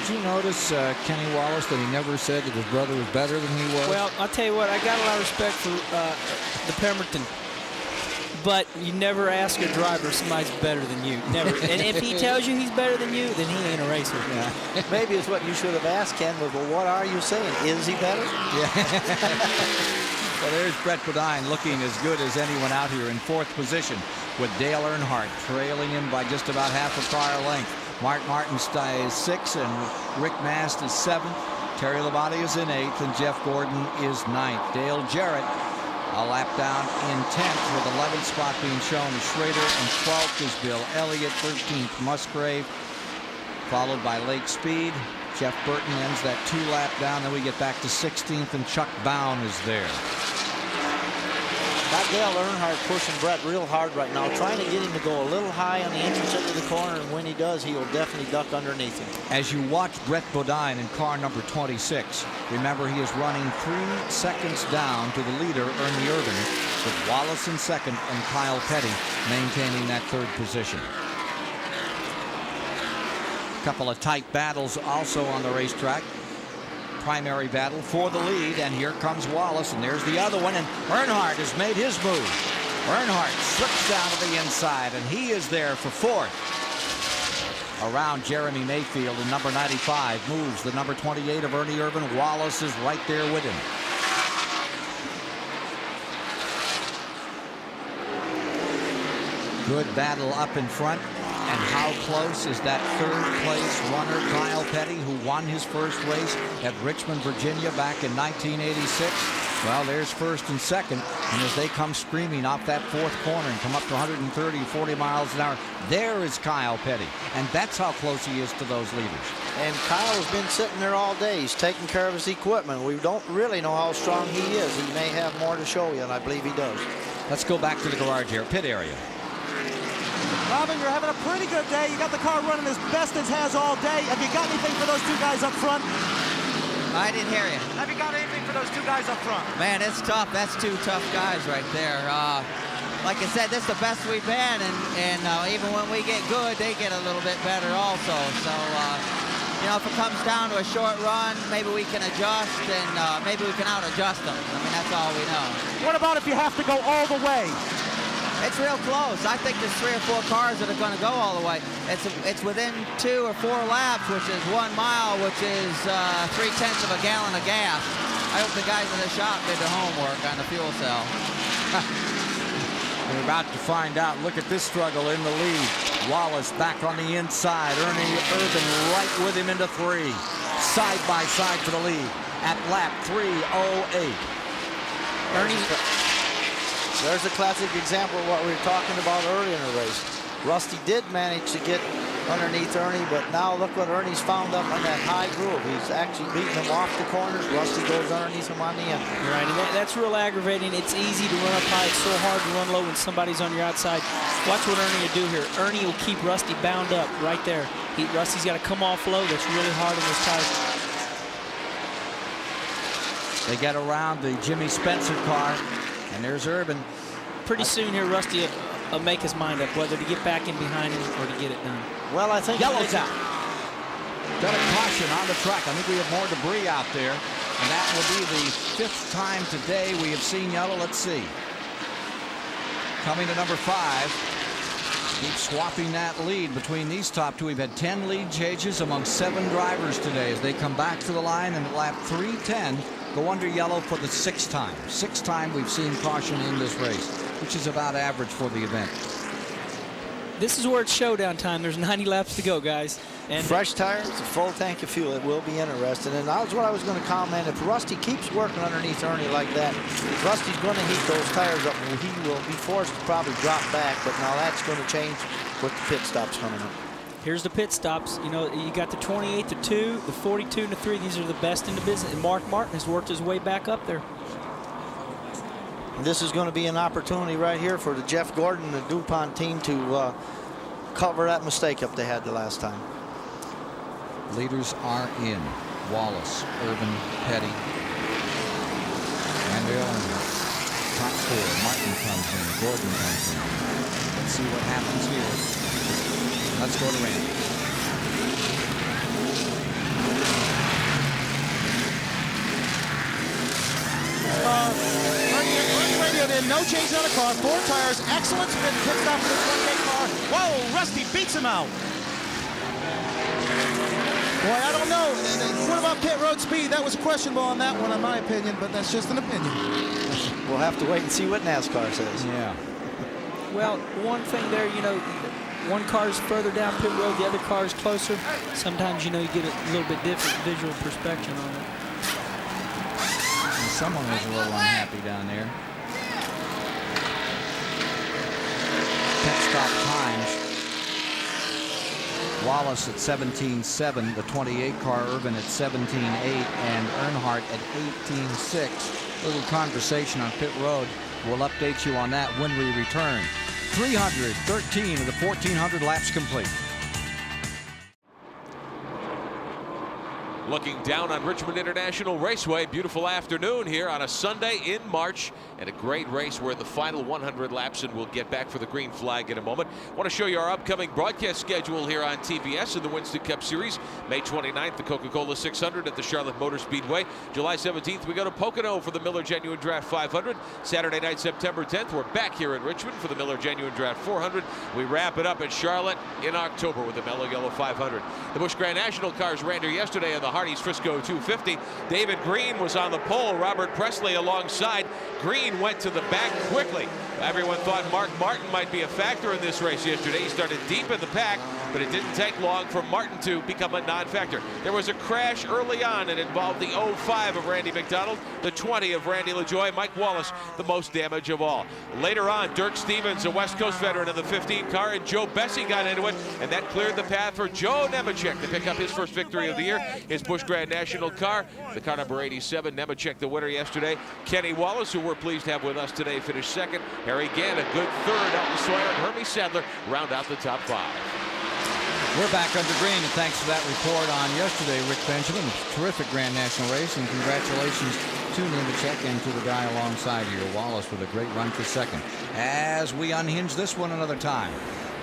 Did you notice, Kenny Wallace, that he never said that his brother was better than he was? Well, I'll tell you what, I got a lot of respect for the Pemberton. But you never ask a driver if somebody's better than you. Never. And if he tells you he's better than you, then he ain't a racer. Yeah. Maybe it's what you should have asked, Ken, was, well, what are you saying? Is he better? Yeah. Well, there's Brett Bodine looking as good as anyone out here in fourth position, with Dale Earnhardt trailing him by just about half a car length. Mark Martinstein is 6th, and Rick Mast is 7th. Terry Labonte is in 8th, and Jeff Gordon is 9th. Dale Jarrett a lap down in 10th, with 11th spot being shown to Schrader, and 12th is Bill Elliott, 13th Musgrave, followed by Lake Speed. Jeff Burton ends that 2-lap down. Then we get back to 16th, and Chuck Bown is there. Got Dale Earnhardt pushing Brett real hard right now, trying to get him to go a little high on the entrance into the corner, and when he does, he will definitely duck underneath him. As you watch Brett Bodine in car number 26, remember he is running 3 seconds down to the leader, Ernie Irvan, with Wallace in 2nd and Kyle Petty maintaining that 3rd position. A couple of tight battles also on the racetrack. Primary battle for the lead, and here comes Wallace, and there's the other one, and Earnhardt has made his move. Earnhardt slips down to the inside, and he is there for 4th. Around Jeremy Mayfield, and number 95 moves the number 28 of Ernie Irvan. Wallace is right there with him. Good battle up in front. And how close is that 3rd place runner, Kyle Petty, who won his first race at Richmond, Virginia back in 1986? Well, there's 1st and 2nd, and as they come screaming off that 4th corner and come up to 130, 40 miles an hour, there is Kyle Petty, and that's how close he is to those leaders. And Kyle has been sitting there all day. He's taking care of his equipment. We don't really know how strong he is. He may have more to show you, and I believe he does. Let's go back to the garage here, pit area. Robin, you're having a pretty good day. You got the car running as best it has all day. Have you got anything for those 2 guys up front? I didn't hear you. Have you got anything for those 2 guys up front? Man, it's tough. That's 2 tough guys right there. Like I said, this is the best we've been, and even when we get good, they get a little bit better also. So You know, if it comes down to a short run, maybe we can adjust, and maybe we can out-adjust them. I mean, that's all we know. What about if you have to go all the way? It's real close. I think there's 3 or 4 cars that are going to go all the way. It's within 2 or 4 laps, which is 1 mile, which is 3/10 of a gallon of gas. I hope the guys in the shop did their homework on the fuel cell. We're about to find out. Look at this struggle in the lead. Wallace back on the inside. Ernie Irvan right with him into 3. Side by side for the lead at lap 3:08. There's a classic example of what we were talking about earlier in the race. Rusty did manage to get underneath Ernie, but now look what Ernie's found up on that high groove. He's actually beating him off the corners. Rusty goes underneath him on the end. Right, and that's real aggravating. It's easy to run up high. It's so hard to run low when somebody's on your outside. Watch what Ernie will do here. Ernie will keep Rusty bound up right there. Rusty's got to come off low. That's really hard on those tires. They get around the Jimmy Spencer car, and there's Irvan. Pretty soon here, Rusty will make his mind up whether to get back in behind him or to get it done. Well, I think yellow's out. Got a caution on the track. I think we have more debris out there, and that will be the 5th time today we have seen yellow. Let's see. Coming to number 5. Keep swapping that lead between these top 2. We've had 10 lead changes among 7 drivers today as they come back to the line, and at lap 3:10 go under yellow for the 6th time. 6th time we've seen caution in this race, which is about average for the event. This is where it's showdown time. There's 90 laps to go, guys. And fresh tires, a full tank of fuel. It will be interesting. And that's what I was going to comment. If Rusty keeps working underneath Ernie like that, if Rusty's going to heat those tires up, he will be forced to probably drop back. But now that's going to change with the pit stops coming up. Here's the pit stops. You know, you got the 28 to 2, the 42 to 3. These are the best in the business. And Mark Martin has worked his way back up there. And this is going to be an opportunity right here for the Jeff Gordon and the DuPont team to cover that mistake up they had the last time. Leaders are in. Wallace, Irvan, Petty, and top 4. Martin comes in. Gordon comes in. Let's see what happens here. Let's go to Randy. Radio did no change on the car. 4 tires. Excellent pit stop for the 28 car. Whoa, Rusty beats him out. Boy, I don't know. What about pit road speed? That was questionable on that one, in my opinion, but that's just an opinion. We'll have to wait and see what NASCAR says. Yeah. Well, one thing there, you know, one car's further down pit road, the other car's closer. Sometimes, you know, you get a little bit different visual perspective on it. And someone was a little unhappy down there. Pit stop times. Wallace at 17.7, the 28 car, Irvan at 17.8, and Earnhardt at 18.6. Little conversation on pit road. We'll update you on that when we return. 313 of the 1,400 laps complete. Looking down on Richmond International Raceway. Beautiful afternoon here on a Sunday in March, and a great race. We're in the final 100 laps, and we'll get back for the green flag in a moment. I want to show you our upcoming broadcast schedule here on TBS in the Winston Cup Series. May 29th, the Coca-Cola 600 at the Charlotte Motor Speedway. July 17th, we go to Pocono for the Miller Genuine Draft 500. Saturday night, September 10th, we're back here in Richmond for the Miller Genuine Draft 400. We wrap it up in Charlotte in October with the Mellow Yellow 500. The Busch Grand National cars ran here yesterday in the Hardee's Frisco 250. David Green was on the pole. Robert Presley alongside. Green went to the back quickly. Everyone thought Mark Martin might be a factor in this race yesterday. He started deep in the pack, but it didn't take long for Martin to become a non-factor. There was a crash early on. It involved the 05 of Randy McDonald, the 20 of Randy LaJoie, Mike Wallace, the most damage of all. Later on, Dirk Stevens, a West Coast veteran in the 15 car, and Joe Bessie got into it, and that cleared the path for Joe Nemechek to pick up his first victory of the year. His Busch Grand National car, the car number 87, Nemechek the winner yesterday. Kenny Wallace, who we're pleased to have with us today, finished second. Harry Gann, a good third. Elton Sawyer and Hermie Sadler round out the top 5. We're back under green, and thanks for that report on yesterday, Rick Benjamin. Terrific Grand National race, and congratulations to Nemechek and to the guy alongside here, Wallace, with a great run for second. As we unhinge this one another time,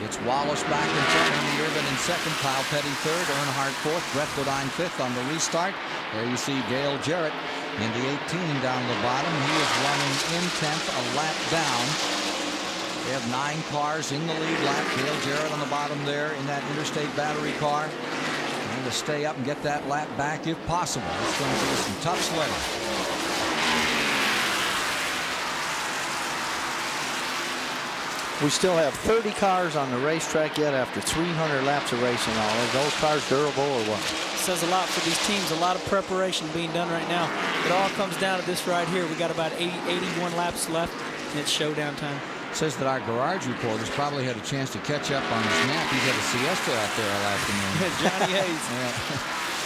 It's Wallace back in front, Ernie Irvan in second, Kyle Petty third, Earnhardt fourth, Brett Bodine fifth on the restart. There you see Dale Jarrett in the 18 down the bottom. He is running in 10th, a lap down. They have 9 cars in the lead lap. Dale Jarrett on the bottom there in that Interstate Battery car. Trying to stay up and get that lap back if possible. It's going to be some tough sledding. We still have 30 cars on the racetrack yet after 300 laps of racing. Are those cars durable or what? Says a lot for these teams. A lot of preparation being done right now. It all comes down to this right here. We got about 81 laps left, and it's showdown time. Says that our garage reporters probably had a chance to catch up on his nap. He had a siesta out there all afternoon. Johnny Hayes. Yeah.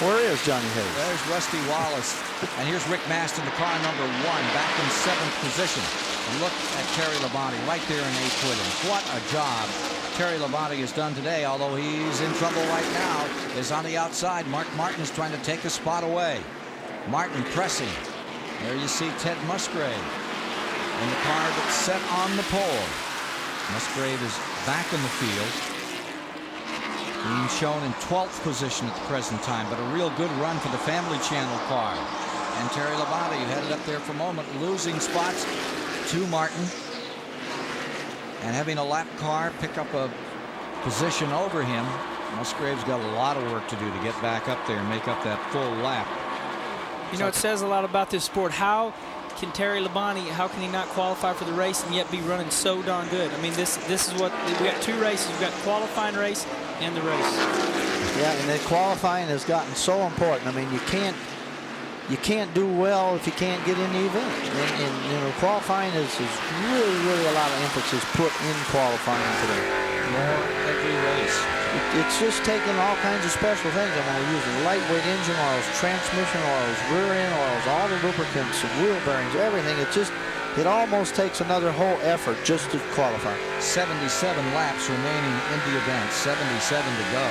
Where is Johnny Hayes? There's Rusty Wallace. And here's Rick Mast in the car number 1, back in 7th position. And look at Terry Labonte right there in 8th with him. What a job Terry Labonte has done today, although he's in trouble right now. Is on the outside. Mark Martin is trying to take a spot away. Martin pressing. There you see Ted Musgrave in the car that's set on the pole. Musgrave is back in the field. Being shown in 12th position at the present time, but a real good run for the Family Channel car. And Terry Labonte headed up there for a moment, losing spots to Martin. And having a lap car pick up a position over him, Musgrave's got a lot of work to do to get back up there and make up that full lap. You know, it says a lot about this sport. How can Terry Labonte, how can he not qualify for the race and yet be running so darn good? I mean, this is what, we got 2 races. We've got qualifying race and the race. Yeah, and the qualifying has gotten so important. I mean, you can't do well if you can't get in the event. And you know, qualifying is really a lot of emphasis put in qualifying today. More every race. It's just taking all kinds of special things. I mean, we're using lightweight engine oils, transmission oils, rear end oils, all the lubricants, wheel bearings, everything. It almost takes another whole effort just to qualify. 77 laps remaining in the event, 77 to go.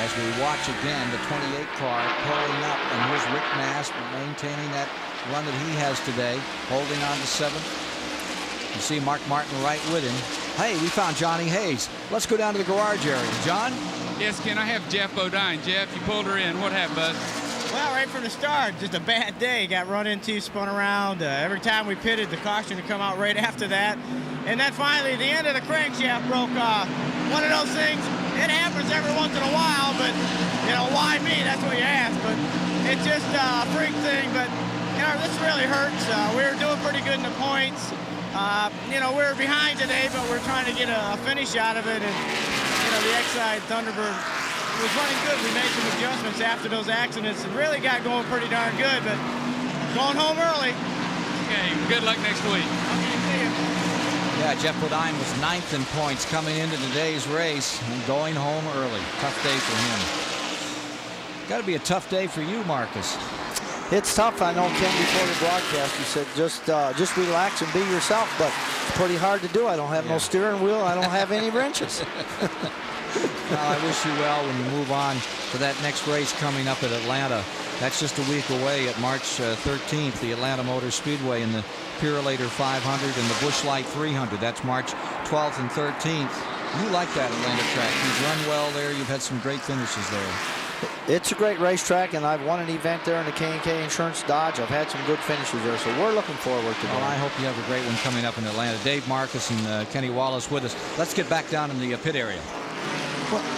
As we watch again the 28 car pulling up, and here's Rick Mast maintaining that run that he has today, holding on to 7th. You see Mark Martin right with him. Hey, we found Johnny Hayes. Let's go down to the garage area. John? Yes, Ken, I have Jeff Bodine. Jeff, you pulled her in. What happened, bud? Well, right from the start, just a bad day. Got run into, spun around. Every time we pitted, the caution would come out right after that. And then finally, the end of the crankshaft broke off. One of those things, it happens every once in a while, but, you know, why me? That's what you ask. But it's just a freak thing. But, you know, this really hurts. We were doing pretty good in the points. You know, we were behind today, but we're trying to get a finish out of it. And, you know, the X-Side Thunderbird was running good. We made some adjustments after those accidents and really got going pretty darn good, but going home early. Okay, good luck next week. Okay, see you. Yeah, Jeff Bodine was 9th in points coming into today's race and going home early. Tough day for him. Got to be a tough day for you, Marcus. It's tough. I know Ken before the broadcast, he said just relax and be yourself, but it's pretty hard to do. I don't have no steering wheel. I don't have any wrenches. Well, I wish you well when you move on to that next race coming up at Atlanta. That's just a week away at March 13th, the Atlanta Motor Speedway in the Purolator 500 and the Busch Light 300. That's March 12th and 13th. You like that Atlanta track. You've run well there. You've had some great finishes there. It's a great racetrack, and I've won an event there in the K&K Insurance Dodge. I've had some good finishes there, so we're looking forward to that. Well, I hope you have a great one coming up in Atlanta. Dave Marcus and Kenny Wallace with us. Let's get back down in the pit area.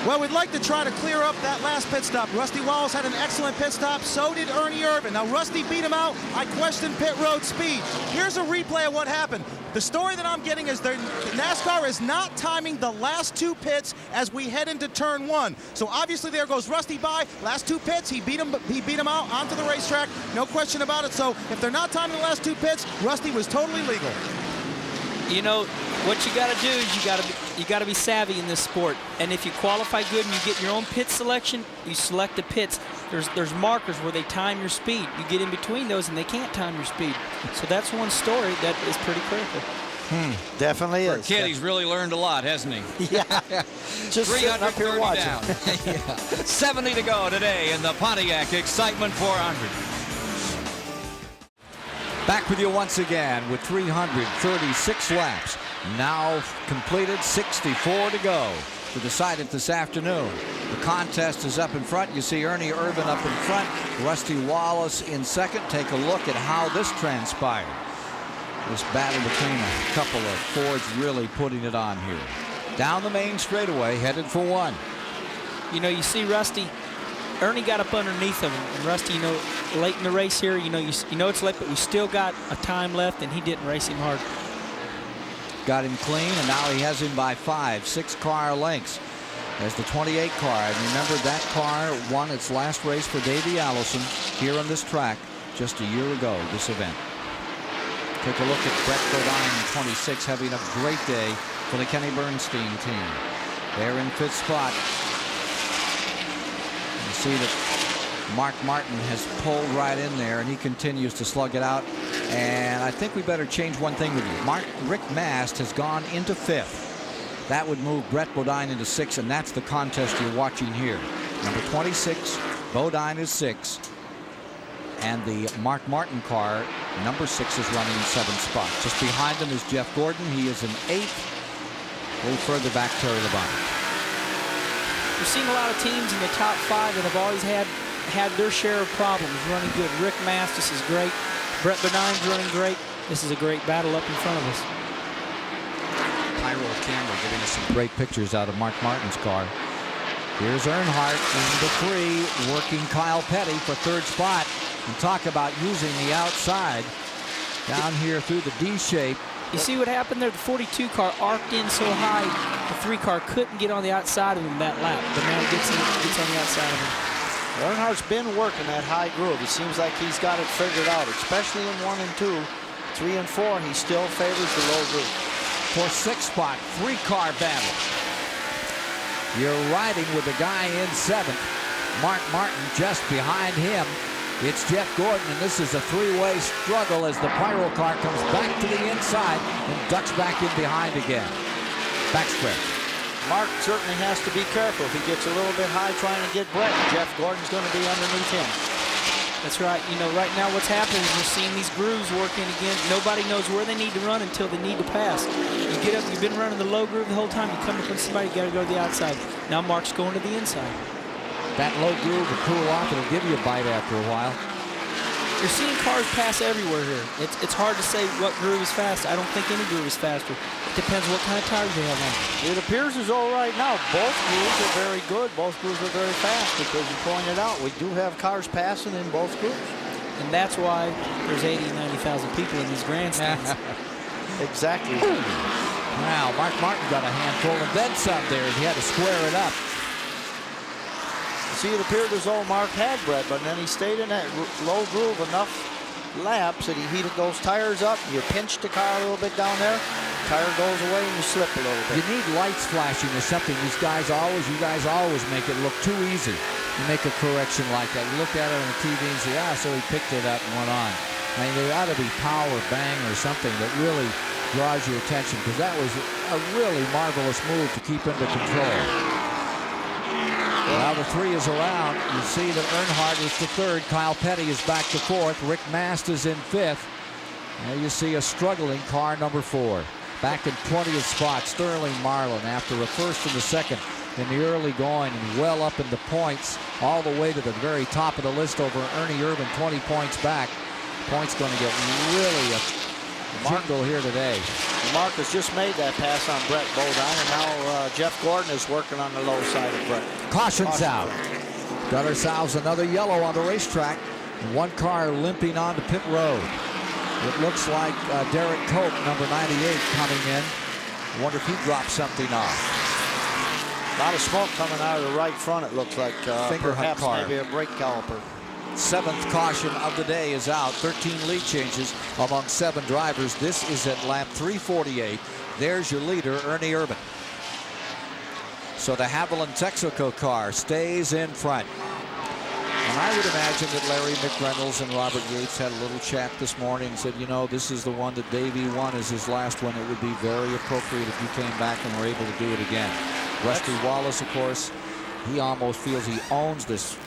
Well, we'd like to try to clear up that last pit stop. Rusty Wallace had an excellent pit stop. So did Ernie Irvan. Now, Rusty beat him out. I questioned pit road speed. Here's a replay of what happened. The story that I'm getting is NASCAR is not timing the last 2 pits as we head into turn 1. So obviously there goes Rusty by. Last 2 pits, he beat him out onto the racetrack. No question about it. So if they're not timing the last 2 pits, Rusty was totally legal. You know, what you got to do is you got to be savvy in this sport. And if you qualify good and you get your own pit selection, you select the pits. There's markers where they time your speed. You get in between those and they can't time your speed. So that's one story that is pretty critical. Definitely is. Kid, he's really learned a lot, hasn't he? Yeah. Just sitting up here 330 watching. down. Yeah. 70 to go today in the Pontiac Excitement 400. Back with you once again with 336 laps. Now completed, 64 to go to decide it this afternoon. The contest is up in front. You see Ernie Irvan up in front, Rusty Wallace in second. Take a look at how this transpired. This battle between a couple of Fords really putting it on here. Down the main straightaway, headed for one. You know, you see Rusty, Ernie got up underneath him, and Rusty, you know, late in the race here, you know it's late, but we still got a time left, and he didn't race him hard. Got him clean, and now he has him by 6 car lengths. There's the 28 car. And remember, that car won its last race for Davey Allison here on this track just a year ago, this event. Take a look at Brett Bodine, 26, having a great day for the Kenny Bernstein team. They're in 5th spot. You see that Mark Martin has pulled right in there, and he continues to slug it out. And I think we better change one thing with you. Rick Mast has gone into 5th. That would move Brett Bodine into 6th, and that's the contest you're watching here. Number 26, Bodine is 6. And the Mark Martin car, number 6, is running in 7th spot. Just behind him is Jeff Gordon. He is in 8th. A little further back, Terry Labonte. We've seen a lot of teams in the top 5 that have always had their share of problems running good. Rick Mastis is great. Brett Bodine's running great. This is a great battle up in front of us. Pyro camera giving us some great pictures out of Mark Martin's car. Here's Earnhardt in the 3, working Kyle Petty for 3rd spot. And talk about using the outside down here through the D shape. You see what happened there? The 42 car arced in so high, the 3 car couldn't get on the outside of him that lap. But now it gets on the outside of him. Earnhardt's been working that high groove. It seems like he's got it figured out, especially in 1 and 2. 3 and 4, he still favors the low groove. For 6th spot, 3 car battle. You're riding with the guy in 7th. Mark Martin just behind him. It's Jeff Gordon, and this is a 3-way struggle as the Pyro car comes back to the inside and ducks back in behind again. Backstretch. Mark certainly has to be careful. If he gets a little bit high trying to get Brett, Jeff Gordon's going to be underneath him. That's right. You know, right now what's happening is we're seeing these grooves working again. Nobody knows where they need to run until they need to pass. You get up, you've been running the low groove the whole time. You come up with somebody, you got to go to the outside. Now Mark's going to the inside. That low groove will cool off. It'll give you a bite after a while. You're seeing cars pass everywhere here. It's hard to say what groove is fast. I don't think any groove is faster. It depends what kind of tires they have on. It appears as though right now both grooves are very good. Both grooves are very fast because you pointed out we do have cars passing in both grooves. And that's why there's 80,000 and 90,000 people in these grandstands. Exactly. Now, Mark Martin got a handful and then some there. He had to square it up. See, it appeared as though Mark had Brett, but then he stayed in that low groove enough laps that he heated those tires up. You pinch the car a little bit down there, tire goes away, and you slip a little bit. You need lights flashing or something. You guys always make it look too easy. You make a correction like that. You look at it on the TV and say, so he picked it up and went on. I mean, there ought to be power, bang, or something that really draws your attention, because that was a really marvelous move to keep under control. Now the 3 is around. You see that Earnhardt is to 3rd. Kyle Petty is back to 4th. Rick Mast is in 5th. Now you see a struggling car number 4. Back in 20th spot, Sterling Marlin after a 1st and a 2nd in the early going and well up in the points all the way to the very top of the list over Ernie Irvan, 20 points back. Points going to get really a jingle here today. Mark has just made that pass on Brett Bodine, and now Jeff Gordon is working on the low side of Brett. Caution's out. Got ourselves another yellow on the racetrack. 1 car limping onto pit road. It looks like Derek Cope, number 98, coming in. Wonder if he dropped something off. A lot of smoke coming out of the right front, it looks like. Perhaps car. maybe a brake caliper. 7th caution of the day is out. 13 lead changes among 7 drivers. This is at lap 348. There's your leader, Ernie Irvan. So the Haviland Texaco car stays in front. And I would imagine that Larry McReynolds and Robert Yates had a little chat this morning and said, you know, this is the one that Davey won as his last one. It would be very appropriate if you came back and were able to do it again. Rusty Wallace, of course, he almost feels he owns this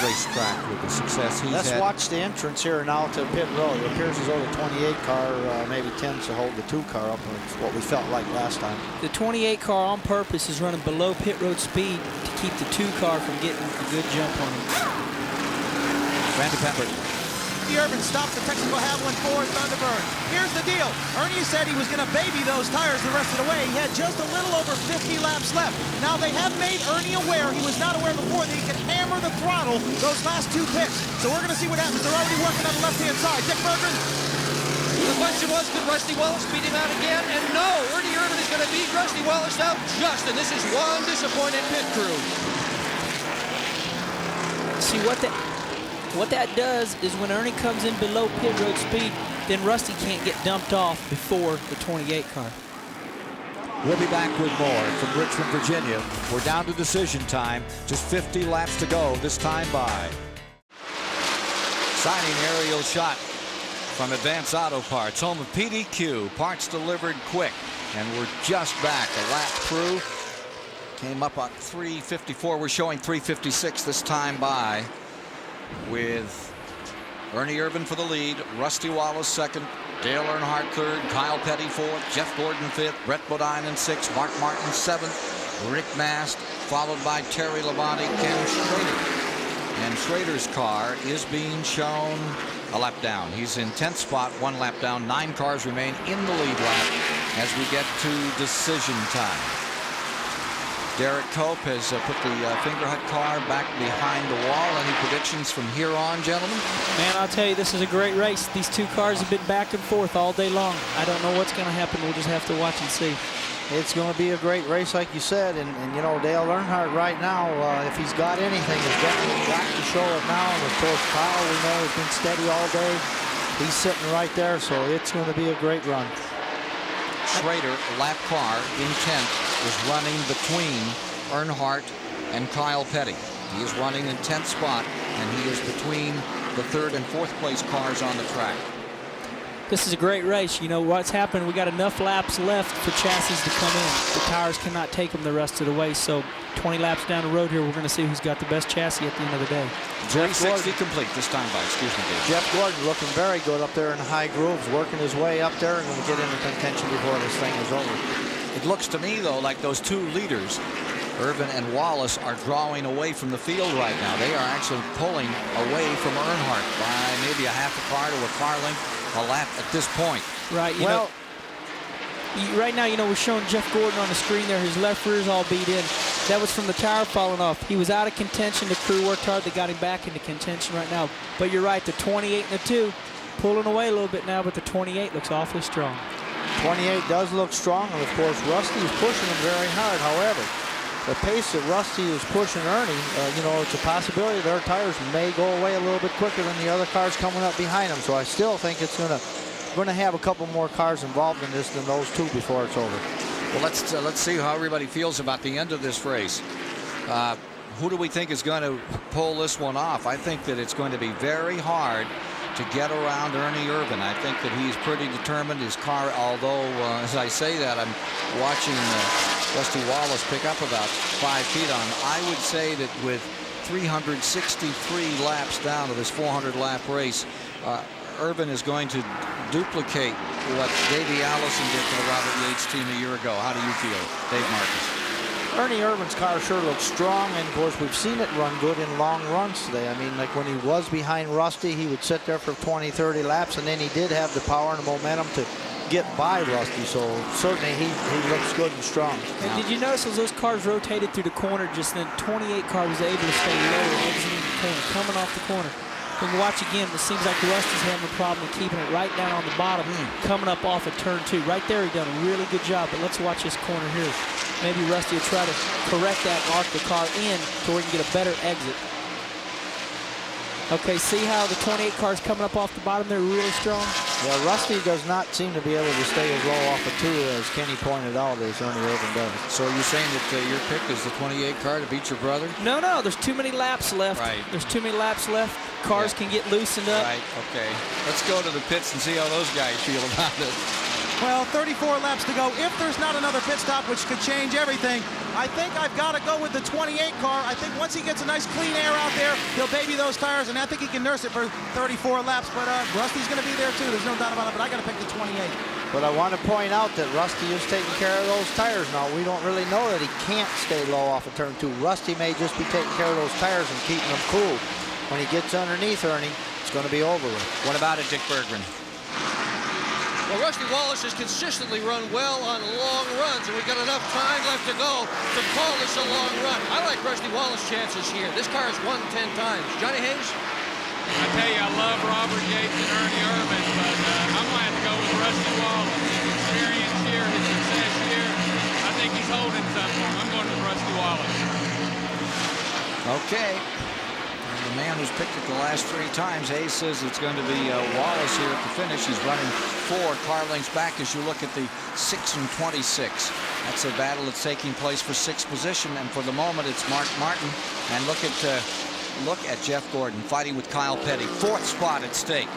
racetrack with the success he's Let's had. watch the entrance here now to pit road. It appears as though the 28 car maybe tends to hold the 2 car up, and it's what we felt like last time. The 28 car on purpose is running below pit road speed to keep the 2 car from getting a good jump on him. Randy Pepper. Ernie Irvan stops the Texaco Havoline for Thunderbird. Here's the deal. Ernie said he was going to baby those tires the rest of the way. He had just a little over 50 laps left. Now, they have made Ernie aware, he was not aware before, that he can hammer the throttle those last 2 pits. So we're going to see what happens. They're already working on the left-hand side. Dick Berggren. The question was, could Rusty Wallace beat him out again? And no, Ernie Irvan is going to beat Rusty Wallace out just, and this is one disappointed pit crew. See, what that does is when Ernie comes in below pit road speed, then Rusty can't get dumped off before the 28 car. We'll be back with more from Richmond, Virginia. We're down to decision time. Just 50 laps to go this time by. Exciting aerial shot from Advance Auto Parts, home of PDQ. Parts delivered quick, and we're just back a lap through. Came up on 3:54. We're showing 3:56 this time by, with Ernie Irvan for the lead, Rusty Wallace second, Dale Earnhardt third, Kyle Petty fourth, Jeff Gordon fifth, Brett Bodine in sixth, Mark Martin seventh, Rick Mast, followed by Terry Labonte, Ken Schrader. And Schrader's car is being shown a lap down. He's in 10th spot, 1 lap down. 9 cars remain in the lead lap as we get to decision time. Derek Cope has put the Fingerhut car back behind the wall. Any predictions from here on, gentlemen? Man, I'll tell you, this is a great race. These 2 cars have been back and forth all day long. I don't know what's going to happen. We'll just have to watch and see. It's going to be a great race, like you said, and you know, Dale Earnhardt right now, if he's got anything, has definitely got to show it now. And of course, Kyle, we know, has been steady all day. He's sitting right there, so it's going to be a great run. Schrader, lap car in 10th, is running between Earnhardt and Kyle Petty. He is running in 10th spot, and he is between the 3rd and 4th place cars on the track. This is a great race. You know what's happened? We got enough laps left for chassis to come in. The tires cannot take them the rest of the way. So 20 laps down the road here, we're going to see who's got the best chassis at the end of the day. 360 complete this time by, excuse me, Dave. Jeff Gordon looking very good up there in the high grooves, working his way up there and going to get into contention before this thing is over. It looks to me, though, like those 2 leaders, Irvan and Wallace, are drawing away from the field right now. They are actually pulling away from Earnhardt by maybe a half a car to a car length a lap at this point. Right. Right now, you know, we're showing Jeff Gordon on the screen there. His left rear's all beat in. That was from the tire falling off. He was out of contention. The crew worked hard. They got him back into contention right now. But you're right, the 28 and the 2 pulling away a little bit now, but the 28 looks awfully strong. 28 does look strong, and of course, Rusty is pushing him very hard. However, the pace that Rusty is pushing Ernie, you know, it's a possibility their tires may go away a little bit quicker than the other cars coming up behind them. So I still think it's going to have a couple more cars involved in this than those 2 before it's over. Well, let's see how everybody feels about the end of this race. Who do we think is going to pull this one off? I think that it's going to be very hard to get around Ernie Irvan. I think that he's pretty determined. His car, although as I say that, I'm watching Rusty Wallace pick up about 5 feet on. I would say that with 363 laps down of this 400-lap race, Irvan is going to duplicate what Davey Allison did to the Robert Yates team a year ago. How do you feel, Dave Marcus? Ernie Irvan's car sure looks strong, and of course we've seen it run good in long runs today. I mean, like when he was behind Rusty, he would sit there for 20, 30 laps, and then he did have the power and the momentum to get by Rusty. So certainly he looks good and strong. And did you notice as those cars rotated through the corner, just then 28 car was able to stay low exiting the corner, coming off the corner. When you watch again, it seems like Rusty's having a problem keeping it right down on the bottom, coming up off of turn 2. Right there, he done a really good job, but let's watch this corner here. Maybe Rusty will try to correct that and arc the car in so we can get a better exit. Okay, see how the 28 car's coming up off the bottom there really strong? Yeah, Rusty does not seem to be able to stay as low off of 2 as Kenny pointed out as Ernie Irvan does. So you're saying that your pick is the 28 car to beat your brother? No, there's too many laps left. Right. There's too many laps left. Cars can get loosened up. Right, okay. Let's go to the pits and see how those guys feel about it. Well, 34 laps to go. If there's not another pit stop, which could change everything, I think I've got to go with the 28 car. I think once he gets a nice clean air out there, he'll baby those tires, and I think he can nurse it for 34 laps. But Rusty's going to be there too. There's no doubt about it. But I got to pick the 28. But I want to point out that Rusty is taking care of those tires now. We don't really know that he can't stay low off of turn 2. Rusty may just be taking care of those tires and keeping them cool. When he gets underneath Ernie, it's going to be over with. What about it, Dick Berggren? Well, Rusty Wallace has consistently run well on long runs, and we've got enough time left to go to call this a long run. I like Rusty Wallace's chances here. This car has won 10 times. Johnny Hayes? I tell you, I love Robert Yates and Ernie Irvan, but I'm going to have to go with Rusty Wallace. His experience here, his success here, I think he's holding something. I'm going with Rusty Wallace. Okay. The man who's picked it the last 3 times, Hayes says it's going to be Wallace here at the finish. He's running 4 car lengths back as you look at the 6 and 26. That's a battle that's taking place for 6th position, and for the moment it's Mark Martin. And look at Jeff Gordon fighting with Kyle Petty. 4th spot at stake.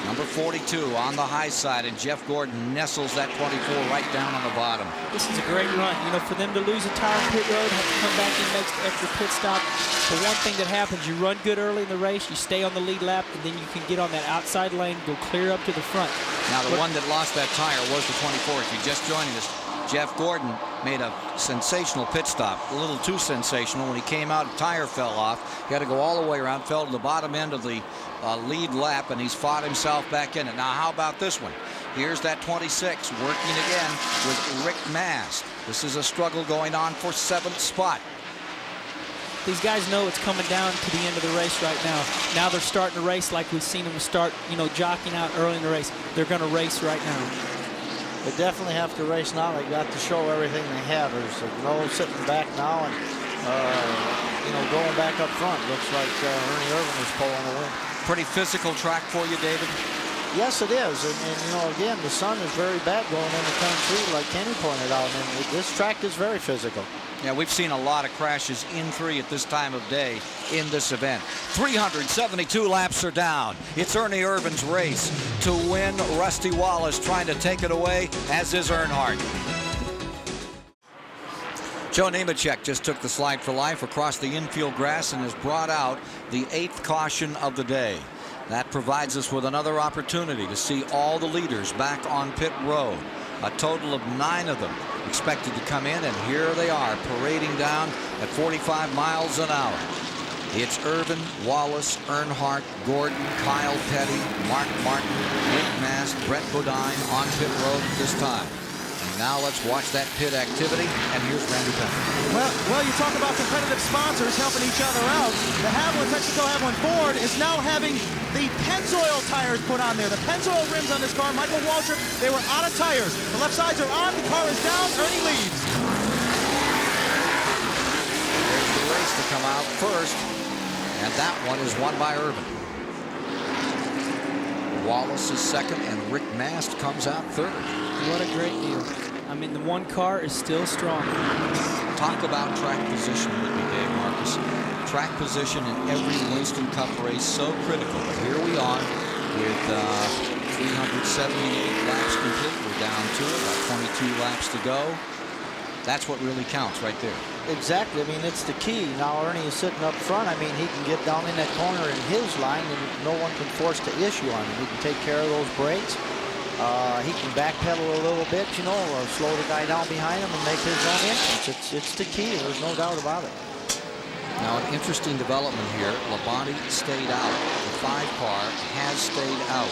Number 42 on the high side, and Jeff Gordon nestles that 24 right down on the bottom. This is a great run. You know, for them to lose a tire on pit road, have to come back in next extra pit stop. The one thing that happens, you run good early in the race, you stay on the lead lap, and then you can get on that outside lane, go clear up to the front. Now, the one that lost that tire was the 24. If you're just joining us, Jeff Gordon made a sensational pit stop, a little too sensational. When he came out, a tire fell off. He had to go all the way around, fell to the bottom end of the lead lap, and he's fought himself back in it. Now, how about this one? Here's that 26 working again with Rick Mast. This is a struggle going on for 7th spot. These guys know it's coming down to the end of the race right now. Now they're starting to race like we've seen them start, you know, jockeying out early in the race. They're going to race right now. They definitely have to race now. They got to show everything they have. There's no sitting back now and, you know, going back up front. Looks like Ernie Irvan is pulling a win. Pretty physical track for you, David? Yes, it is. And, you know, again, the sun is very bad going into turn 3, like Kenny pointed out. And this track is very physical. Yeah, we've seen a lot of crashes in 3 at this time of day in this event. 372 laps are down. It's Ernie Irvan's race to win. Rusty Wallace trying to take it away, as is Earnhardt. Joe Nemechek just took the slide for life across the infield grass and has brought out the 8th caution of the day. That provides us with another opportunity to see all the leaders back on pit road. A total of 9 of them expected to come in, and here they are parading down at 45 miles an hour. It's Irvan, Wallace, Earnhardt, Gordon, Kyle Petty, Mark Martin, Rick Mast, Brett Bodine on pit road at this time. And now let's watch that pit activity, and here's Randy Penn. Well, you talk about competitive sponsors helping each other out. The Haviland, Texaco Haviland Ford is now having the Pennzoil tires put on there. The Pennzoil rims on this car. Michael Waltrip, they were out of tires. The left sides are on. The car is down. Ernie leads. There's the race to come out first, and that one is won by Irvan. Wallace is second, and Rick Mast comes out third. What a great deal. I mean, the one car is still strong. Talk about track position with me, Dave Marcus. Track position in every Winston Cup race, so critical. But here we are with 378 laps complete. We're down to it, about 22 laps to go. That's what really counts right there. Exactly. I mean, it's the key. Now Ernie is sitting up front. I mean, he can get down in that corner in his line, and no one can force the issue on him. He can take care of those brakes. He can backpedal a little bit, you know, slow the guy down behind him and make his own entrance. It's the key. There's no doubt about it. Now, an interesting development here. Labonte stayed out. The 5 car has stayed out.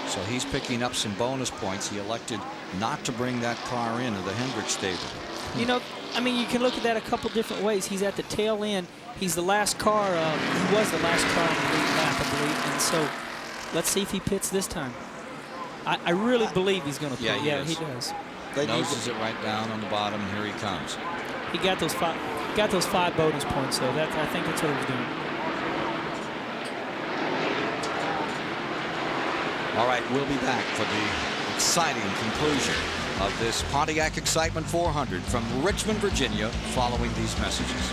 So he's picking up some bonus points. He elected not to bring that car into the Hendrick stable. You know, I mean, you can look at that a couple different ways. He's at the tail end. He's the last car. He was the last car on the lead lap, I believe. And so let's see if he pits this time. I really believe he's going to pit. Yeah, he does. Noses it right down on the bottom, and here he comes. He got those 5 bonus points, so I think that's what he was doing. All right, we'll be back for the exciting conclusion of this Pontiac Excitement 400 from Richmond, Virginia, following these messages.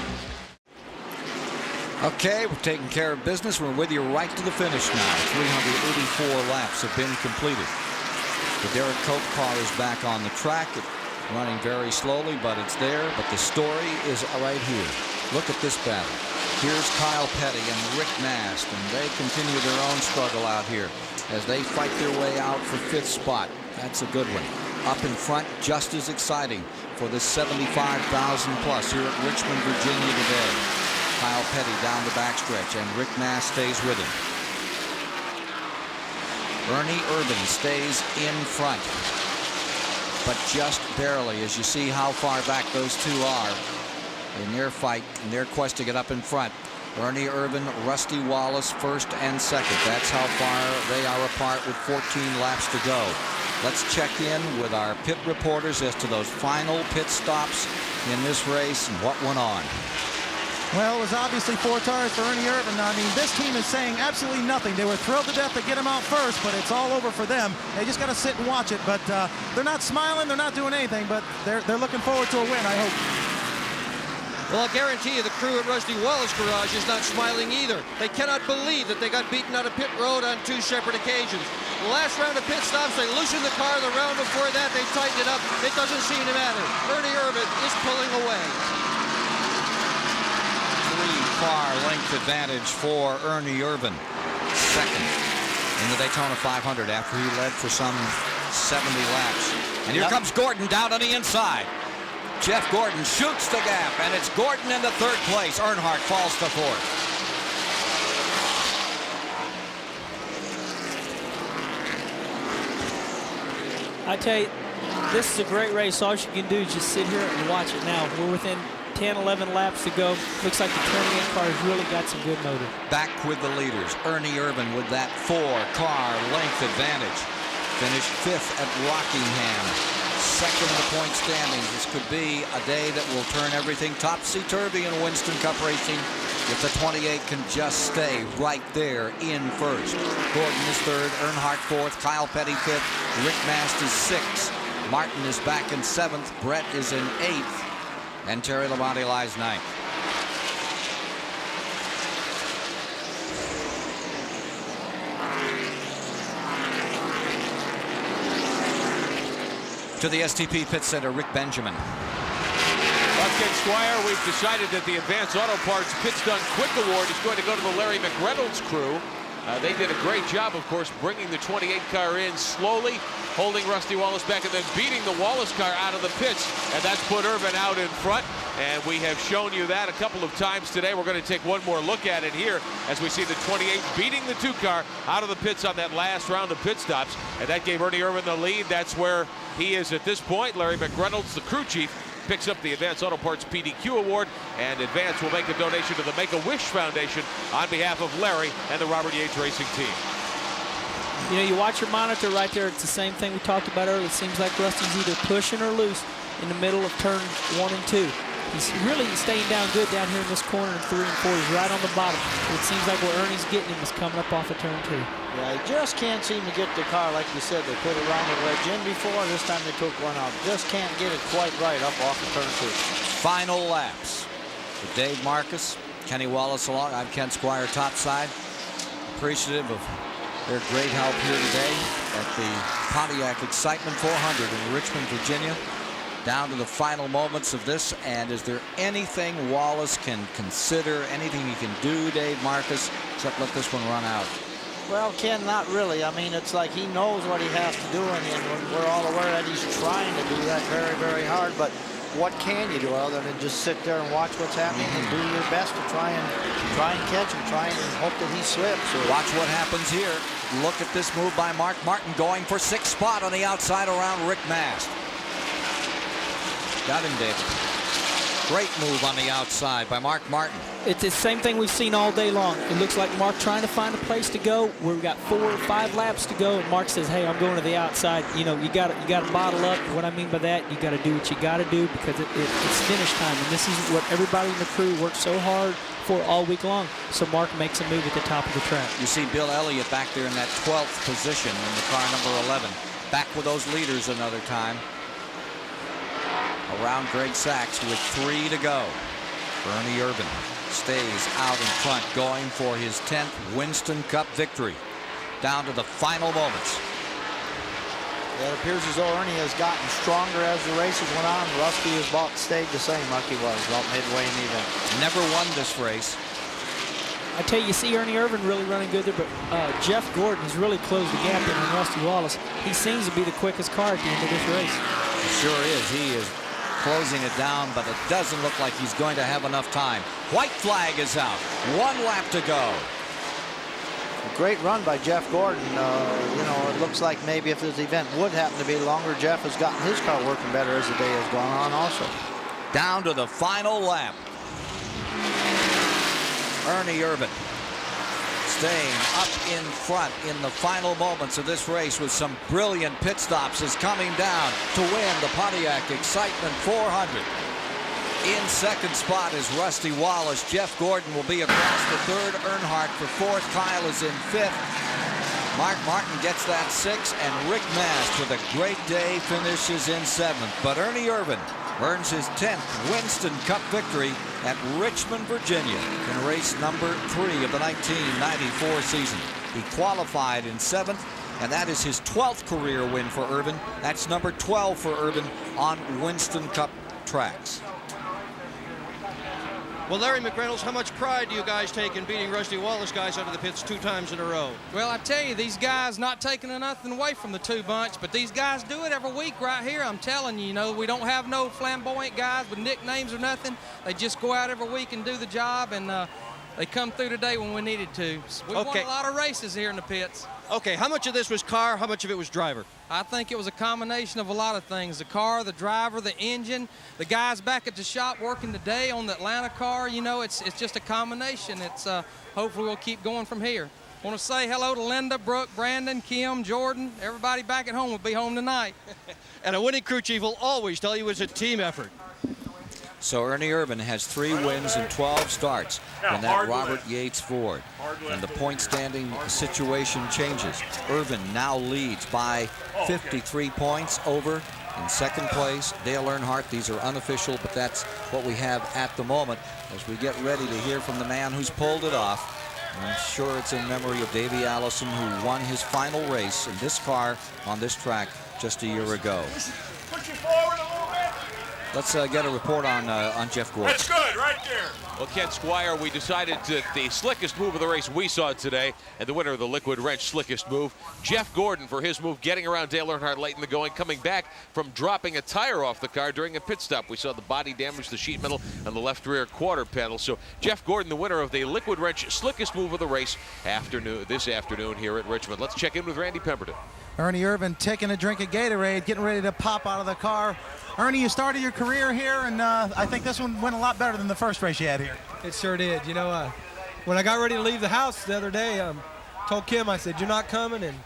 Okay, we're taking care of business. We're with you right to the finish now. 384 laps have been completed. The Derek Cope car is back on the track. Running very slowly, but it's there. But the story is right here. Look at this battle. Here's Kyle Petty and Rick Mast, and they continue their own struggle out here as they fight their way out for 5th spot. That's a good one. Up in front, just as exciting for this 75,000 plus here at Richmond, Virginia today. Kyle Petty down the backstretch, and Rick Mast stays with him. Ernie Irvan stays in front, but just barely, as you see how far back those two are in their fight, in their quest to get up in front. Ernie Irvan, Rusty Wallace, 1st and 2nd. That's how far they are apart with 14 laps to go. Let's check in with our pit reporters as to those final pit stops in this race and what went on. Well, it was obviously 4 tires for Ernie Irvan. I mean, this team is saying absolutely nothing. They were thrilled to death to get him out first, but it's all over for them. They just got to sit and watch it. But they're not smiling. They're not doing anything, but they're looking forward to a win, I hope. Well, I'll guarantee you the crew at Rusty Wallace Garage is not smiling either. They cannot believe that they got beaten out of pit road on 2 separate occasions. The last round of pit stops, they loosened the car. The round before that, they tightened it up. It doesn't seem to matter. Ernie Irvan is pulling away. 3-car length advantage for Ernie Irvan. 2nd in the Daytona 500 after he led for some 70 laps. And here comes Gordon down on the inside. Jeff Gordon shoots the gap, and it's Gordon in the 3rd place. Earnhardt falls to 4th. I tell you, this is a great race. All you can do is just sit here and watch it now. We're within 10, 11 laps to go. Looks like the 28 car has really got some good motor. Back with the leaders. Ernie Irvan with that 4-car length advantage. Finished 5th at Rockingham. 2nd in the point standings. This could be a day that will turn everything topsy-turvy in Winston Cup racing if the 28 can just stay right there in 1st. Gordon is 3rd, Earnhardt 4th, Kyle Petty 5th, Rick Mast is 6th, Martin is back in 7th, Brett is in 8th, and Terry Labonte lies 9th. To the STP Pit Center, Rick Benjamin. Ken Squire, we've decided that the Advanced Auto Parts Pits Done Quick Award is going to go to the Larry McReynolds crew. They did a great job, of course, bringing the 28 car in slowly, holding Rusty Wallace back, and then beating the Wallace car out of the pits. And that's put Irvan out in front. And we have shown you that a couple of times today. We're going to take one more look at it here as we see the 28 beating the 2 car out of the pits on that last round of pit stops. And that gave Ernie Irvan the lead. That's where he is at this point. Larry McReynolds, the crew chief, picks up the Advanced Auto Parts PDQ Award, and Advance will make a donation to the Make-A-Wish Foundation on behalf of Larry and the Robert Yates Racing Team. You know, you watch your monitor right there. It's the same thing we talked about earlier. It seems like Rusty's either pushing or loose in the middle of turn 1 and 2. He's really staying down good down here in this corner in 3 and 4. He's right on the bottom. It seems like where Ernie's getting him is coming up off of turn 2. Yeah, he just can't seem to get the car, like you said. They put a round of wedge in before. This time they took one out. Just can't get it quite right up off of turn 2. Final laps with Dave Marcus, Kenny Wallace along. I'm Ken Squire topside. Appreciative of their great help here today at the Pontiac Excitement 400 in Richmond, Virginia. Down to the final moments of this, and is there anything Wallace can consider, anything he can do, Dave Marcus, except let this one run out? Well, Ken, not really. I mean, it's like he knows what he has to do, and we're all aware that he's trying to do that very, very hard. But what can you do other than just sit there and watch what's happening and do your best to try and catch him, try and hope that he slips? Or watch what happens here. Look at this move by Mark Martin going for 6th spot on the outside around Rick Mast. Got him, David. Great move on the outside by Mark Martin. It's the same thing we've seen all day long. It looks like Mark trying to find a place to go. We've got 4 or 5 laps to go, and Mark says, "Hey, I'm going to the outside." You know, you got to bottle up. What I mean by that, you got to do what you got to do because it's finish time, and this is what everybody in the crew worked so hard for all week long. So Mark makes a move at the top of the track. You see Bill Elliott back there in that 12th position in the car number 11, back with those leaders another time. Around Greg Sachs with 3 to go. Ernie Irvan stays out in front, going for his 10th Winston Cup victory. Down to the final moments. It appears as though Ernie has gotten stronger as the races went on. Rusty has about stayed the same like he was about midway in the event. Never won this race. I tell you see Ernie Irvan really running good there, but Jeff Gordon has really closed the gap in on Rusty Wallace. He seems to be the quickest car at the end of this race. It sure is. He is closing it down, but it doesn't look like he's going to have enough time. White flag is out. 1 lap to go. A great run by Jeff Gordon. You know, it looks like maybe if this event would happen to be longer, Jeff has gotten his car working better as the day has gone on also. Down to the final lap. Ernie Irvan staying up in front in the final moments of this race with some brilliant pit stops is coming down to win the Pontiac Excitement 400. In second spot is Rusty Wallace. Jeff Gordon will be across the third. Earnhardt for fourth. Kyle is in fifth. Mark Martin gets that 6th, and Rick Mast with a great day finishes in 7th. But Ernie Irvan earns his 10th Winston Cup victory at Richmond, Virginia in race number 3 of the 1994 season. He qualified in 7th, and that is his 12th career win for Irvan. That's number 12 for Irvan on Winston Cup tracks. Well, Larry McReynolds, how much pride do you guys take in beating Rusty Wallace guys out of the pits 2 times in a row? Well, I tell you, these guys not taking nothing away from the 2 bunch, but these guys do it every week right here. I'm telling you, you know, we don't have no flamboyant guys with nicknames or nothing. They just go out every week and do the job, and they come through today when we needed to. We won a lot of races here in the pits. Okay, how much of this was car, how much of it was driver? I think it was a combination of a lot of things. The car, the driver, the engine, the guys back at the shop working today on the Atlanta car. You know, it's just a combination. It's hopefully we'll keep going from here. I want to say hello to Linda, Brooke, Brandon, Kim, Jordan. Everybody back at home will be home tonight. And a winning crew chief will always tell you it's a team effort. So Ernie Irvan has 3 wins in 12 starts in that Robert Yates Ford. And the point standing situation changes. Irvan now leads by 53 points over in second place Dale Earnhardt. These are unofficial, but that's what we have at the moment as we get ready to hear from the man who's pulled it off. I'm sure it's in memory of Davey Allison, who won his final race in this car on this track just a year ago. Push you forward a little bit. Let's get a report on Jeff Gordon. That's good, right there. Well, Ken Squire, we decided that the slickest move of the race we saw today, and the winner of the Liquid Wrench slickest move, Jeff Gordon for his move, getting around Dale Earnhardt late in the going, coming back from dropping a tire off the car during a pit stop. We saw the body damage, the sheet metal, and the left rear quarter panel. So Jeff Gordon, the winner of the Liquid Wrench slickest move of the race this afternoon here at Richmond. Let's check in with Randy Pemberton. Ernie Irvan taking a drink of Gatorade, getting ready to pop out of the car. Ernie, you started your career here, and I think this one went a lot better than the first race you had here. It sure did. You know, when I got ready to leave the house the other day, told Kim, I said, you're not coming, and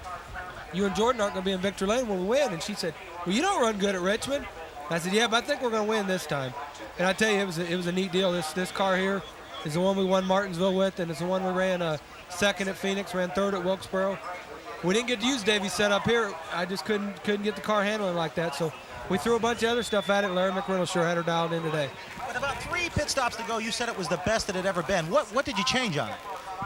you and Jordan aren't going to be in Victory Lane when we win. And she said, well, you don't run good at Richmond. I said, yeah, but I think we're going to win this time. And I tell you, it was a neat deal. This car here is the one we won Martinsville with, and it's the one we ran second at Phoenix, ran third at Wilkesboro. We didn't get to use Davy's setup here. I just couldn't get the car handling like that. So we threw a bunch of other stuff at it. Larry McReynolds sure had her dialed in today. With about 3 pit stops to go, you said it was the best it had ever been. What did you change on it?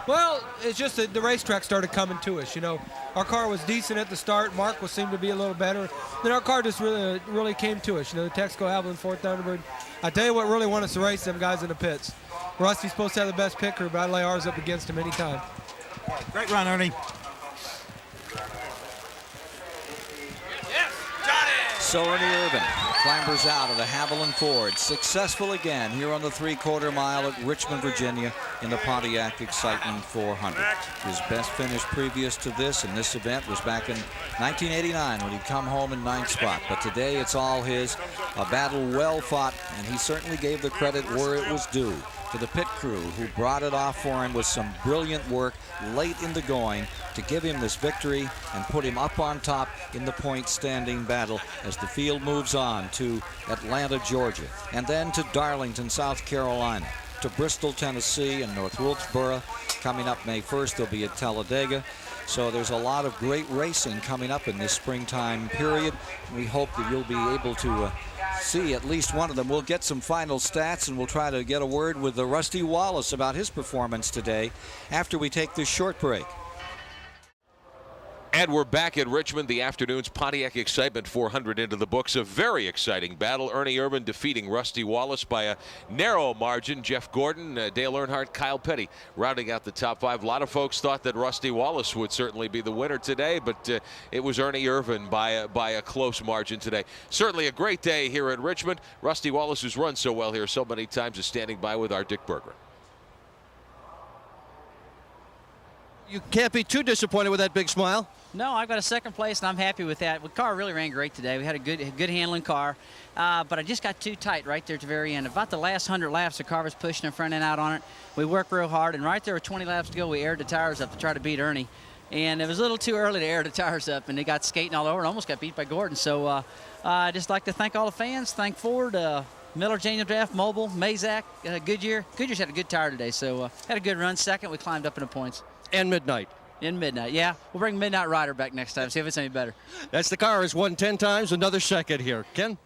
Well, it's just that the racetrack started coming to us. You know, our car was decent at the start. Mark seemed to be a little better. Then our car just really came to us. You know, the Texaco Havoline Ford Thunderbird. I tell you what really won us the race, them guys in the pits. Rusty's supposed to have the best pit crew, but I lay ours up against him anytime. Great run, Ernie. So Ernie Irvan clambers out of the Havoline Ford, successful again here on the 3/4 mile at Richmond, Virginia in the Pontiac Excitement 400. His best finish previous to this in this event was back in 1989 when he'd come home in 9th spot. But today it's all his, a battle well fought, and he certainly gave the credit where it was due to the pit crew who brought it off for him with some brilliant work late in the going to give him this victory and put him up on top in the point standing battle as the field moves on to Atlanta, Georgia, and then to Darlington, South Carolina, to Bristol, Tennessee, and North Wilkesboro. Coming up May 1st, they'll be at Talladega. So there's a lot of great racing coming up in this springtime period. We hope that you'll be able to see at least one of them. We'll get some final stats, and we'll try to get a word with Rusty Wallace about his performance today after we take this short break. And we're back at Richmond. The afternoon's Pontiac Excitement 400 into the books. A very exciting battle. Ernie Irvan defeating Rusty Wallace by a narrow margin. Jeff Gordon, Dale Earnhardt, Kyle Petty rounding out the top 5. A lot of folks thought that Rusty Wallace would certainly be the winner today, but it was Ernie Irvan by a close margin today. Certainly a great day here at Richmond. Rusty Wallace, who's run so well here so many times, is standing by with our Dick Berger. You can't be too disappointed with that big smile. No, I've got a second place, and I'm happy with that. The car really ran great today. We had a good handling car, but I just got too tight right there at the very end. About the last 100 laps, the car was pushing the front end out on it. We worked real hard, and right there with 20 laps to go, we aired the tires up to try to beat Ernie. And it was a little too early to air the tires up, and they got skating all over and almost got beat by Gordon. So I'd just like to thank all the fans, thank Ford, Miller, Daniel Draft, Mobile, Mazak, Goodyear. Goodyear's had a good tire today, so had a good run. Second, we climbed up in the points. And Midnight. In Midnight, yeah. We'll bring Midnight Rider back next time, see if it's any better. That's the car. Has won 10 times, another second here. Ken?